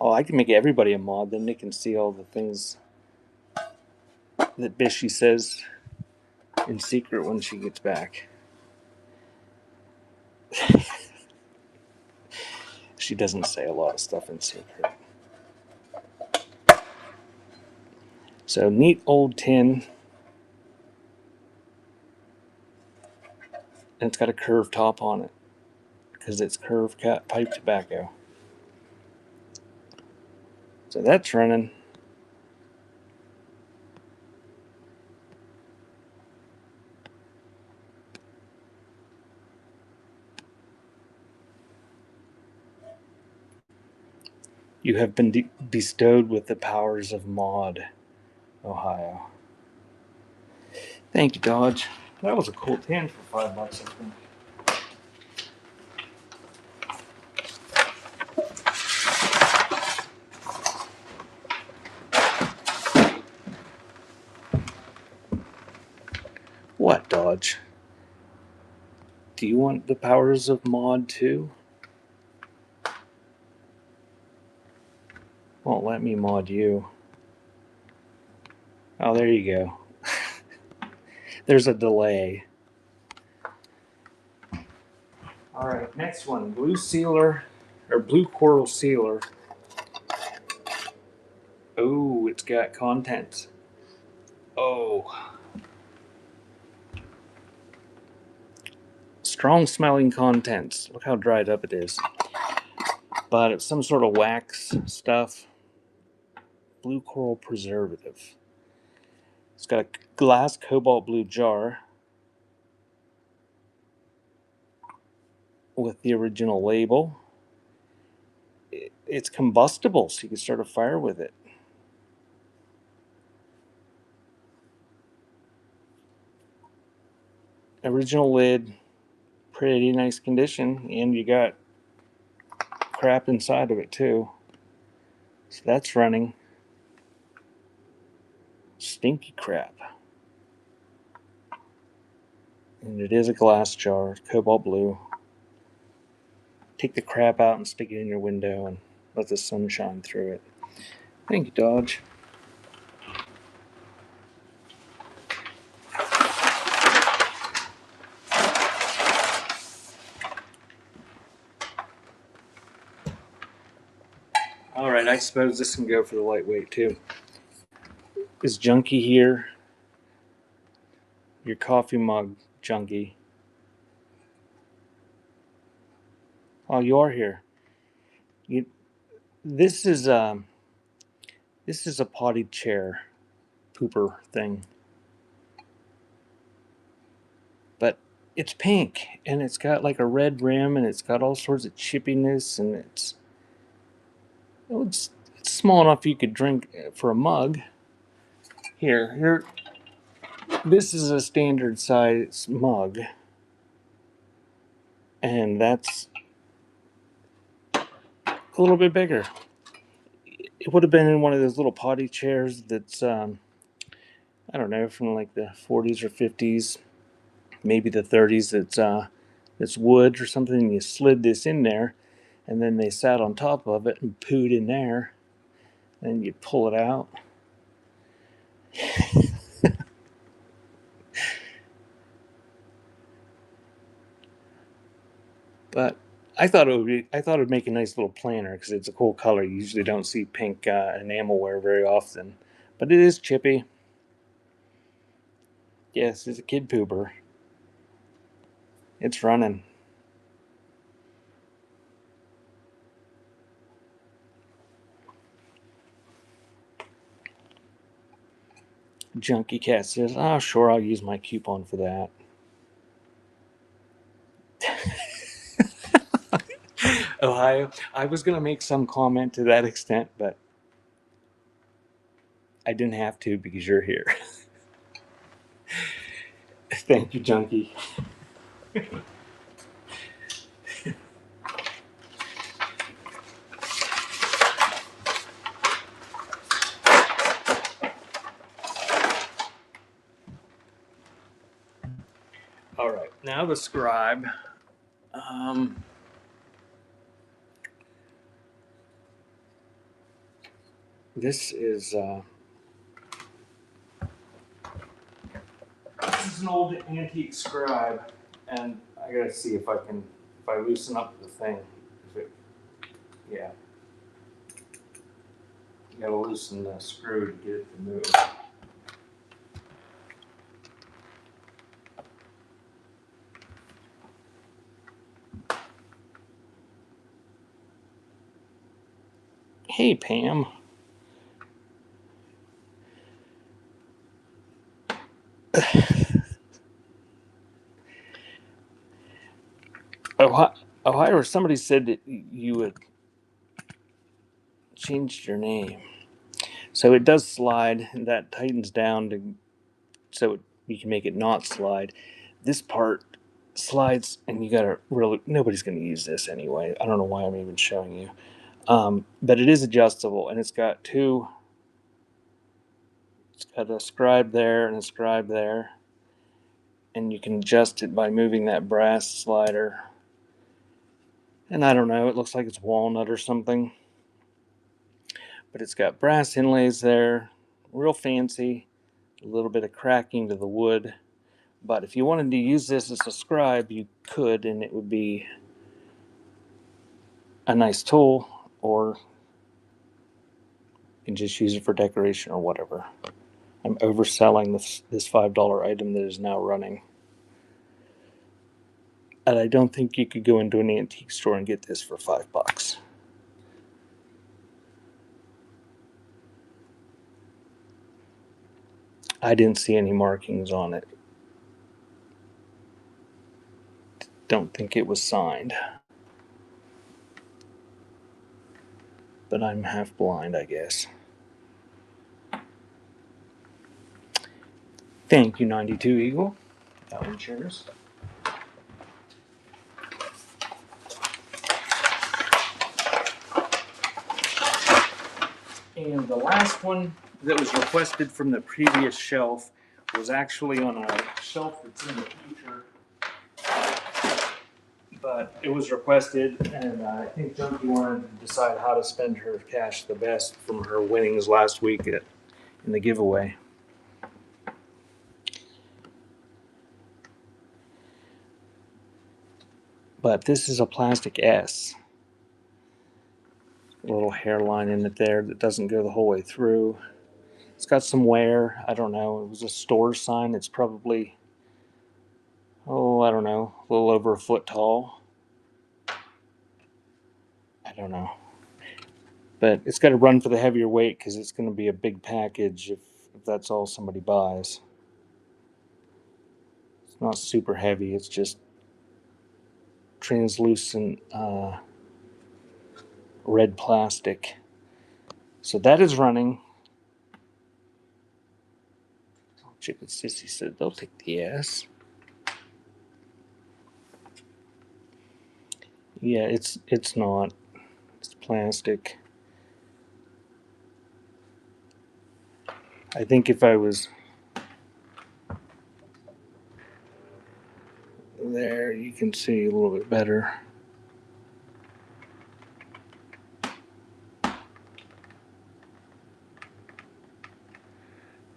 Oh, I can make everybody a mod, then they can see all the things that Bishy says in secret when she gets back. She doesn't say a lot of stuff in secret. So neat old tin. And it's got a curved top on it because it's curve cut pipe tobacco. So that's running. You have been bestowed with the powers of mod, Ohio. Thank you, Dodge. That was a cool tin for $5, I think. What, Dodge? Do you want the powers of mod too? Won't let me mod you. Oh, there you go. There's a delay. Alright, next one. Blue sealer, or blue coral sealer. Oh, it's got content. Oh. Strong smelling contents. Look how dried up it is. But it's some sort of wax stuff. Blue coral preservative. It's got a glass cobalt blue jar with the original label. It's combustible, so you can start a fire with it. Original lid, pretty nice condition, and you got crap inside of it too. So that's running. Stinky crap. And it is a glass jar, cobalt blue. Take the crap out and stick it in your window and let the sun shine through it. Thank you, Dodge. Alright, I suppose this can go for the lightweight too. Is Junkie here? Your coffee mug, Junkie. Oh, you are here. This is a potty chair pooper thing. But it's pink and it's got like a red rim and it's got all sorts of chippiness and it's small enough you could drink for a mug. Here, this is a standard size mug, and that's a little bit bigger. It would have been in one of those little potty chairs that's I don't know, from like the 40s or 50s, maybe the 30s. It's wood or something. And you slid this in there, and then they sat on top of it and pooed in there, and you pull it out. But I thought it'd make a nice little planter because it's a cool color. You usually don't see pink enamelware very often, But it is chippy. Yes, it's a kid pooper. It's running. Junkie Cat says, "Oh, sure, I'll use my coupon for that." Ohio, I was going to make some comment to that extent, but I didn't have to because you're here. Thank you, Junkie. All right, now the scribe. This is an old antique scribe, and I gotta see if I loosen up the thing. Yeah, you gotta loosen the screw to get it to move. Hey, Pam. Ohio, somebody said that you had changed your name. So it does slide, and that tightens down so you can make it not slide. This part slides, and you gotta really. Nobody's gonna use this anyway. I don't know why I'm even showing you. But it is adjustable, and it's got two. It's got a scribe there and a scribe there, and you can adjust it by moving that brass slider. And I don't know. It looks like it's walnut or something, but it's got brass inlays there, real fancy. A little bit of cracking to the wood. But if you wanted to use this as a scribe, you could, and it would be a nice tool, or you can just use it for decoration or whatever. I'm overselling this $5 item that is now running. And I don't think you could go into an antique store and get this for $5. I didn't see any markings on it. Don't think it was signed. But I'm half blind, I guess. Thank you, 92 Eagle. Allen chairs. And the last one that was requested from the previous shelf was actually on a shelf that's in the future. But it was requested, and I think Junkie wanted to decide how to spend her cash the best from her winnings last week in the giveaway. But this is a plastic S. A little hairline in it there that doesn't go the whole way through. It's got some wear. I don't know. It was a store sign. It's probably, I don't know, a little over a foot tall. I don't know. But it's got to run for the heavier weight because it's going to be a big package if that's all somebody buys. It's not super heavy. It's just translucent red plastic. So that is running. Chicken Sissy said they'll take the S. Yeah, it's not. It's plastic. I think if I was there, you can see a little bit better.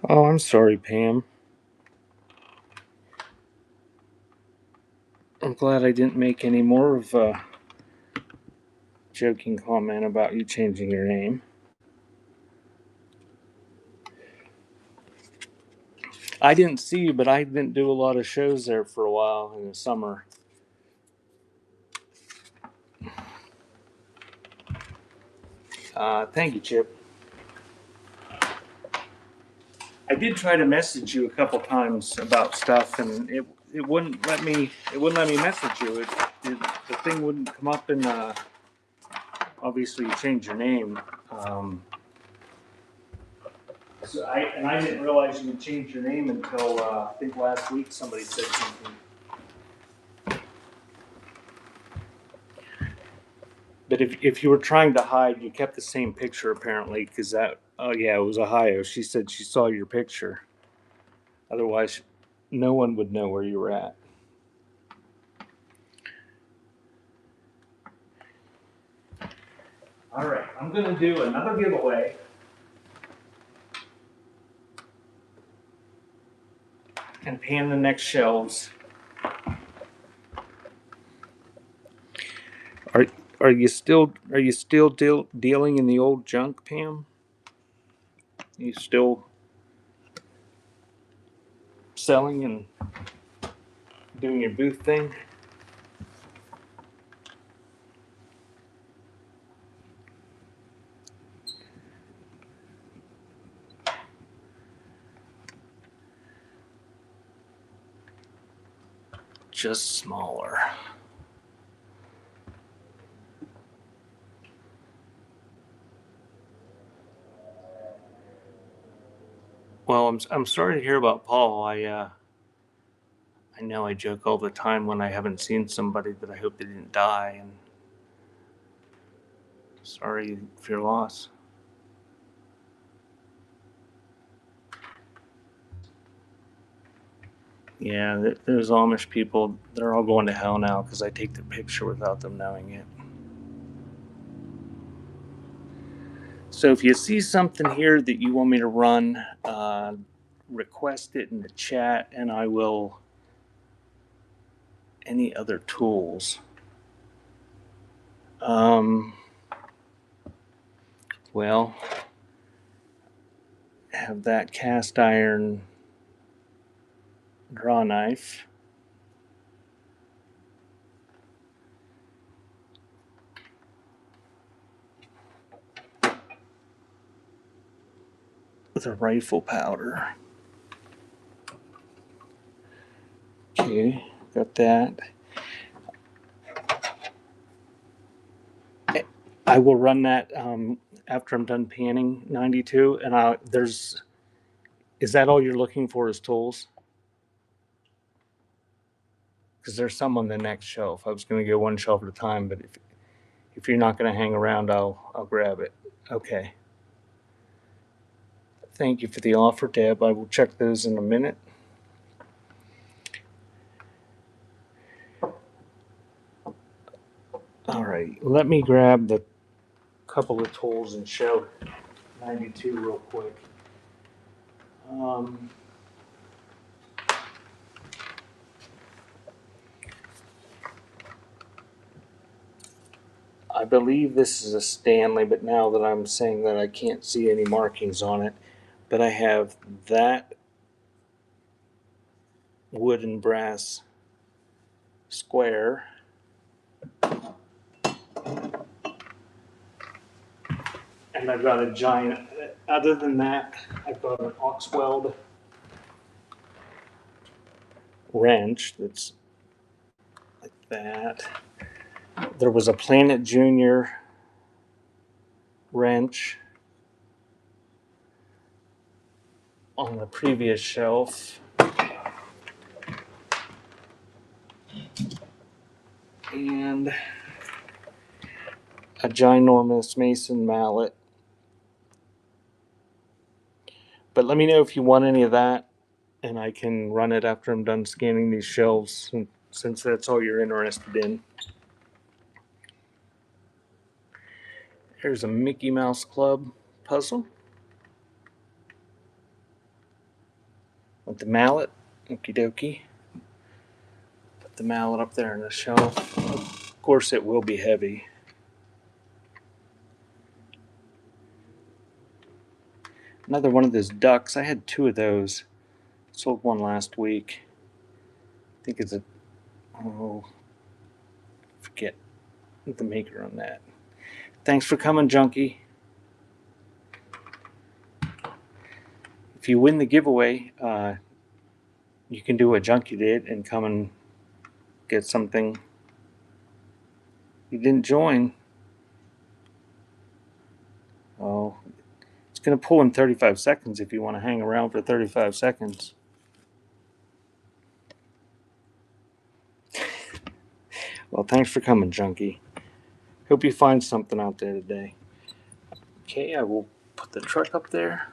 Oh, I'm sorry, Pam. I'm glad I didn't make any more of a joking comment about you changing your name. I didn't see you, but I didn't do a lot of shows there for a while in the summer. Thank you, Chip. I did try to message you a couple times about stuff, and it wouldn't let me. It wouldn't let me message you. The thing wouldn't come up, and obviously you changed your name. So I didn't realize you had changed your name until I think last week somebody said something. But if you were trying to hide, you kept the same picture apparently, because that. Oh yeah, it was Ohio. She said she saw your picture. Otherwise, no one would know where you were at. All right, I'm going to do another giveaway. And pan the next shelves. Are are you still dealing in the old junk, Pam? Are you still selling and doing your booth thing? Just smaller. Well, I'm sorry to hear about Paul. I know I joke all the time when I haven't seen somebody that I hope they didn't die, and sorry for your loss. Yeah, those Amish people, they're all going to hell now because I take the picture without them knowing it. So if you see something here that you want me to run, request it in the chat, and I will. Any other tools? Well, have that cast iron draw knife. With a rifle powder. Okay, got that. I will run that after I'm done panning 92, and there's. Is that all you're looking for? Is tools? Because there's some on the next shelf. I was going to go one shelf at a time, but if you're not going to hang around, I'll grab it. Okay. Thank you for the offer, Deb. I will check those in a minute. All right, let me grab the couple of tools and show 92 real quick. I believe this is a Stanley, but now that I'm saying that, I can't see any markings on it. But I have that wood and brass square. And I've got a giant, other than that, I've got an ox weld wrench that's like that. There was a Planet Junior wrench on the previous shelf. And a ginormous mason mallet. But let me know if you want any of that, and I can run it after I'm done scanning these shelves, since that's all you're interested in. Here's a Mickey Mouse Club puzzle with the mallet. Okie dokie. Put the mallet up there on the shelf. Of course, it will be heavy. Another one of those ducks. I had two of those. Sold one last week. I think it's forget the maker on that. Thanks for coming, Junkie. If you win the giveaway, you can do what Junkie did and come and get something you didn't join. Oh, it's going to pull in 35 seconds if you want to hang around for 35 seconds. Well, thanks for coming, Junkie. Hope you find something out there today. Okay, I will put the truck up there.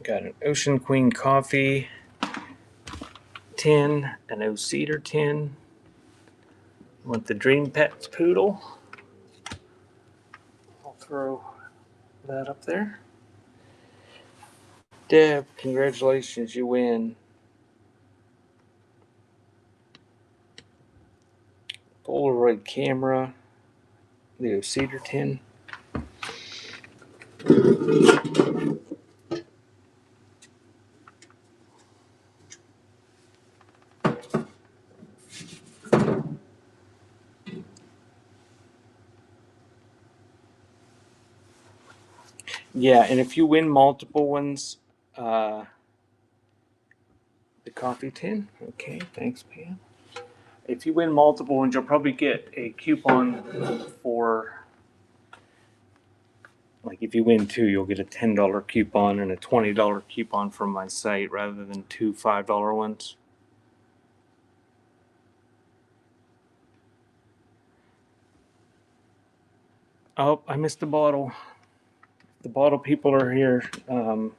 Got an Ocean Queen coffee tin, an O-Cedar tin. Want the Dream Pets poodle. I'll throw that up there. Deb, congratulations, you win. Polaroid camera, the O-Cedar tin. Yeah, and if you win multiple ones, the coffee tin. Okay, thanks, Pam. If you win multiple ones, you'll probably get a coupon for, like if you win two, you'll get a $10 coupon and a $20 coupon from my site rather than two $5 ones. Oh, I missed the bottle. The bottle people are here. I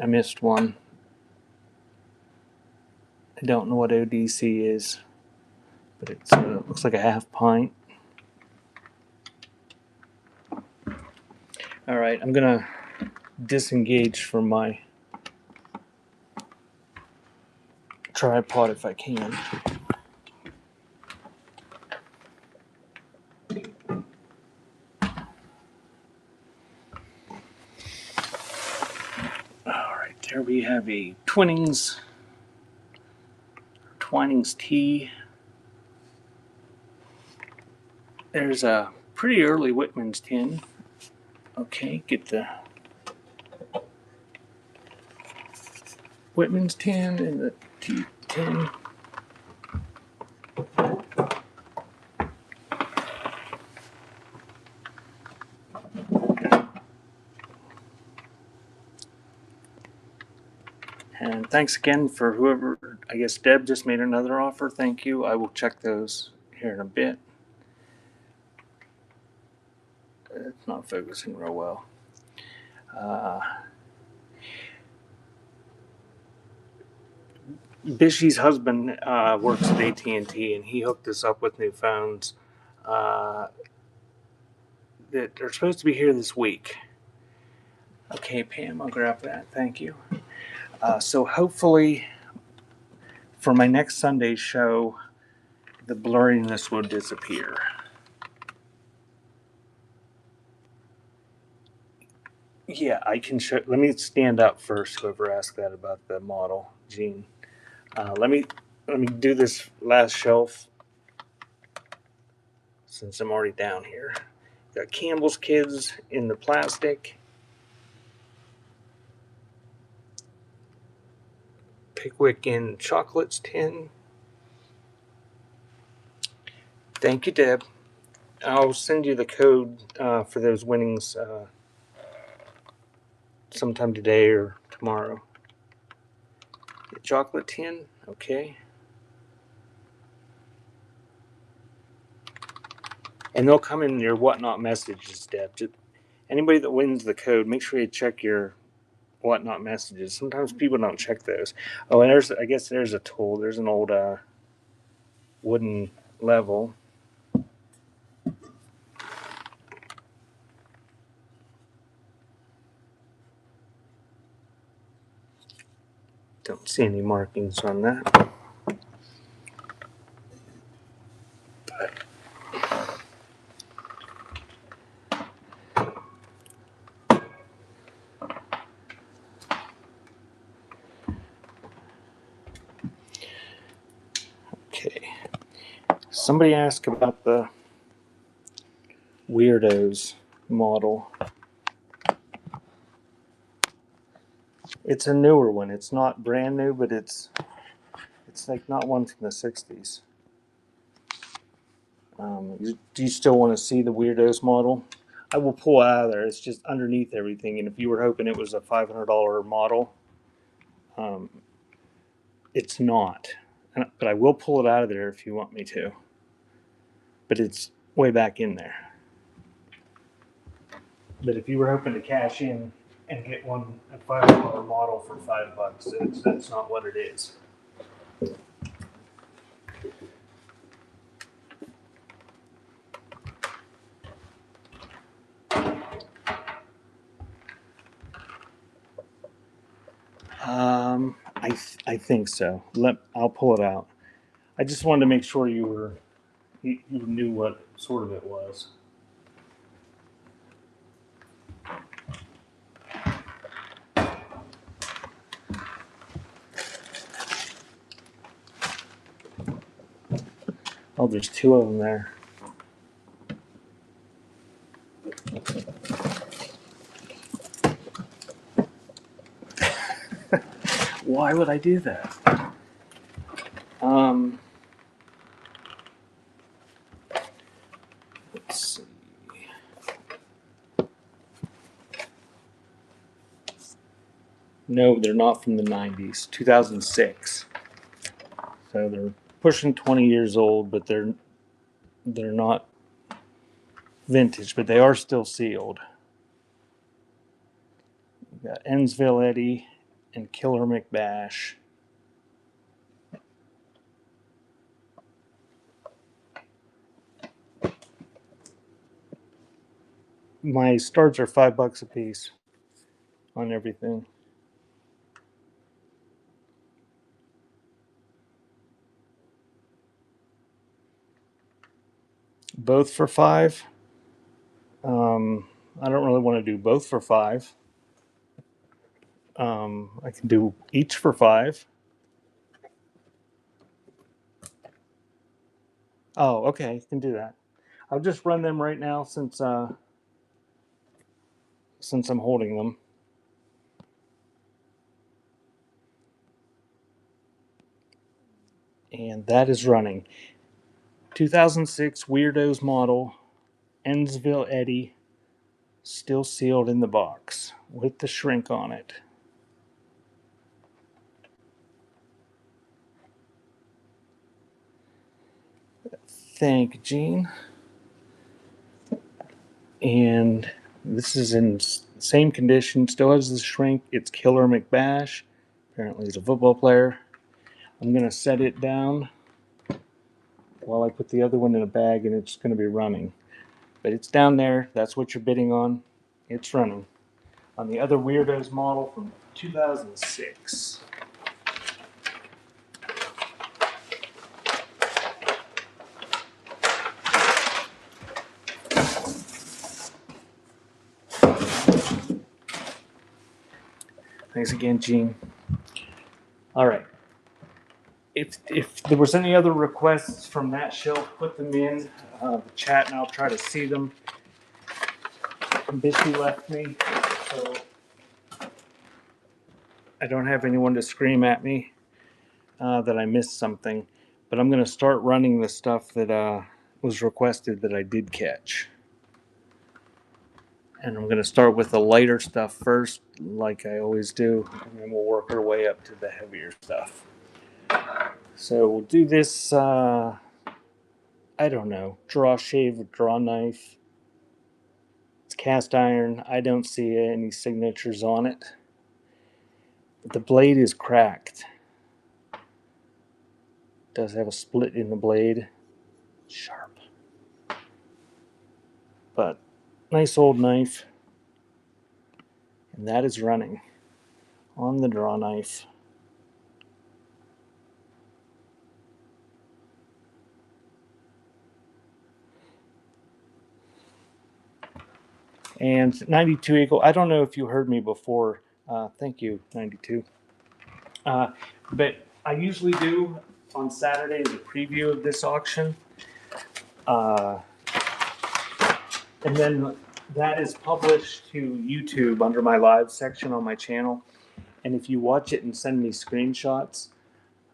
missed one. I don't know what ODC is, but it looks like a half pint. All right, I'm gonna disengage from my tripod if I can. All right, there we have a Twinings tea. There's a pretty early Whitman's tin. Okay, get the Whitman's tin and the tea tin. And thanks again for whoever, I guess Deb just made another offer. Thank you. I will check those here in a bit. It's not focusing real well. Bishy's husband works at AT&T, and he hooked us up with new phones that are supposed to be here this week. Okay, Pam, I'll grab that. Thank you. So hopefully for my next Sunday show, the blurriness will disappear. Yeah, I can show. Let me stand up first. Whoever asked that about the model, Gene. Let me do this last shelf since I'm already down here. Got Campbell's Kids in the plastic. Pickwick in chocolates tin. Thank you, Deb. I'll send you the code for those winnings sometime today or tomorrow. The chocolate tin, okay. And they'll come in your whatnot messages, Deb. Anybody that wins the code, make sure you check your whatnot messages. Sometimes people don't check those. Oh, and I guess there's a tool. There's an old wooden level. Don't see any markings on that. Somebody asked about the Weirdos model. It's a newer one. It's not brand new, but it's like not one from the 60s. Do you still want to see the Weirdos model? I will pull it out of there. It's just underneath everything. And if you were hoping it was a $500 model, it's not. But I will pull it out of there if you want me to. But it's way back in there. But if you were hoping to cash in and get one a $500 model for $5, that's not what it is. I think so. I'll pull it out. I just wanted to make sure you knew what sort of it was. Oh, there's two of them there. Why would I do that? Let's see. No, they're not from the 90s. 2006. So they're pushing 20 years old, but they're not vintage, but they are still sealed. We've got Ennsville Eddie and Killer McBash. My starts are $5 a piece on everything. Both for $5. I don't really want to do both for $5. I can do each for $5. Oh, okay, can do that. I'll just run them right now since I'm holding them. And that is running. 2006 Weirdos model, Ennsville Eddie, still sealed in the box with the shrink on it. Thank you, Gene. And this is in same condition, still has the shrink. It's Killer McBash. Apparently he's a football player. I'm going to set it down while I put the other one in a bag, and it's going to be running. But it's down there. That's what you're bidding on. It's running. On the other Weirdos model from 2006. Thanks again, Gene. All right. If there was any other requests from that shelf, put them in the chat, and I'll try to see them. Bishy left me, so I don't have anyone to scream at me that I missed something. But I'm going to start running the stuff that was requested that I did catch. And I'm going to start with the lighter stuff first, like I always do, and then we'll work our way up to the heavier stuff. So we'll do this, I don't know, draw shave or draw knife. It's cast iron. I don't see any signatures on it. But the blade is cracked. It does have a split in the blade. Sharp. But nice old knife. And that is running on the draw knife. And 92 Eagle, I don't know if you heard me before. Thank you, 92. But I usually do on Saturdays a preview of this auction. Uh, and then that is published to YouTube under my live section on my channel. And if you watch it and send me screenshots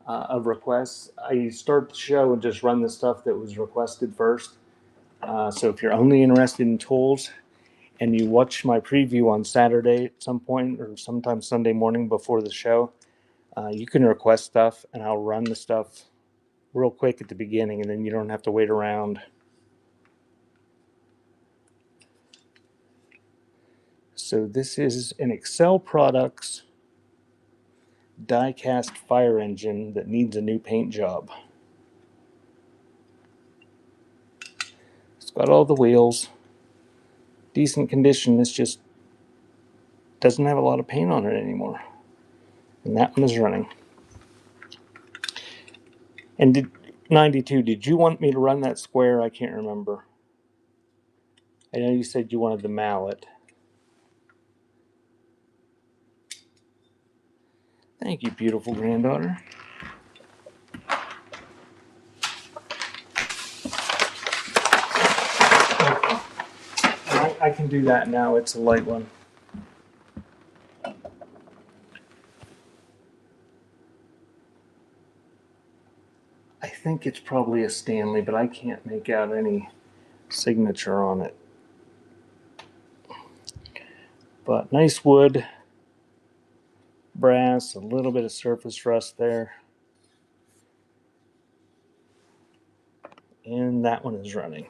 of requests, I start the show and just run the stuff that was requested first. So if you're only interested in tools and you watch my preview on Saturday at some point or sometime Sunday morning before the show, you can request stuff and I'll run the stuff real quick at the beginning, and then you don't have to wait around. So this is an Excel Products die-cast fire engine that needs a new paint job. It's got all the wheels, decent condition. It's just doesn't have a lot of paint on it anymore. And that one is running. And 92, did you want me to run that square? I can't remember. I know you said you wanted the mallet. Thank you, beautiful granddaughter. I can do that now. It's a light one. I think it's probably a Stanley, but I can't make out any signature on it. But nice wood, brass, a little bit of surface rust there. And that one is running.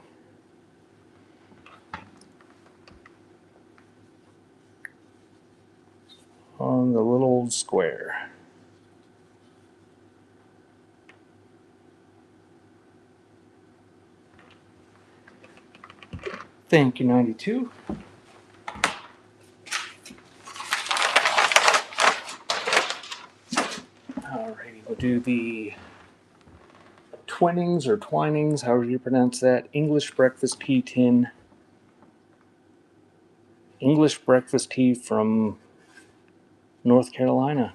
On the little square. Thank you, 92. Alrighty, we'll do the Twinnings or Twinings, however you pronounce that. English breakfast tea tin. English breakfast tea from North Carolina.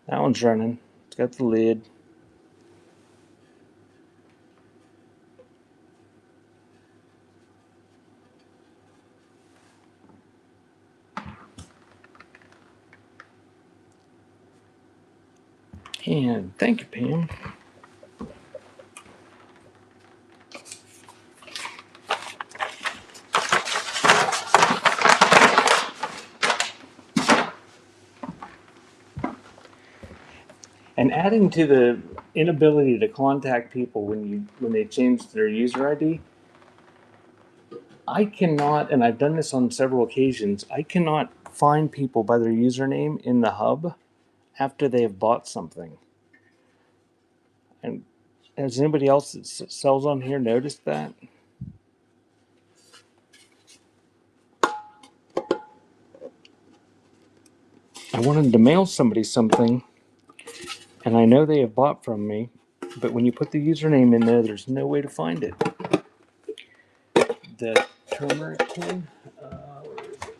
That one's running. It's got the lid. And thank you, Pam. And adding to the inability to contact people when they change their user ID, I cannot, and I've done this on several occasions, I cannot find people by their username in the hub after they have bought something. And has anybody else that sells on here noticed that? I wanted to mail somebody something, and I know they have bought from me, but when you put the username in there, there's no way to find it. The turmeric tin, where is it?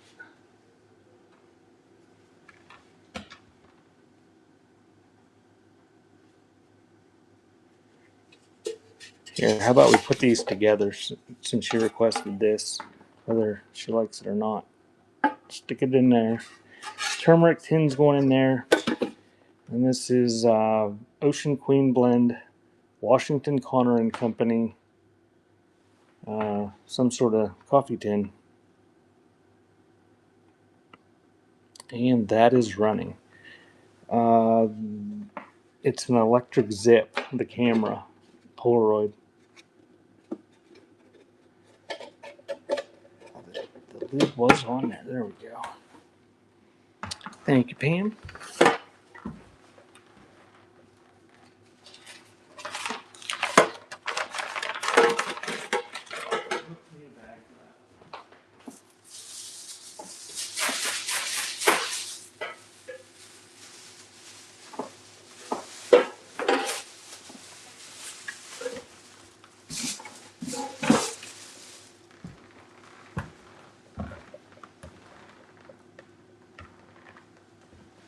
Here, how about we put these together since she requested this, whether she likes it or not. Stick it in there. Turmeric tin's going in there. And this is Ocean Queen Blend, Washington Connor and Company, some sort of coffee tin. And that is running. It's an electric zip, the camera, Polaroid. The lid was on there. There we go. Thank you, Pam.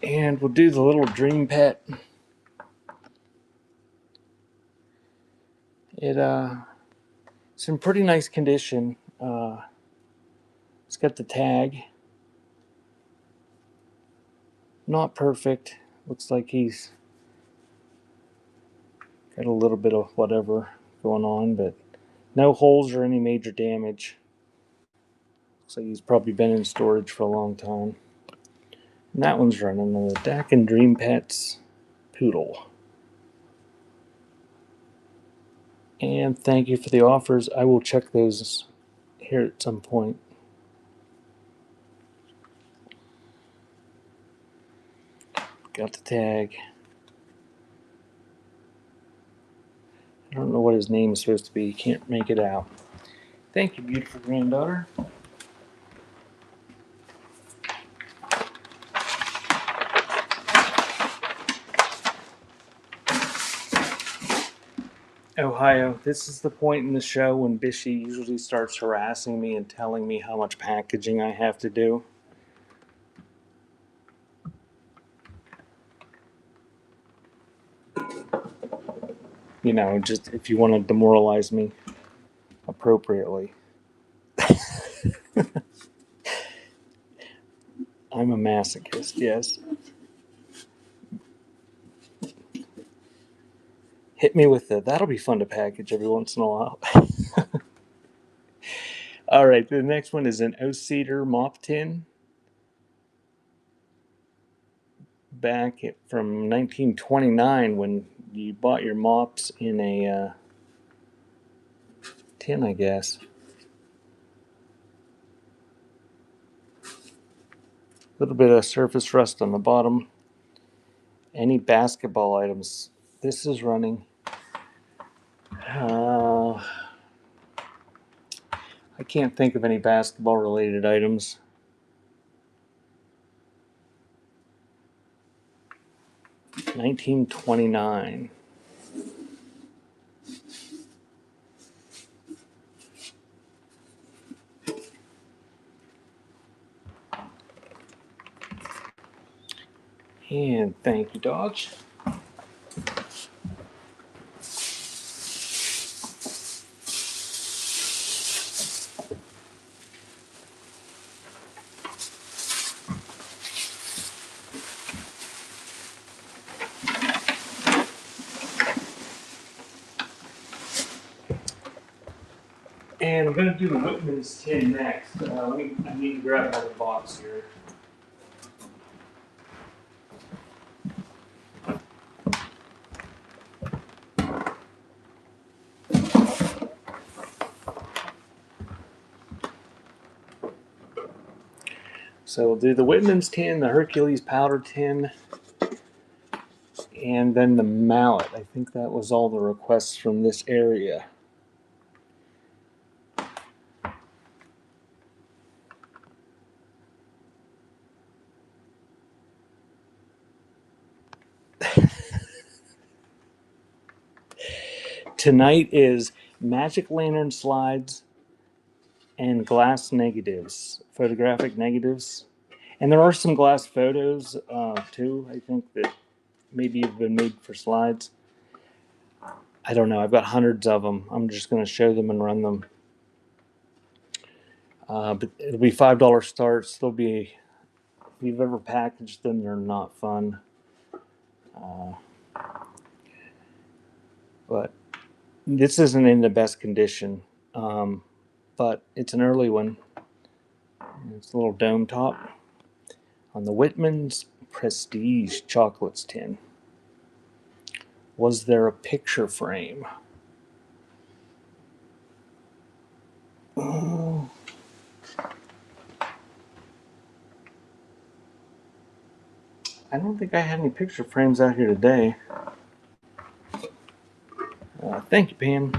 And we'll do the little dream pet. It's in pretty nice condition. It's got the tag. Not perfect. Looks like he's got a little bit of whatever going on, but no holes or any major damage. Looks like he's probably been in storage for a long time. And that one's running on the Dak and Dream Pets Poodle. And thank you for the offers. I will check those here at some point. Got the tag. I don't know what his name is supposed to be. Can't make it out. Thank you, beautiful granddaughter. Ohio, this is the point in the show when Bishy usually starts harassing me and telling me how much packaging I have to do. You know, just if you want to demoralize me appropriately. I'm a masochist, yes. Hit me with the, that'll be fun to package every once in a while. All right, the next one is an O-Cedar mop tin. Back from 1929 when you bought your mops in a tin, I guess. A little bit of surface rust on the bottom. Any basketball items. This is running. I can't think of any basketball related items. $19.29. And thank you, dogs. And I'm going to do the Whitman's tin next. I need to grab another box here. So we'll do the Whitman's tin, the Hercules powder tin, and then the mallet. I think that was all the requests from this area. Tonight is magic lantern slides and glass negatives, photographic negatives. And there are some glass photos too, I think, that maybe have been made for slides. I don't know. I've got hundreds of them. I'm just going to show them and run them. But it'll be $5 starts. They'll be, if you've ever packaged them, they're not fun. But this isn't in the best condition. But it's an early one. It's a little dome top on the Whitman's Prestige Chocolates tin. Was there a picture frame? Oh. I don't think I had any picture frames out here today. Thank you, Pam.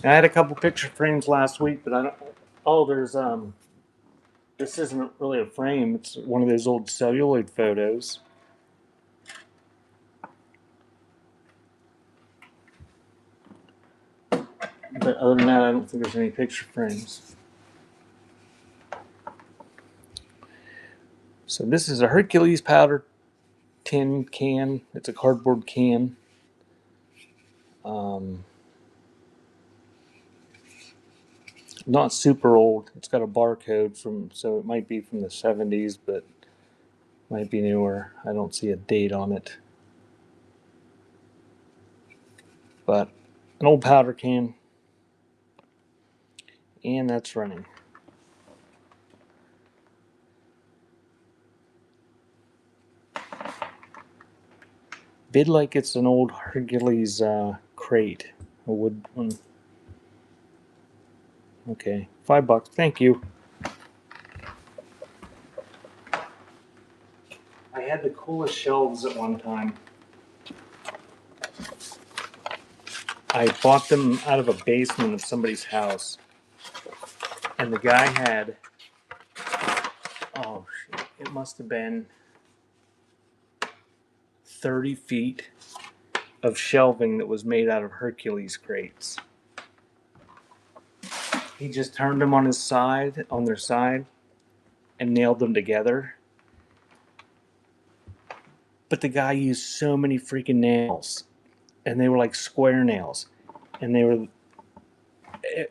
I had a couple picture frames last week, but I don't. Oh, there's This isn't really a frame. It's one of those old celluloid photos. But other than that, I don't think there's any picture frames. So this is a Hercules powder tin can. It's a cardboard can. Not super old. It's got a barcode so it might be from the 70s, but might be newer. I don't see a date on it. But an old powder can, and that's running. Bid like it's an old Hercules crate, a wood one. Okay, $5. Thank you. I had the coolest shelves at one time. I bought them out of a basement of somebody's house, and the guy had, oh shit, it must have been 30 feet of shelving that was made out of Hercules crates. He just turned them on their side, and nailed them together. But the guy used so many freaking nails, and they were like square nails, and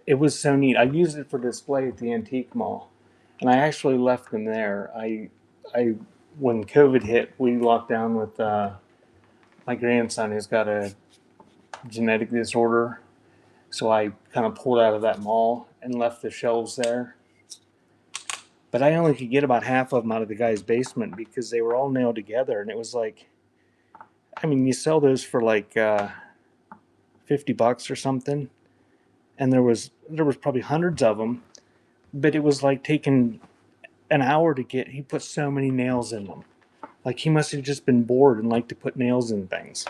it was so neat. I used it for display at the antique mall, and I actually left them there. When COVID hit, we locked down with my grandson who's got a genetic disorder, so I kind of pulled out of that mall and left the shelves there. But I only could get about half of them out of the guy's basement because they were all nailed together, and it was like, I mean, you sell those for like $50 or something, and there was probably hundreds of them, but it was like taking an hour to get. He put so many nails in them, like he must have just been bored and liked to put nails in things.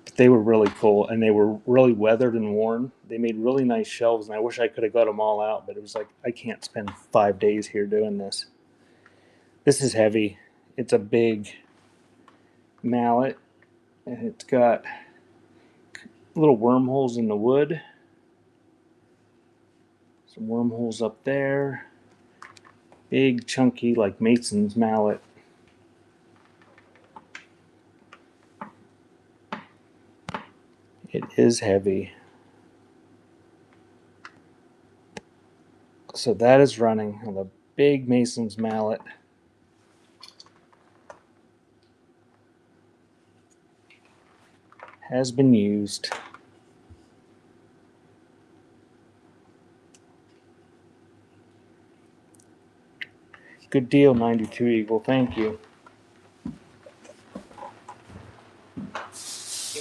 But they were really cool, and they were really weathered and worn. They made really nice shelves, and I wish I could have got them all out, but it was like, I can't spend 5 days here doing this. This is heavy. It's a big mallet, and it's got little wormholes in the wood. Some wormholes up there. Big, chunky, like Mason's mallet. It is heavy. So that is running on the big Mason's mallet. Has been used. Good deal, 92 Eagle. Thank you.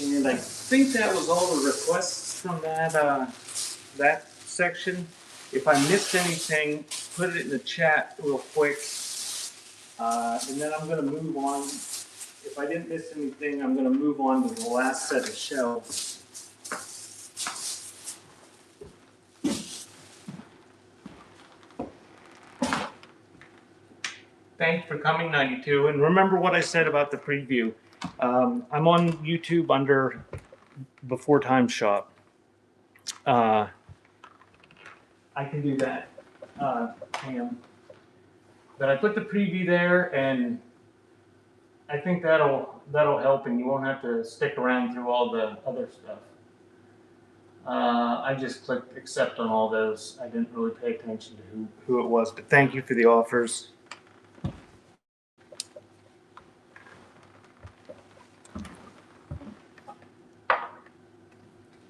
And I think that was all the requests from that section. If I missed anything, put it in the chat real quick. And then I'm going to move on. If I didn't miss anything, I'm going to move on to the last set of shelves. Thanks for coming, 92. And remember what I said about the preview. I'm on YouTube under Before Time Shop. I can do that, Pam. But I put the preview there, and I think that'll help, and you won't have to stick around through all the other stuff. I just clicked accept on all those. I didn't really pay attention to who it was, but thank you for the offers.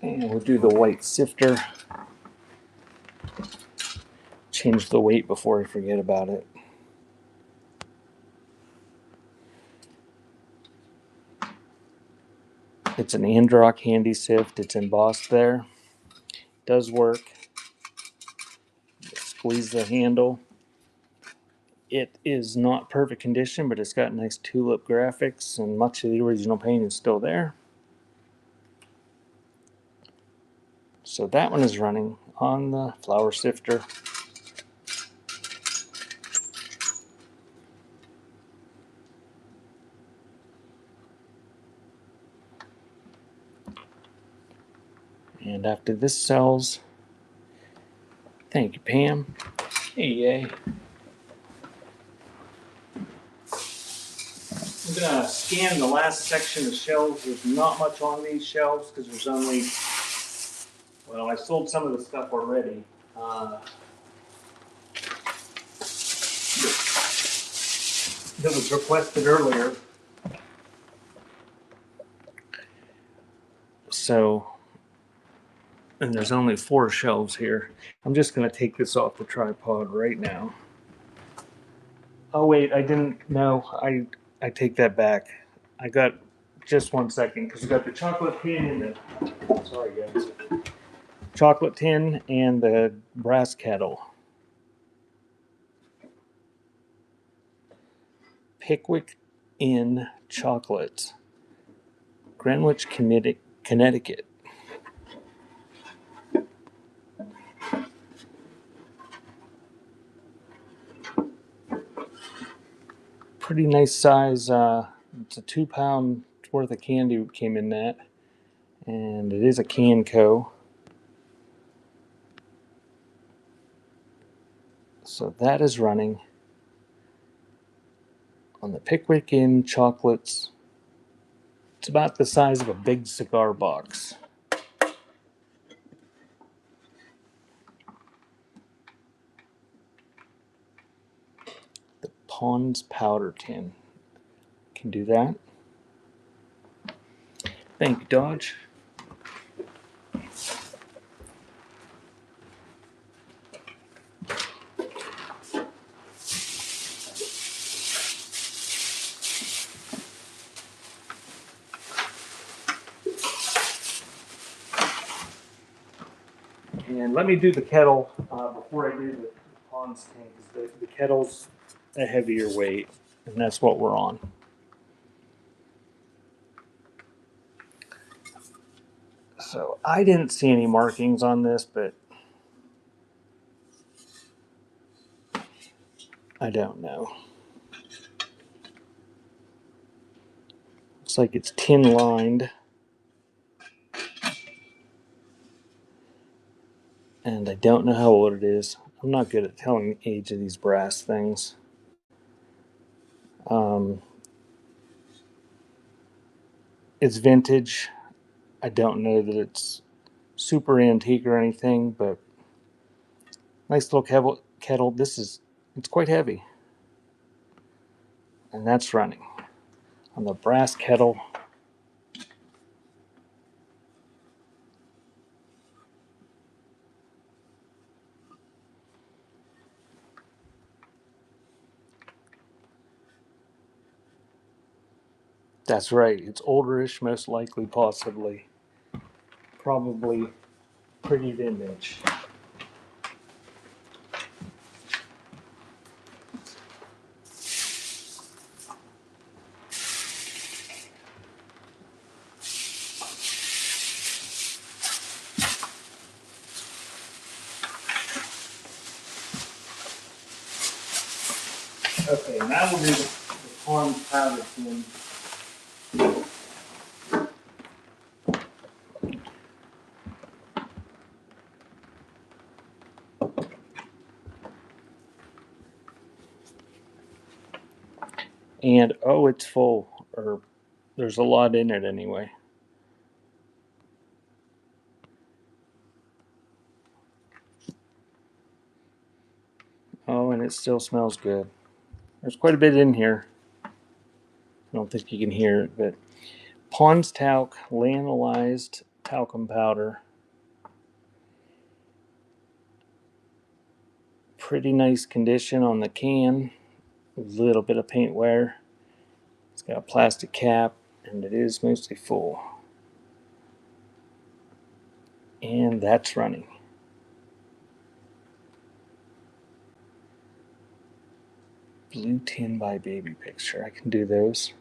And we'll do the white sifter. Change the weight before I forget about it. It's an Androck Handy Sift. It's embossed there. Does work. Squeeze the handle. It is not perfect condition, but it's got nice tulip graphics, and much of the original paint is still there. So that one is running on the flour sifter. And after this sells, thank you, Pam. Hey, yay. I'm gonna scan the last section of shelves. There's not much on these shelves because there's only, well, I sold some of the stuff already. That was requested earlier. So, and there's only 4 shelves here. I'm just gonna take this off the tripod right now. Oh wait, I didn't. No, I take that back. I got just 1 second because I got the chocolate tin and the, sorry guys, chocolate tin and the brass kettle. Pickwick Inn Chocolates, Greenwich, Connecticut. Pretty nice size. It's a 2-pound worth of candy came in that, and it is a Canco. So that is running on the Pickwick Inn chocolates. It's about the size of a big cigar box. The Pond's powder tin. Can do that. Thank you, Dodge. And let me do the kettle before I do the Pond's tin, because the kettle's a heavier weight, and that's what we're on. So I didn't see any markings on this, but I don't know. Looks like it's tin lined. And I don't know how old it is. I'm not good at telling the age of these brass things. It's vintage. I don't know that it's super antique or anything, but nice little kettle. It's quite heavy. And that's running on the brass kettle. That's right. It's olderish, most likely, possibly. Probably pretty vintage. Okay, now we'll do the Pond's powder tin. And oh, it's full, or there's a lot in it anyway. Oh, and it still smells good. There's quite a bit in here. I don't think you can hear it, but Pond's talc, lanolized talcum powder. Pretty nice condition on the can. A little bit of paint wear. It's got a plastic cap, and it is mostly full. And that's running. Blue tin by baby picture. I can do those.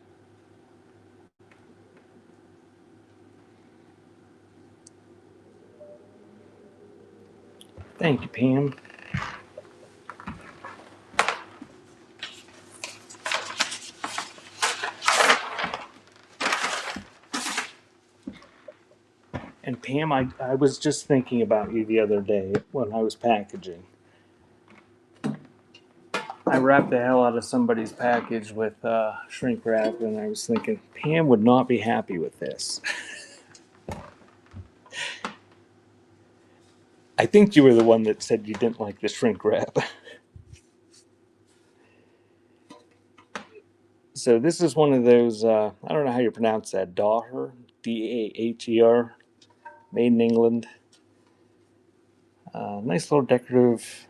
Thank you, Pam. And Pam, I was just thinking about you the other day when I was packaging. I wrapped the hell out of somebody's package with shrink wrap, and I was thinking, Pam would not be happy with this. I think you were the one that said you didn't like the shrink wrap. So this is one of those, I don't know how you pronounce that, Daher, Daher, made in England. Nice little decorative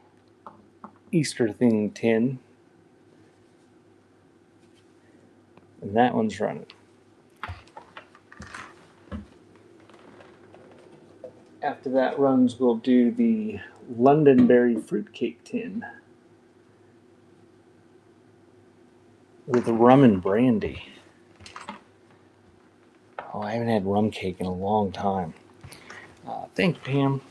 Easter themed tin. And that one's running. After that runs, we'll do the Londonberry fruitcake tin with rum and brandy. Oh, I haven't had rum cake in a long time. Thank you, Pam.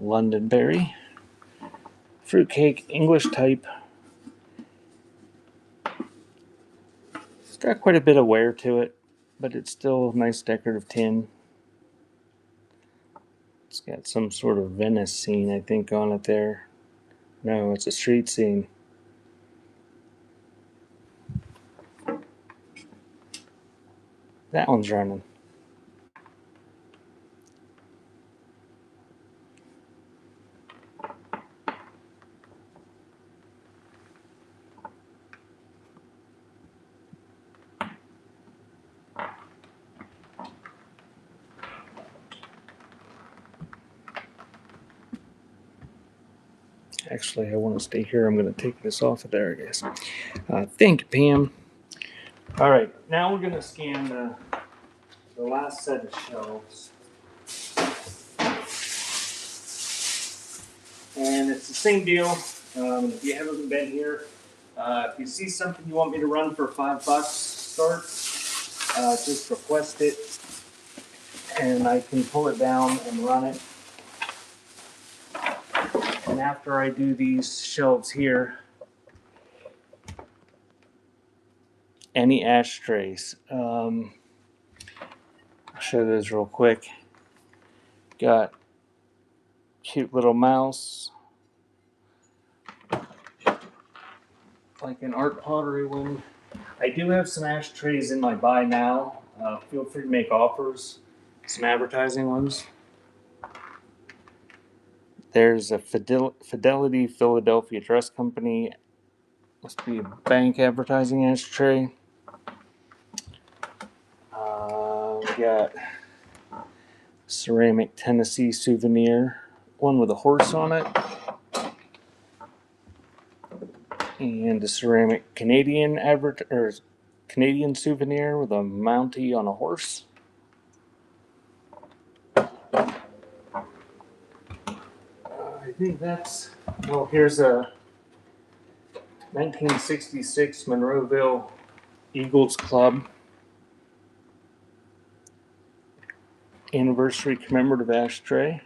Londonberry fruitcake, English type. It's got quite a bit of wear to it, but it's still a nice decorative tin. It's got some sort of Venice scene, I think, on it there. No, it's a street scene. That one's running. Actually, I want to stay here. I'm going to take this off of there, I guess. Thank you, Pam. All right, now we're going to scan the last set of shelves. And it's the same deal. If you haven't been here, if you see something you want me to run for $5, start, just request it, and I can pull it down and run it. And after I do these shelves here, any ashtrays. I'll show those real quick. Got cute little mouse, like an art pottery one. I do have some ashtrays in my buy now. Feel free to make offers. Some advertising ones. There's a Fidelity Philadelphia Trust Company. Must be a bank advertising ashtray. We got ceramic Tennessee souvenir, one with a horse on it, and a ceramic Canadian Canadian souvenir with a Mountie on a horse. I think that's. Oh, here's a 1966 Monroeville Eagles Club anniversary commemorative ashtray.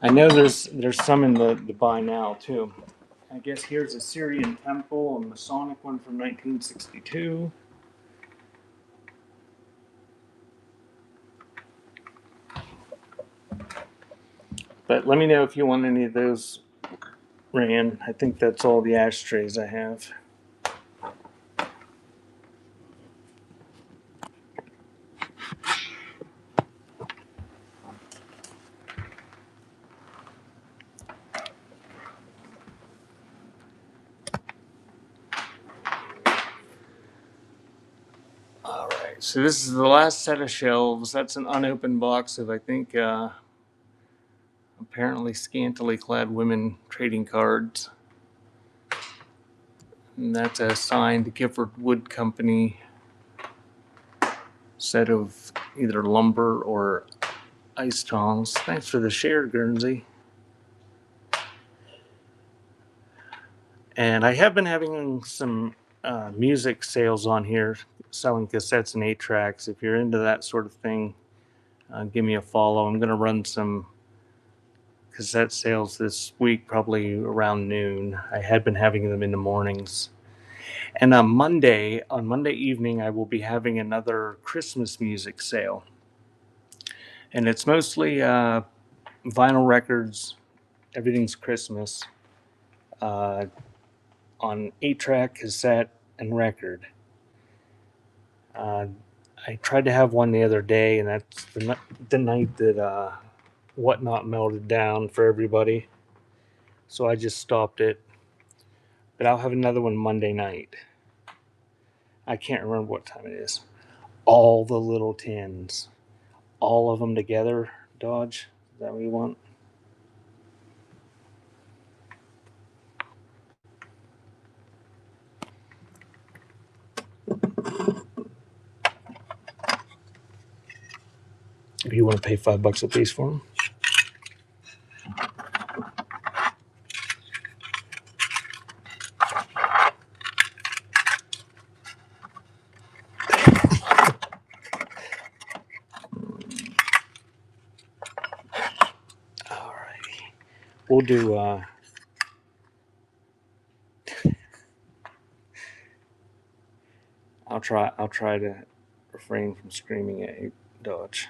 I know there's some in the buy now too. I guess here's a Syrian temple, a Masonic one from 1962. But let me know if you want any of those ran. I think that's all the ashtrays I have. Alright, so this is the last set of shelves. That's an unopened box of, I think, apparently scantily clad women trading cards. And that's a signed Gifford Wood Company set of either lumber or ice tongs. Thanks for the share, Guernsey. And I have been having some music sales on here, selling cassettes and 8-tracks. If you're into that sort of thing, give me a follow. I'm going to run some cassette sales this week, probably around noon. I had been having them in the mornings. And on Monday evening, I will be having another Christmas music sale. And it's mostly vinyl records, everything's Christmas, on 8-track, cassette, and record. I tried to have one the other day, and that's the night that Whatnot melted down for everybody. So I just stopped it. But I'll have another one Monday night. I can't remember what time it is. All the little tins. All of them together, Dodge? Is that what you want? If you want to pay $5 a piece for them? Alrighty. We'll do I'll try to refrain from screaming at you, Dodge.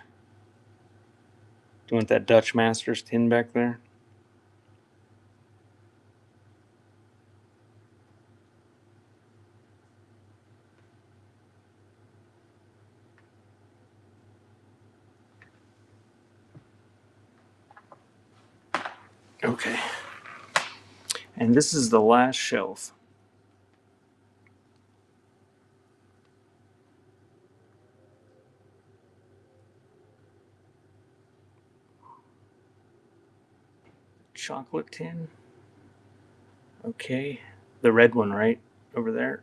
Do you want that Dutch Masters tin back there? Okay. And this is the last shelf. Chocolate tin. Okay. The red one, right? Over there.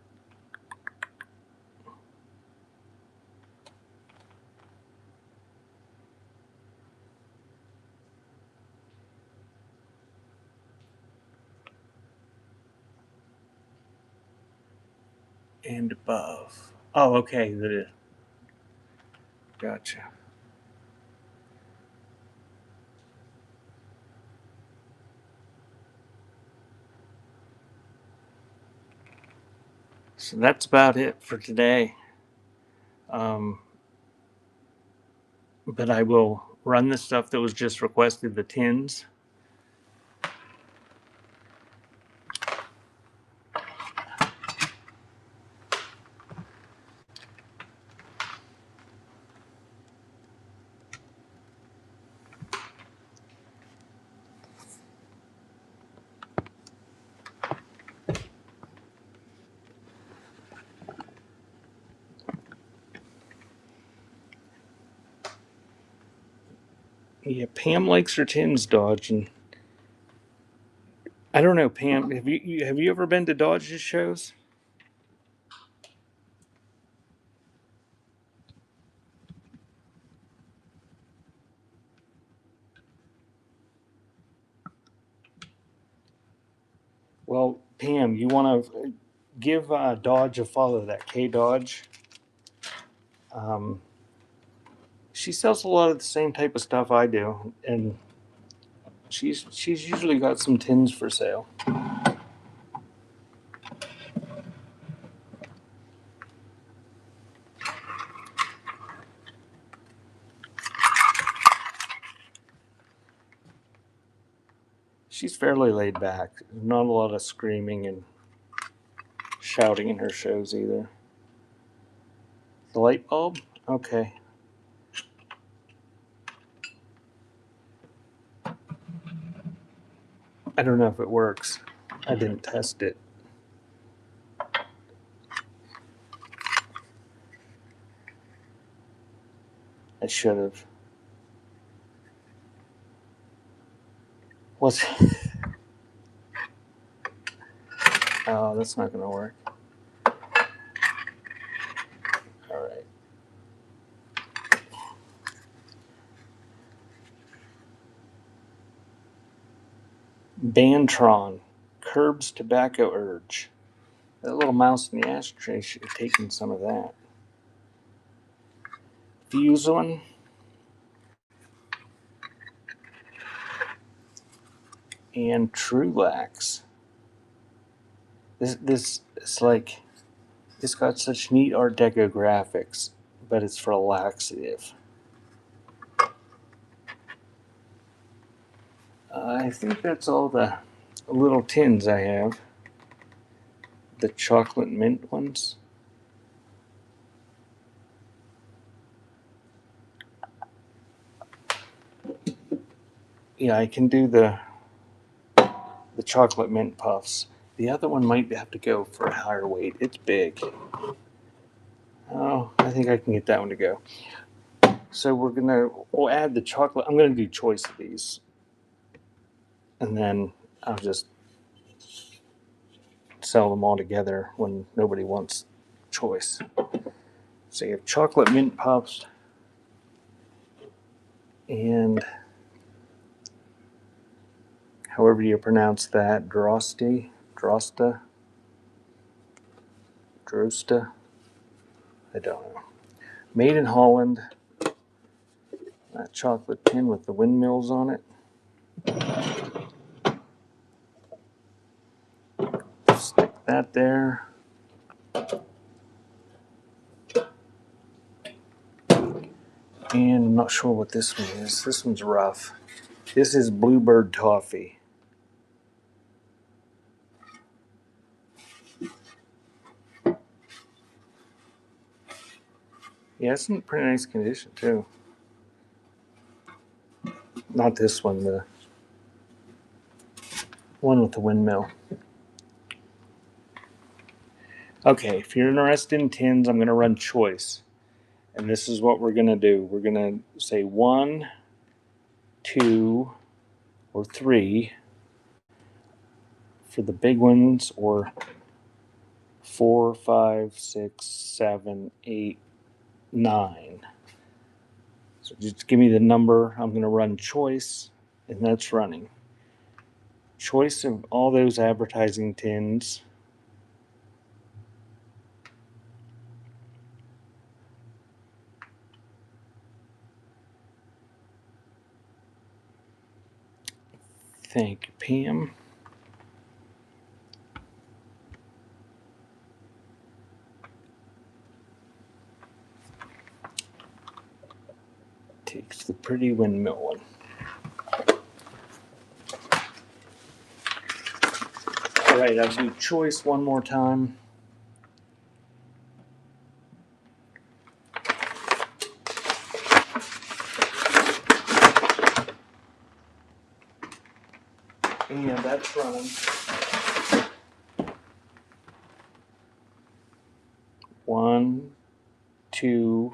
And above. Oh, okay. Gotcha. So that's about it for today. But I will run the stuff that was just requested, the tins. Yeah, Pam likes her tins, Dodge, and I don't know, Pam. Have you ever been to Dodge's shows? Well, Pam, you want to give Dodge a follow. That K Dodge. Um, she sells a lot of the same type of stuff I do, and she's usually got some tins for sale. She's fairly laid back. Not a lot of screaming and shouting in her shows either. The light bulb? Okay. I don't know if it works. I didn't test it. I should have. What's. Oh, that's not going to work. All right. Bantron. Curbs tobacco urge. That little mouse in the ashtray should have taken some of that. Fuse one. And Trulax. This it's like, it's got such neat Art Deco graphics, but it's for a laxative. I think that's all the little tins I have. The chocolate mint ones. Yeah, I can do the chocolate mint puffs. The other one might have to go for a higher weight. It's big. Oh, I think I can get that one to go. So we'll add the chocolate. I'm gonna do choice of these, and then I'll just sell them all together when nobody wants choice. So you have chocolate mint puffs and however you pronounce that, Drosta, I don't know. Made in Holland. That chocolate tin with the windmills on it. Stick that there. And I'm not sure what this one is. This one's rough. This is Bluebird Toffee. Yeah, it's in pretty nice condition too. Not this one, the one with the windmill. Okay, if you're interested in tins, I'm going to run choice. And this is what we're going to do. We're going to say 1, 2, or 3 for the big ones, or 4, 5, 6, 7, 8, 9. So just give me the number. I'm going to run choice, and that's running. Choice of all those advertising tins. Thank you, Pam. Takes the pretty windmill one. All right, I'll do choice one more time. And that's running. 1, 2,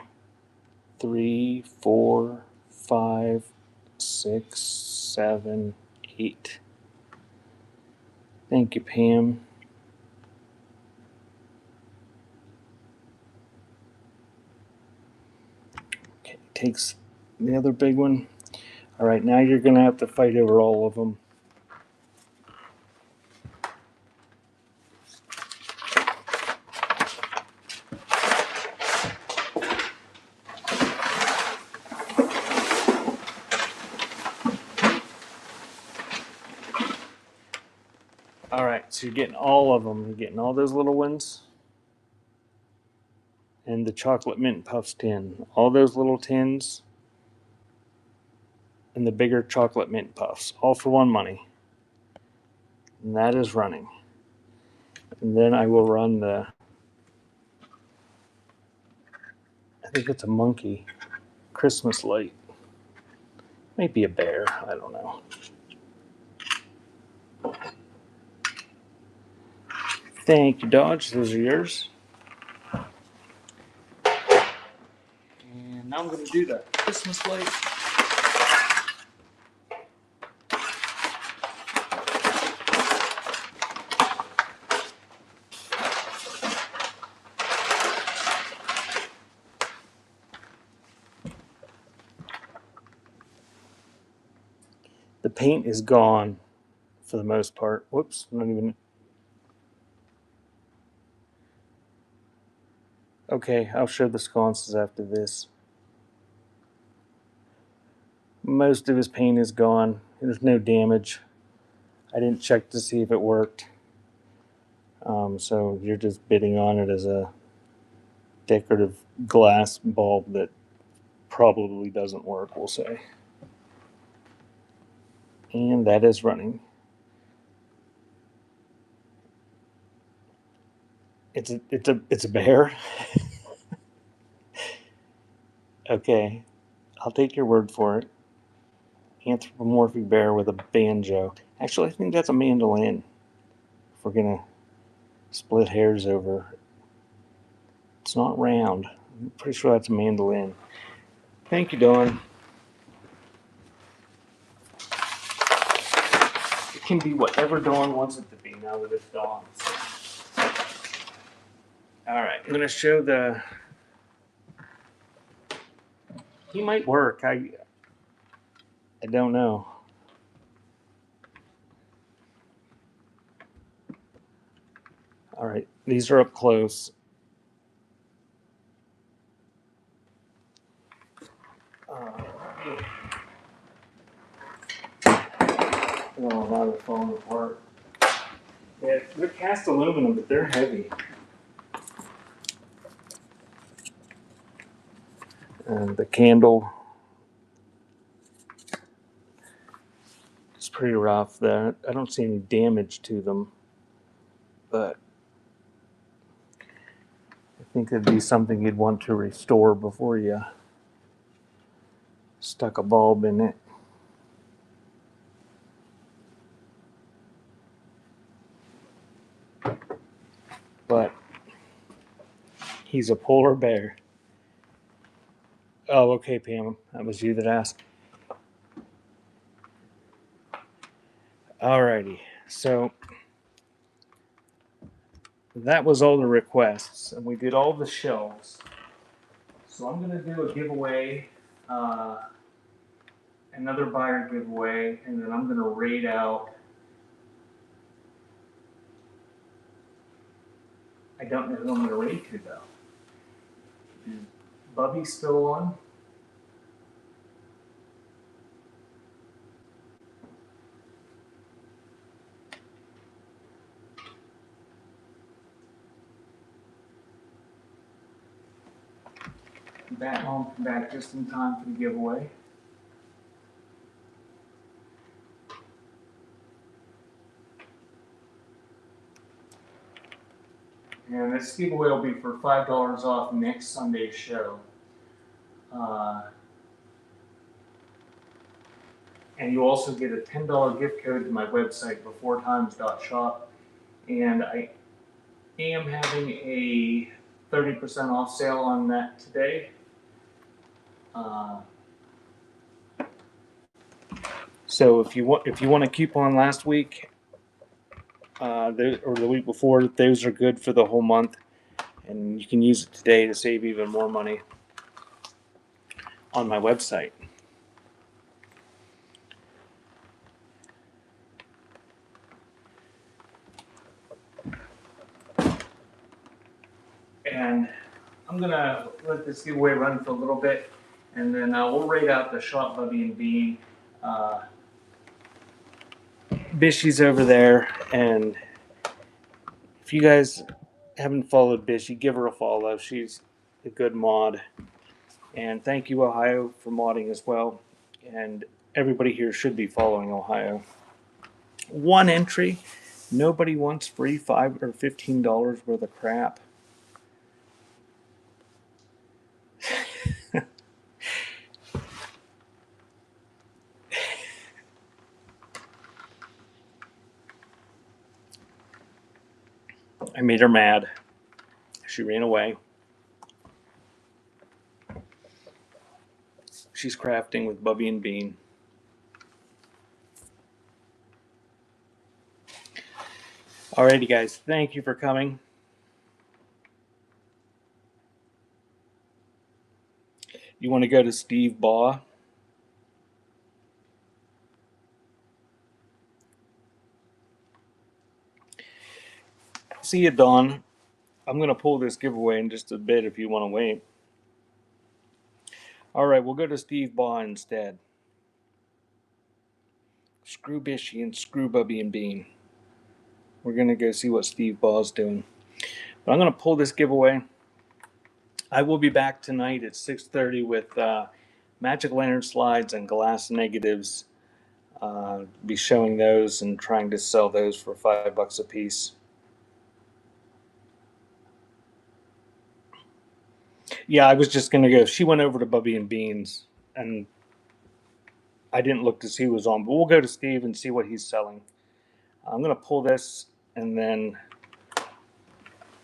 3, 4, 5, 6, 7, 8. Thank you, Pam. Okay, takes the other big one. All right, now you're going to have to fight over all of them. All right, so you're getting all of them. You're getting all those little ones. And the chocolate mint puffs tin. All those little tins. And the bigger chocolate mint puffs. All for one money. And that is running. And then I will run the, I think it's a monkey Christmas light. Might be a bear. I don't know. Thank you, Dodge. Those are yours. And now I'm going to do the Christmas light. The paint is gone for the most part. Whoops, not even. Okay, I'll show the sconces after this. Most of his paint is gone. There's no damage. I didn't check to see if it worked. So you're just bidding on it as a decorative glass bulb that probably doesn't work, we'll say. And that is running. It's a bear. Okay, I'll take your word for it. Anthropomorphic bear with a banjo. Actually, I think that's a mandolin. If we're gonna split hairs over, it's not round. I'm pretty sure that's a mandolin. Thank you, Dawn. It can be whatever Dawn wants it to be now that it's Dawn. All right, I'm gonna show the. He might work. I don't know. All right, these are up close. Oh, now they're falling apart. Yeah, they're cast aluminum, but they're heavy. And the candle is pretty rough. There, I don't see any damage to them, but I think it'd be something you'd want to restore before you stuck a bulb in it. But he's a polar bear. Oh, okay, Pam. That was you that asked. Alrighty. So that was all the requests, and we did all the shelves. So I'm gonna do a giveaway, another buyer giveaway, and then I'm gonna rate out. I don't know who I'm gonna rate to though. Is Bubby still on? Bat Mom come back just in time for the giveaway. And this giveaway will be for $5 off next Sunday's show. And you also get a $10 gift code to my website, beforetimes.shop. And I am having a 30% off sale on that today. So if you want a coupon last week or the week before, those are good for the whole month, and you can use it today to save even more money on my website. And I'm gonna let this giveaway run for a little bit, and then we'll rate out the Shop Bubby and Bean. Bishy's over there, and if you guys haven't followed Bishy, give her a follow. She's a good mod. And thank you, Ohio, for modding as well. And everybody here should be following Ohio. One entry. Nobody wants free $5 or $15 worth of crap. I made her mad. She ran away. She's crafting with Bubby and Bean. Alrighty, guys. Thank you for coming. You want to go to Steve Baugh? See you, Dawn. I'm going to pull this giveaway in just a bit if you want to wait. All right, we'll go to Steve Baugh instead. Screw Bishy and screw Bubby and Bean. We're going to go see what Steve Baugh's doing. But I'm going to pull this giveaway. I will be back tonight at 6:30 with Magic Lantern slides and glass negatives. Be showing those and trying to sell those for $5 a piece. Yeah, I was just going to go. She went over to Bubby and Beans, and I didn't look to see who was on, but we'll go to Steve and see what he's selling. I'm going to pull this, and then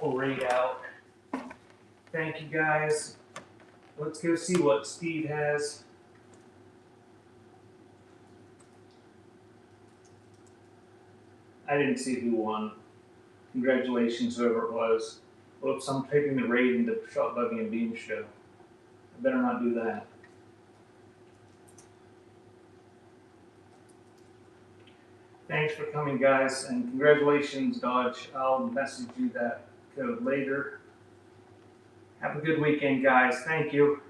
we'll read out. Thank you, guys. Let's go see what Steve has. I didn't see who won. Congratulations, whoever it was. Whoops, I'm taking the raid into Shot Bubby and Bean show. I better not do that. Thanks for coming, guys, and congratulations, Dodge. I'll message you that code later. Have a good weekend, guys. Thank you.